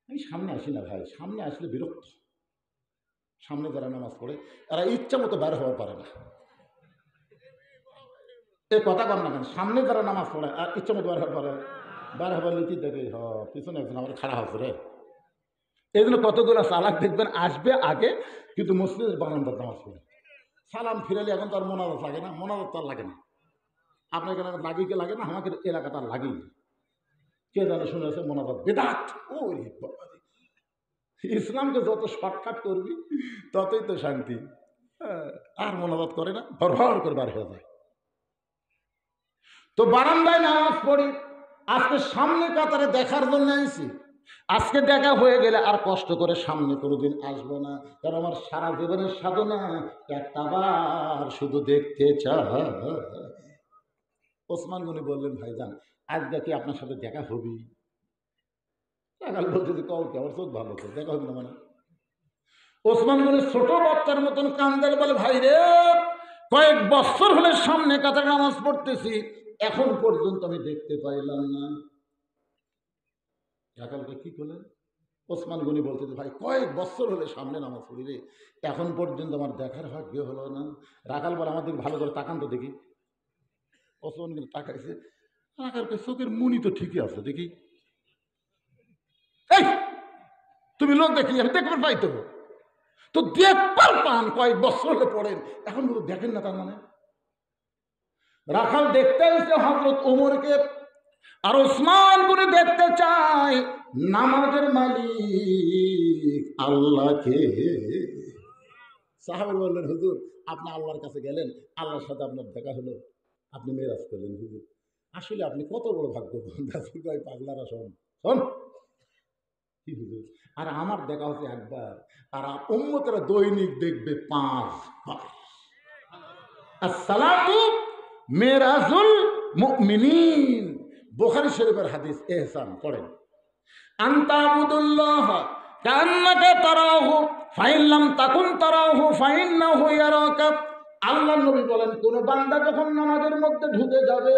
আমি সামনে আসি না ভাই, সামনে আসলে বিরক্ত। সামনে যারা নামাজ পড়ে তারা ইচ্ছা মতো বের হওয়া পারে না। এই কথা কর না কেন? সামনে যারা নামাজ পড়ে আর ইচ্ছা মতো বের হওয়া পারে, বের হবার নীতি দেখে পিছনে একজন আমার খাড়া হচ্ছে রে। এই জন্য কতগুলো চালাক দেখবেন আসবে আগে, কিন্তু মসজিদের বারান্দার নামাজ পড়ে। সালাম ফিরালে এখন তার মোনাজাত লাগে না, মোনাজাত তার লাগে না। আপনার এখানে লাগিয়ে কে লাগে না? আমাকে এলাকাটা লাগেই না। কে জানে শুনেছে মোনাজাত বেদাত। ওরে বাবা, ইসলামকে যত শর্টকাট করবি ততই তো শান্তি। আর মোনাজাত করে না, ভর করে বার হয়ে যায়। তো বারান্দায় নামাজ পড়ি, আজকে সামনে কাতারে দেখার জন্য আইছি। আজকে দেখা হয়ে গেলে আর কষ্ট করে সামনে কোনোদিন আসবো না, কারণ আমার সারা জীবনের সাধনা একটাবার শুধু দেখতে চাই। ওসমান গনি বললেন, ভাইজান আজ দেখি আপনার সাথে দেখা হবি। রাখাল বলছে যে কও কি, আমার চোখ ভালো তো, দেখা হবে না মানে? ওসমান গনি ছোট বাচ্চার মতন কান্দার, বলে ভাই রে, কয়েক বছর হলে সামনে কাতারে নামাজ পড়তেছি, এখন পর্যন্ত আমি দেখতে পাইলাম না। রাখালকে কি করলেন? ওসমান গনি বলতে, ভাই কয়েক বছর হলে সামনে নামাজ পড়ি রে, এখন পর্যন্ত আমার দেখার ভাগ্য হলো না। রাখাল বলে, আমাদের ভালো করে তাকান তো দেখি। ওসমান গনি তাকাইছে, রাখালকে চোখের মুনি তো ঠিকই আছে, দেখি। এই তুমি লোক দেখি, আমি দেখবার পাই তো, তো দেখবার পান, কয়েক বছর হলে পড়েন, এখন কিন্তু দেখেন না, তার মানে? রাখাল দেখতে এসে হযরত ওমরকে, আর ওসমান গনি দেখতে চায় নামাজের মালিক আল্লাহকে। সাহাবী বললেন, হুজুর আপনি আল্লাহর কাছে গেলেন, আল্লাহর সাথে আপনার দেখা হলো, আপনি মেরাজ করলেন। হুজুর আসলে আপনি কত বড় ভাগ্যবান। পাগলারা শোন শোন কি হুজুর, আর আমার দেখা হচ্ছে একবার, আর উম্মতেরা দৈনিক দেখবে 5 বার। আসসালাতু মিরাজুল মুমিনিন, বুখারী শরীফের হাদিস। ইহসান পড়েন, আনতা আবুদুল্লাহ কান্নাকা তারাহু ফাইন লাম তাকুন তারাহু ফাইন্নাহু ইয়ারাকা। আল্লাহ নবী বলেন, কোন বান্দা যখন নামাজের মধ্যে ঢুকে যাবে,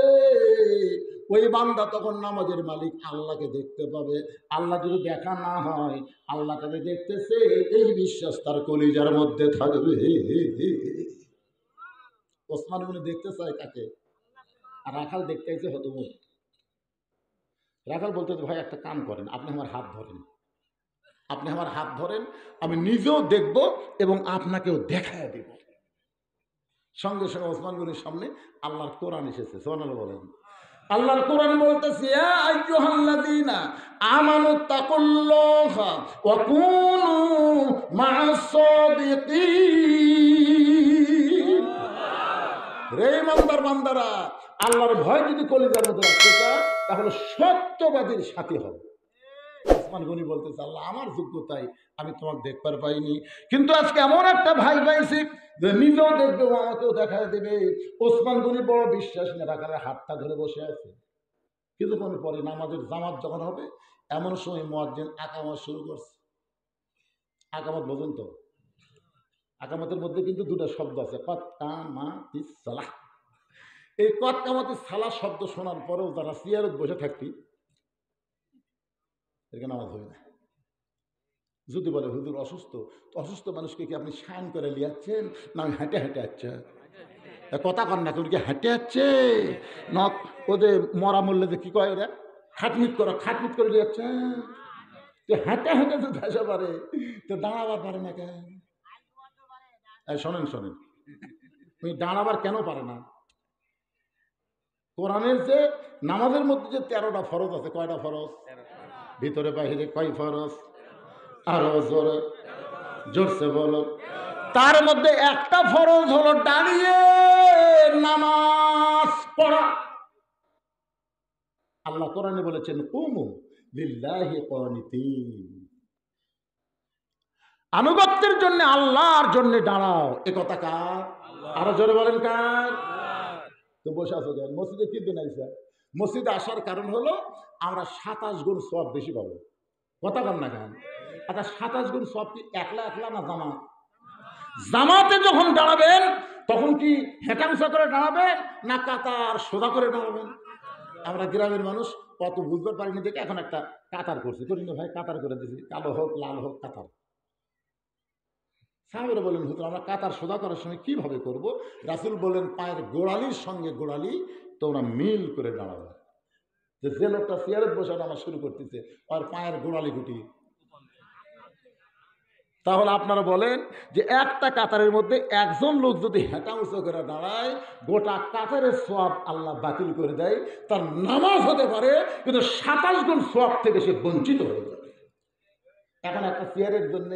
ওই বান্দা তখন নামাজের মালিক আল্লাহকে দেখতে পাবে। আল্লাহ যদি দেখা না হয়, আল্লাহ তাকে দেখতেছে, এই বিশ্বাস তার কলিজার মধ্যে থাকবে। ওসমান গনি দেখতে চায় কাকে? আর রাখাল দেখতে চাইছে হতমুখ। রাখাল বলতে, ভাই একটা কাম করেন, আপনি আমার হাত ধরেন, আপনি আমার হাত ধরেন, আমি নিজেও দেখব এবং আপনাকেও দেখায় দেব। সঙ্গে সঙ্গে ওসমান গনির সামনে আল্লাহর কোরআন এসেছে। সুবহানাল্লাহ বলেন। আল্লাহর কোরআন বলতেছে, ইয়া আইয়ুহাল্লাযীনা আমানুত্তাকুল্লাহা ওয়া কুনু মা'আস সাদিকিন। রে ইমানদার বান্দারা, আল্লাহর ভয় যদি কলিজার মধ্যে রাখতে চায়, তাহলে সত্যবাদীর সাথী হবে। ওসমান গনি বলতেছে, আল্লাহ আমার যোগ্যতায় আমি তোমাকে দেখবার পাইনি, কিন্তু আজকে এমন একটা ভাই পাইছি যে নিজেও দেখবে, আমাকেও দেখায় দেবে। ওসমান গনি বড় বিশ্বাস নিয়ে রাখালের হাতটা ধরে বসে আছে। কিছুক্ষণ পরে নামাজের জামাত যখন হবে, এমন সময় মুয়াজ্জিন আকামত শুরু করছে। আকামত বোঝেন তো? আকামতের মধ্যে কিন্তু দুটো শব্দ আছে, কত কামাতিস সালাহ। এই কত কামাতিস সালাহ শব্দ শোনার পরেও যারা চেয়ারত বসে থাকতি, এখানে নামাজ হবে না। যদি বলে হুজুর অসুস্থ, তো অসুস্থ মানুষকে কি আপনি শান করে লিয়াচ্ছেন, না আমি হেঁটে হেঁটে আসছে? কথা কন না, তুমি কি হেঁটে আসছে না ওদের মরা মরলে যে কি কয় ওরা, খাটমিট করো, খাটমিট করে লিয়াচ্ছেন? তো হেঁটে হেঁটে তো ধসে পারে, তো দাঁড়াবার পারে না কেন? শোনেন শোনেন, তুমি দাঁড়াবার কেন পারে না? কোরআনের যে নামাজের মধ্যে যে 13টা ফরজ আছে, কয়টা ফরজ? ভিতরে বাহিরে কয় ফরজ? আরো জোরে জোরসে বলো। তার মধ্যে একটা ফরজ হলো দাঁড়িয়ে নামাজ পড়া। আল্লাহ কোরআনে বলেছেন, কুমু লিল্লাহি কানিতিন, আনুগত্যের জন্য আল্লাহর জন্য দাঁড়াও। এ কথা কার? আরো জোরে বলেন কার? তো বসে আছো কেন? মসজিদে কি দিন আইসা? মসজিদে আসার কারণ হলো আমরা 27 গুণ সওয়াব বেশি পাবো। কথা কন না কেন? আচ্ছা 27 গুণ সওয়াব কি একলা একলা না জামাত? জামাতে যখন দাঁড়াবেন তখন কি হেঁটাংসা করে দাঁড়াবেন না কাতার সোজা করে দাঁড়াবেন? আমরা গ্রামের মানুষ কত বুঝতে পারিনি দেখে এখন একটা কাতার করছি, করি না ভাই? কাতার করে দিয়েছি, কালো হোক লাল হোক কাতার। সাহাবেরা বলেন, হুজুর আমরা কাতার সোজা করার সময় কিভাবে করব? রাসূল বলেন, পায়ের গোড়ালির সঙ্গে গোড়ালি তোমরা মিল করে দাঁড়াবে। যে লোকটা চেয়ারে বসে নামাজ শুরু করতেছে, আর পায়ের গোড়ালি গুটি। তাহলে আপনারা বলেন যে একটা কাতারের মধ্যে একজন লোক যদি হেঁটা উঁচু করে দাঁড়ায়, গোটা কাতারের সওয়াব আল্লাহ বাতিল করে দেয়। তার নামাজ হতে পারে, কিন্তু 27 গুণ সওয়াব থেকে সে বঞ্চিত হয়ে যাবে। এখন একটা চেয়ারের জন্য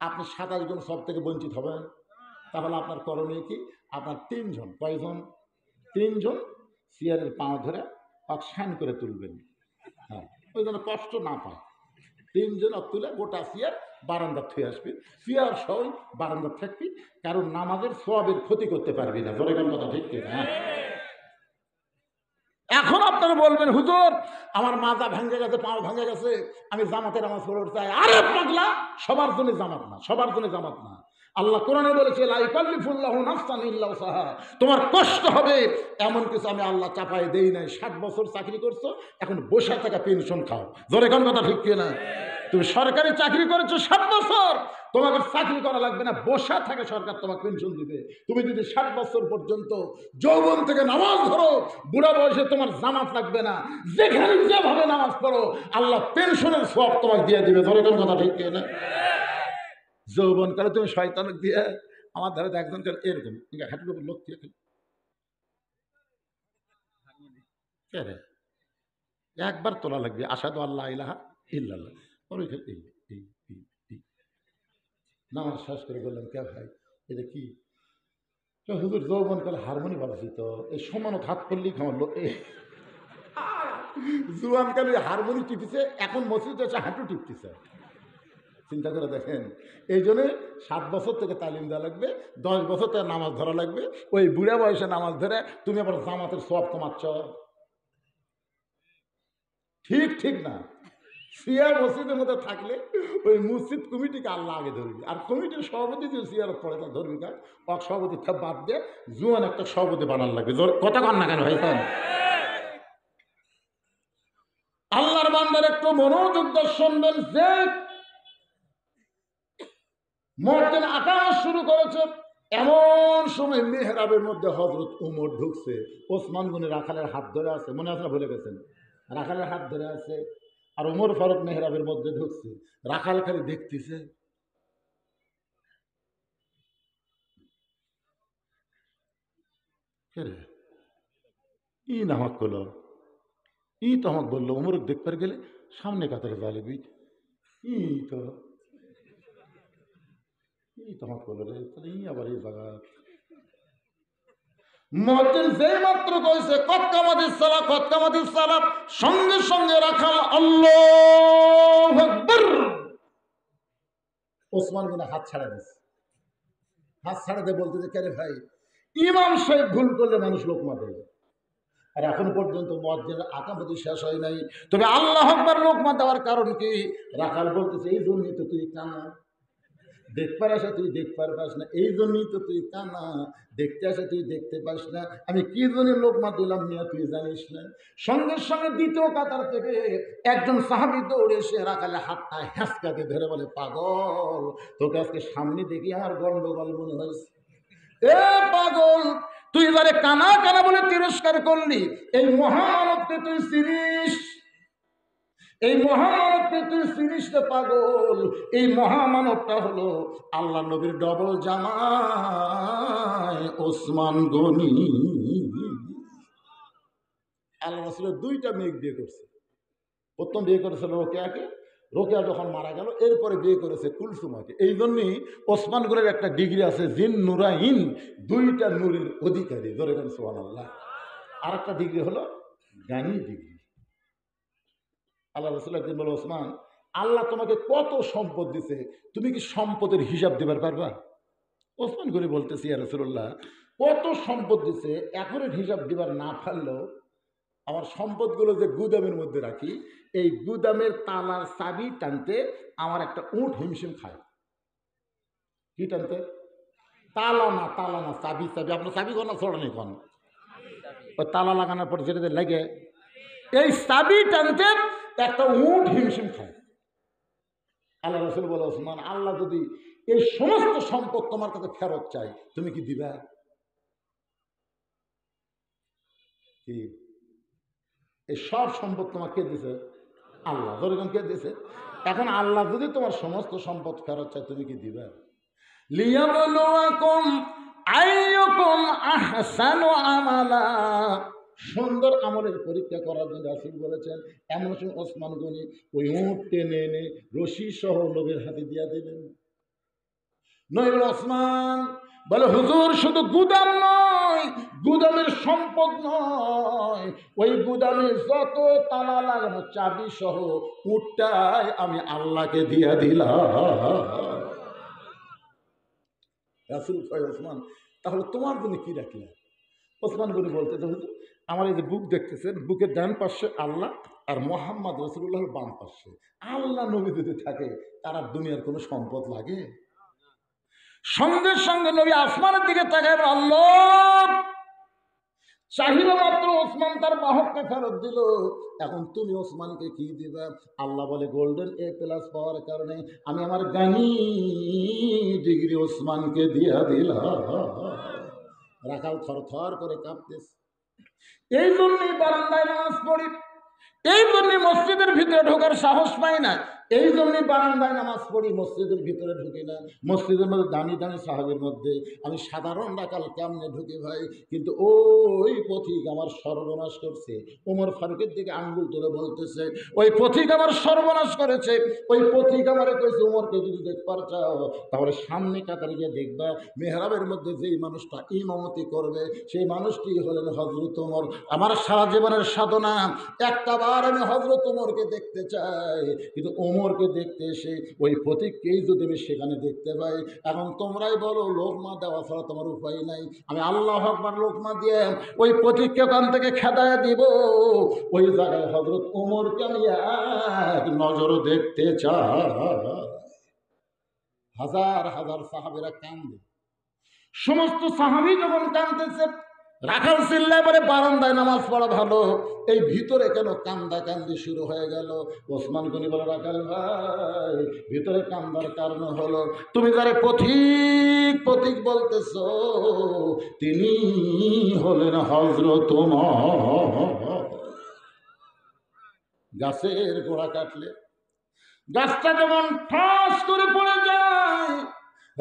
আপনি 27 গুণ সওয়াব থেকে বঞ্চিত হবেন। তাহলে আপনার করণীয় কি? আপনার 3 জন, কয়জন? 3 জন চেয়ারের পাও ধরে অকশান করে তুলবেন। হ্যাঁ, ওই জন্য কষ্ট না পায়। 3 জন তুলে গোটা চেয়ার বারান্দা থুয়ে আসবি, চেয়ার সহ বারান্দা থাকবি, কারণ নামাজের সওয়াবের ক্ষতি করতে পারবি না। ধরে কোন কথা ঠিক কিনা? এখন আপনারা বলবেন, হুজুর আমার মাজা ভেঙে গেছে, পাও ভেঙে গেছে, আমি জামাতের নামাজ পড়তে চাই। আরে পাগলা, সবার জন্য জামাত না, সবার জন্য জামাত না। আল্লাহ কোরআনে বলেছে, লা ইকাল্লিফুল্লাহু নাফসান ইল্লা উসাহা। তোমার কষ্ট হবে এমন কিছু আমি আল্লাহ চাপায় দেই নাই। 60 বছর চাকরি করছো, এখন বসে থাকা পেনশন খাও। জোরে কোন কথা ঠিক কিনা? তুমি সরকারি চাকরি করেছো 60 বছর, তোমাকে চাকরি করা লাগবে না, বসা থাকে, সরকার তোমাকে পেনশন দিবে। তুমি যদি 60 বছর পর্যন্ত যৌবন থেকে নামাজ ধরো, বুড়া বয়সে তোমার জামাত লাগবে না। যেখানে যেভাবে নামাজ পড়ো, আল্লাহ পেনশনের সওয়াব তোমাকে দিয়ে দিবে। ধরে কোন কথা ঠিক কিনা? যৌবন কালে তুমি শয়তান দিয়ে, আমার ধারে একজন এরকম হাঁটুর উপর লোক দিয়ে একবার তোলা লাগবে, আশহাদু আল্লাহ ইলাহা ইল্লাল্লাহ। নামাজ শেষ করে বললাম, কে ভাই এটা কি? হুজুর যৌবন কালে হারমোনি বাজছি, তো এই সমানত হাত করলেই খামার লোক। জুয়ান কালে হারমোনি টিপতেছে, এখন মসজিদে এসে হাঁটু টিপতেছে। চিন্তা করে দেখেন। এই জন্য 7 বছর থেকে তালিম দেওয়া লাগবে, 10 বছর থেকে নামাজ ধরা লাগবে। ওই বুড়া বয়সে নামাজ ধরে তুমি আবার জামাতের সওয়াব কমাচ্ছ। ঠিক ঠিক না? সিয়ার মসজিদের মধ্যে থাকলে ওই মসজিদ কমিটিকে আল্লাহ আগে ধরবি, আর কমিটির সভাপতি যে সিয়ার পড়ে তা ধরবি কাজ এক সভাপতি বাদ দিয়ে জুয়ান একটা সভাপতি বানার লাগবে। কথা কন না কেন ভাইসান? আল্লাহর বান্দার একটু মনোযোগ দর্শনবেন যে মুয়াজ্জিন আকাশ শুরু করেছে, এমন সময় মেহরাবের মধ্যে হযরত উমর ঢুকছে। ওসমান গনি রাখালের হাত ধরে আছে, মনে আছে ভুলে গেছেন? রাখালের হাত ধরে আছে, আর উমর ফারুক মেহরাবের মধ্যে ঢুকছে। রাখাল খালি দেখতেছে, ই নামাক করলো, ই তো আমাকে বললো উমর দেখতে গেলে সামনে কাতারে জ্বালিবি, ই তো তোমাকে বললো রে, তাহলে ই আবার এই জায়গা মুয়াজ্জিন যেই মাত্র কইছে কদ কামাতিস সালাত, কদ কামাতিস সালাত, সঙ্গে সঙ্গে রাখাল আল্লাহু আকবার। ওসমান গনি হাত ছাড়া দিছে, হাত ছাড়া দিয়ে বলতে যে কেরে ভাই, ইমাম সাহেব ভুল করলে মানুষ লোকমা দেয়, আর এখন পর্যন্ত মুয়াজ্জিনের আকামতি শেষ হয় নাই, তবে আল্লাহু আকবার লোকমা দেওয়ার কারণ কি? রাখাল বলতেছে এই জন্যই তো তুই কানা, দেখবার আসে তুই দেখবার পাস না, এই জন্যই তো তুই কানা, দেখতে আসে তুই দেখতে পাস না, আমি কি জন্য লোকমা দিলাম মিয়া তুই জানিস না। সঙ্গে সঙ্গে দ্বিতীয় কাতার থেকে একজন সাহাবী দৌড়ে এসে রাখালে হাতটা হ্যাঁচকাতে ধরে বলে, পাগল, তোকে আজকে সামনে দেখি আমার গন্ডগোল মনে হয়েছে। এ পাগল, তুই এবারে কানা কানা বলে তিরস্কার করলি, এই মহামানবকে তুই চিনিস? এই মহামানবকে তুই চিনিস না পাগল? এই মহামানবটা হলো আল্লাহ নবীর ডবল জামাই ওসমান গনি। আল্লাহ রাসূলের দুইটা মেয়ে বিয়ে করছে। প্রথম বিয়ে করেছিল রোকেয়াকে, রোকেয়া যখন মারা গেল এরপরে বিয়ে করেছে কুলসুমাকে। এই জন্যই ওসমান গনির একটা ডিগ্রি আছে জিন নুরাইন, দুইটা নূরের অধিকারী, ধরে গেল সুবহানাল্লাহ। আর একটা ডিগ্রি হলো জ্ঞানী ডিগ্রি। আল্লাহ রাসূল একদিন বলল, ওসমান, আল্লাহ তোমাকে কত সম্পদ দিছে, তুমি কি সম্পদের হিসাব দিবার পারবা? ওসমান গনি বলতেছি, ইয়া রাসূলুল্লাহ, কত সম্পদ দিছে এখনের হিসাব দিবার না পারলেও আমার সম্পদগুলো যে গুদামের মধ্যে রাখি, এই গুদামের তালার চাবি টানতে আমার একটা উট হিমশিম খায়। কি টানতে? তালা না, তালা না, চাবি, চাবি। আপনার চাবি কোন ছড়া নেই কোন, ওই তালা লাগানোর পর যেটা লাগে, এই চাবি টানতে একটা উট হিমশিম খায়। আল্লাহ রাসূল বলে, ওসমান, আল্লাহ যদি এই সমস্ত সম্পদ তোমার কাছে ফেরত চাই, তুমি কি দিবা? কি এই সব সম্পদ তোমার কে দিছে? আল্লাহ। ধরেন কে দিছে? এখন আল্লাহ যদি তোমার সমস্ত সম্পদ ফেরত চায়, তুমি কি দিবা? লিয়াবলুয়াকুম আইয়ুকুম আহসানু আমালা, সুন্দর আমলের পরীক্ষা করার জন্য রাসূল বলেছেন। এমন সময় ওসমান গনি ওই উট টেনে এনে রশি সহ নবীর হাতে দিয়া দিলেন। নবী ওসমান বলে, হুজুর, শুধু গুদাম নয়, গুদামের সম্পদ নয়, ওই গুদামে যত তালা লাগানো চাবি সহ উটটাই আমি আল্লাহকে দিয়া দিলাম। রাসূল কয়, ওসমান, তাহলে তোমার জন্য কি রাখলে? ওসমান গনি বলতে, হুজুর, আমার এই যে বুক দেখতেছেন, বুকের ডান পাশে আল্লাহ আর মুহাম্মদ রাসূলুল্লাহর বাম পাশে। আল্লাহ নবী যদি থাকে তার আর দুনিয়ার কোনো সম্পদ লাগে? সঙ্গে সঙ্গে নবী আসমানের দিকে তাকায়, আল্লাহ চাহিদা মাত্র ওসমান তার বাহককে ফেরত দিল। এখন তুমি ওসমানকে কি দিবা? আল্লাহ বলে, গোল্ডেন A+ পাওয়ার কারণে আমি আমার জ্ঞানী ডিগ্রি ওসমানকে দিয়া দিলাম। রাখাল থরথর করে কাঁপতেছে। এই জন্যই বারান্দায় নামাজ পড়ি, এই জন্যই মসজিদের ভিতরে ঢোকার সাহস পাই না, এই জন্যই বারান্দায় নামাজ পড়ি, মসজিদের ভিতরে ঢুকি না। মসজিদের মধ্যে দামি দামি সাহাবের মধ্যে আমি সাধারণ রাখাল কেমনে ঢুকি ভাই? কিন্তু ওই পথিক আমার সর্বনাশ করছে। ওমর ফারুকের দিকে আঙ্গুল তুলে বলতেছে, ওই পথিক আমার সর্বনাশ করেছে। ওই পথিক আমারে কইছে, ওমরকে যদি দেখবার চাও তাহলে সামনে কাতারে গিয়ে দেখবা, মেহরাবের মধ্যে যেই মানুষটা ইমামতি করবে সেই মানুষটি হলেন হযরত ওমর। আমার সারা জীবনের সাধনা একটা বার আমি হযরত ওমরকে দেখতে চাই, কিন্তু ওমরকে দেখতে এসে ওই প্রতীককেই যদি আমি সেখানে দেখতে পাই, এখন তোমরাই বলো লোকমা দেওয়া ছাড়া তোমার উপায় নাই, আমি আল্লাহ আকবার লোকমা দিয়ে ওই প্রতীককে ওখান থেকে খেদায় দিব। ওই জায়গায় হযরত ওমরকে আমি এক নজর দেখতে চাই। হাজার হাজার সাহাবীরা কান্দে, সমস্ত সাহাবী যখন কাঁদতেছে, রাখাল চিল্লায় বলে বারান্দায় নামাজ পড়া ভালো, এই ভিতরে কেন কান্দা কান্দি শুরু হয়ে গেল? ওসমান গনি বলে, রাখাল ভাই, ভিতরে কান্দার কারণ হলো তুমি যারে পথিক পথিক বলতেছ তিনি হলেন হযরত ওমর। গাছের গোড়া কাটলে গাছটা যেমন ঠাস করে পড়ে যায়,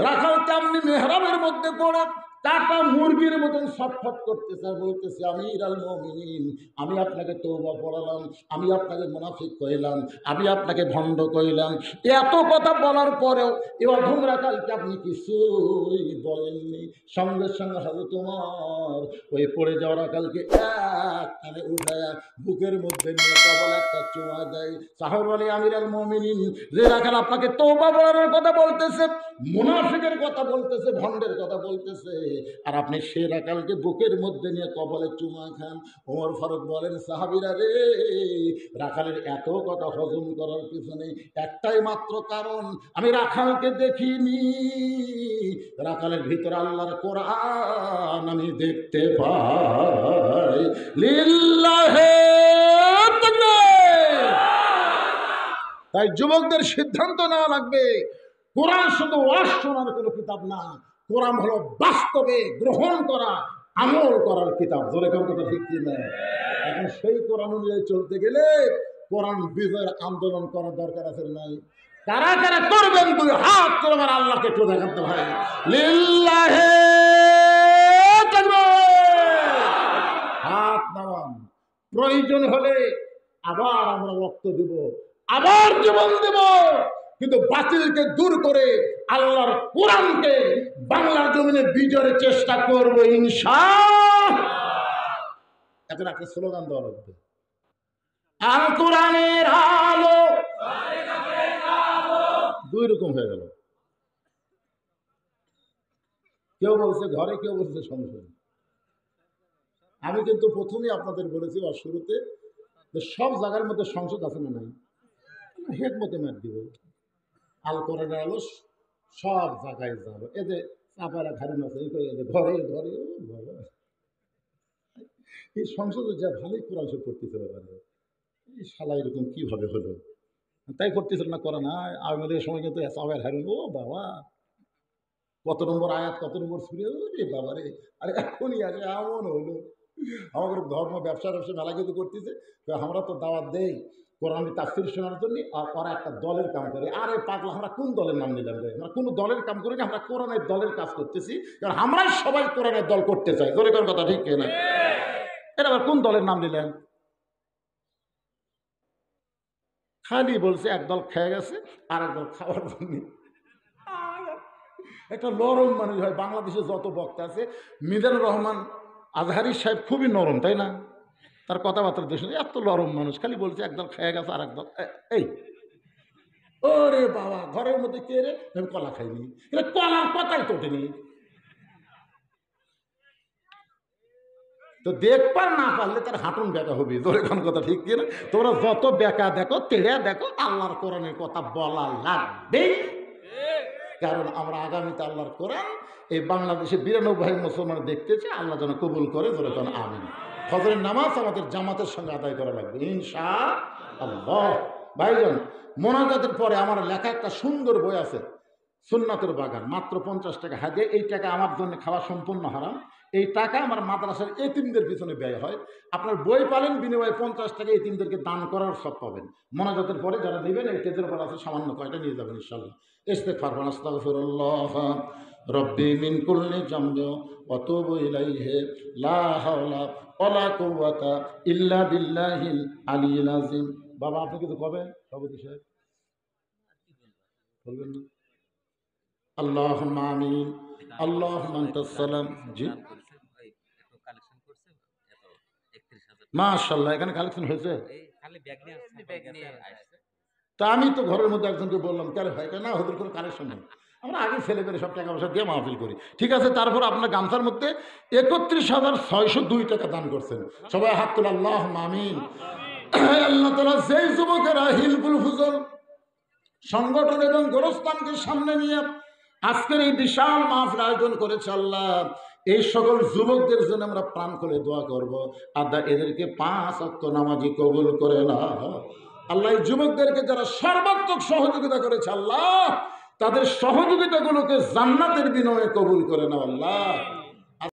রাখাল তেমনি মেহরাবের মধ্যে পড়ে কাটা মুরগির মতন ছটফট করতেছে, বলতেছে আমিরুল মুমিনিন, আমি আপনাকে তওবা পড়ালাম, আমি আপনাকে মুনাফিক কইলাম, আমি আপনাকে ভণ্ড কইলাম, এত কথা বলার পরেও এই অধম রাখালকে আপনি কিছুই বলেননি। সঙ্গে সঙ্গে হযরত ওমর ওই পড়ে যাওয়া রাখালকে এক কানে উঠায়া বুকের মধ্যে নিয়ে কপাল একটা চুমা দেয়। সাহাবা বলে, আমিরুল মুমিনিন, যে রাখাল আপনাকে তওবা পড়ানোর কথা বলতেছে, মুনাফিকের কথা বলতেছে, ভণ্ডের কথা বলতেছে, আর আপনি সে রাখালকে বুকের মধ্যে নিয়ে কপালে চুমা খান। ওমর ফারুক বলেন, সাহাবীরা রে, রাখালের এত কথা হজম করার পিছনে একটাই মাত্র কারণ, আমি রাখালকে দেখিনি, রাখালের ভিতরে আল্লাহর কোরআন আমি দেখতে পাই। লিল্লাহে তাকবীর। তাই যুবকদের সিদ্ধান্ত নেওয়া লাগবে, কোরআন শুধু ওয়াজ শোনার কোনো কিতাব না, কোরআন হলো বাস্তবে গ্রহণ করা, আমল করার কিতাব। জোরে কোন কথা ঠিক কি না? এখন সেই কোরআন অনুযায়ী চলতে গেলে কোরআন বিজয়ের আন্দোলন করার দরকার আছে নাই? কারা কারা করবেন? দুই হাত তুলে আমার আল্লাহকে একটু দেখাতে ভাই। লিল্লাহে তাকবীর। হাত নামান। প্রয়োজন হলে আবার আমরা রক্ত দেব, আবার জীবন দেব, কিন্তু বাতিলকে দূর করে আল্লাহর কোরআনকে বাংলার জমিনে বিজয়ের চেষ্টা করবো ইনশাআল্লাহ। এখন একটা স্লোগান দেওয়া লাগবে, আল কোরআনের আলো। দুই রকম হয়ে গেল, কেউ বলছে ঘরে, কেউ বলছে সংসদে। আমি কিন্তু প্রথমেই আপনাদের বলেছি বা শুরুতে, সব জায়গার মধ্যে সংসদ আছে না নাই? হেড মতো ম্যাট দিব, আল কোরআনের আলো সব জায়গায় যাবো। এদের চাপারা ঘাড়ি আছে, এদের ঘরে ঘরে এই সংসদে যা ভালোই কোরআন সব পড়তেছিল, এই শালা এরকম কিভাবে হলো? তাই করতেছিল না করা না। আওয়ামী লীগের সময় কিন্তু চাপার হারুন, ও বাবা কত নম্বর আয়াত, কত নম্বর ছুড়ে, রে বাবা রে। আরে এখনই আছে এমন হলো, আমাদের ধর্ম ব্যবসা মেলা কিন্তু করতেছে, আমরা তো দাওয়াত দেই কোরআন তাফসীর শোনার জন্য, আর ওরা একটা দলের কাম করে। আরে পাগলা, আমরা কোন দলের নাম নিলাম রে? আমরা কোনো দলের কাম করি না, আমরা কোরআনের দলের কাজ করতেছি, কারণ আমরাই সবাই কোরআনের দল করতে চাই। জোরে কোন কথা ঠিক না? এটা আবার কোন দলের নাম নিলেন? খালি বলছে এক দল খেয়ে গেছে, আর এক দল খাওয়ার জন্য। একটা নরম মানুষ হয়, বাংলাদেশে যত বক্তা আছে, মিজানুর রহমান আজহারি সাহেব খুবই নরম, তাই না? তার কথাবার্তার দেশ এত নরম মানুষ, খালি বলছে একদল খেয়ে গেছে আর একদল এই। ওরে বাবা, ঘরের মধ্যে কে রে? আমি কলা খাইনি, কলার পাতাই তোটেনি। তো দেখবার না পারলে তার হাঁটুন বেঁকা হবে। তোর এখন কথা ঠিক কিনা? তোমরা যত বেঁকা দেখো, তেড়ে দেখো, আল্লাহর কোরআনের কথা বলা লাগবে, কারণ আমরা আগামীতে আল্লাহর কোরআন এই বাংলাদেশে 92 মুসলমান দেখতেছে। আল্লাহ যেন কবুল করে, ধরে তখন আমিন। ফজরের নামাজ আমাদের জামাতের সঙ্গে আদায় করা লাগবে ইনশাআল্লাহ। ভাইজান, মোনাজাতের পরে আমার লেখা একটা সুন্দর বই আছে, সুন্নাতের বাগান, মাত্র 50 টাকা হাদিয়া। এই টাকা আমার জন্য খাওয়া সম্পূর্ণ হারাম, এই টাকা আমার মাদ্রাসার এতিমদের পিছনে ব্যয় হয়। আপনার বই পালেন, বিনিময়ে 50 টাকা এতিমদেরকে দান করার সব পাবেন। মোনাজাতের পরে যারা নেবেন, এই টেজের উপর আছে, সামান্য কয়টা নিয়ে যাবেন ইনশাআল্লাহ। ইস্তিগফার, আস্তাগফিরুল্লাহ রব্বি মিন কুল্লি জামবি ওয়া তুবু ইলাইহি লা হাওলা ওয়ালা কুওয়াতা ইল্লা বিল্লাহিল আলিয়্যিল আযীম। বাবা, আপনি কিছু কবেন? সভাপতি সাহেব বলবেন না? আল্লাহুম্মা আমিন। আল্লাহুম্মা আনতাস সালাম। জি, মাশাআল্লাহ, এখানে কালেকশন হয়েছে। তা আমি তো ঘরের মধ্যে একজনকে বললাম, কারে ভাই না হুজুর কোনো কানেকশন নেই, আমরা আগে ছেলে পেলে সব টাকা পয়সা দিয়ে মাহফিল করি। ঠিক আছে, তারপর আপনার গামছার মধ্যে 31,602 টাকা দান করছেন। সবাই হাত তোলা, আল্লাহ আমিন। আল্লাহ তাআলা যেই যুবকেরা হিলফুল ফুজল সংগঠন এবং গোরস্থানকে সামনে নিয়ে আজকের এই বিশাল মাহফিল আয়োজন করেছে, আল্লাহ এই সকল যুবকদের জন্য আমরা প্রাণ করে দোয়া করব, আল্লাহ এদেরকে 5 ওয়াক্ত নামাজি কবুল করে না। আল্লাহ এই যুবকদেরকে যারা সর্বাত্মক সহযোগিতা করেছে, আল্লাহ তাদের সহযোগিতাগুলোকে জান্নাতের বিনিময়ে কবুল করে নাও আল্লাহ।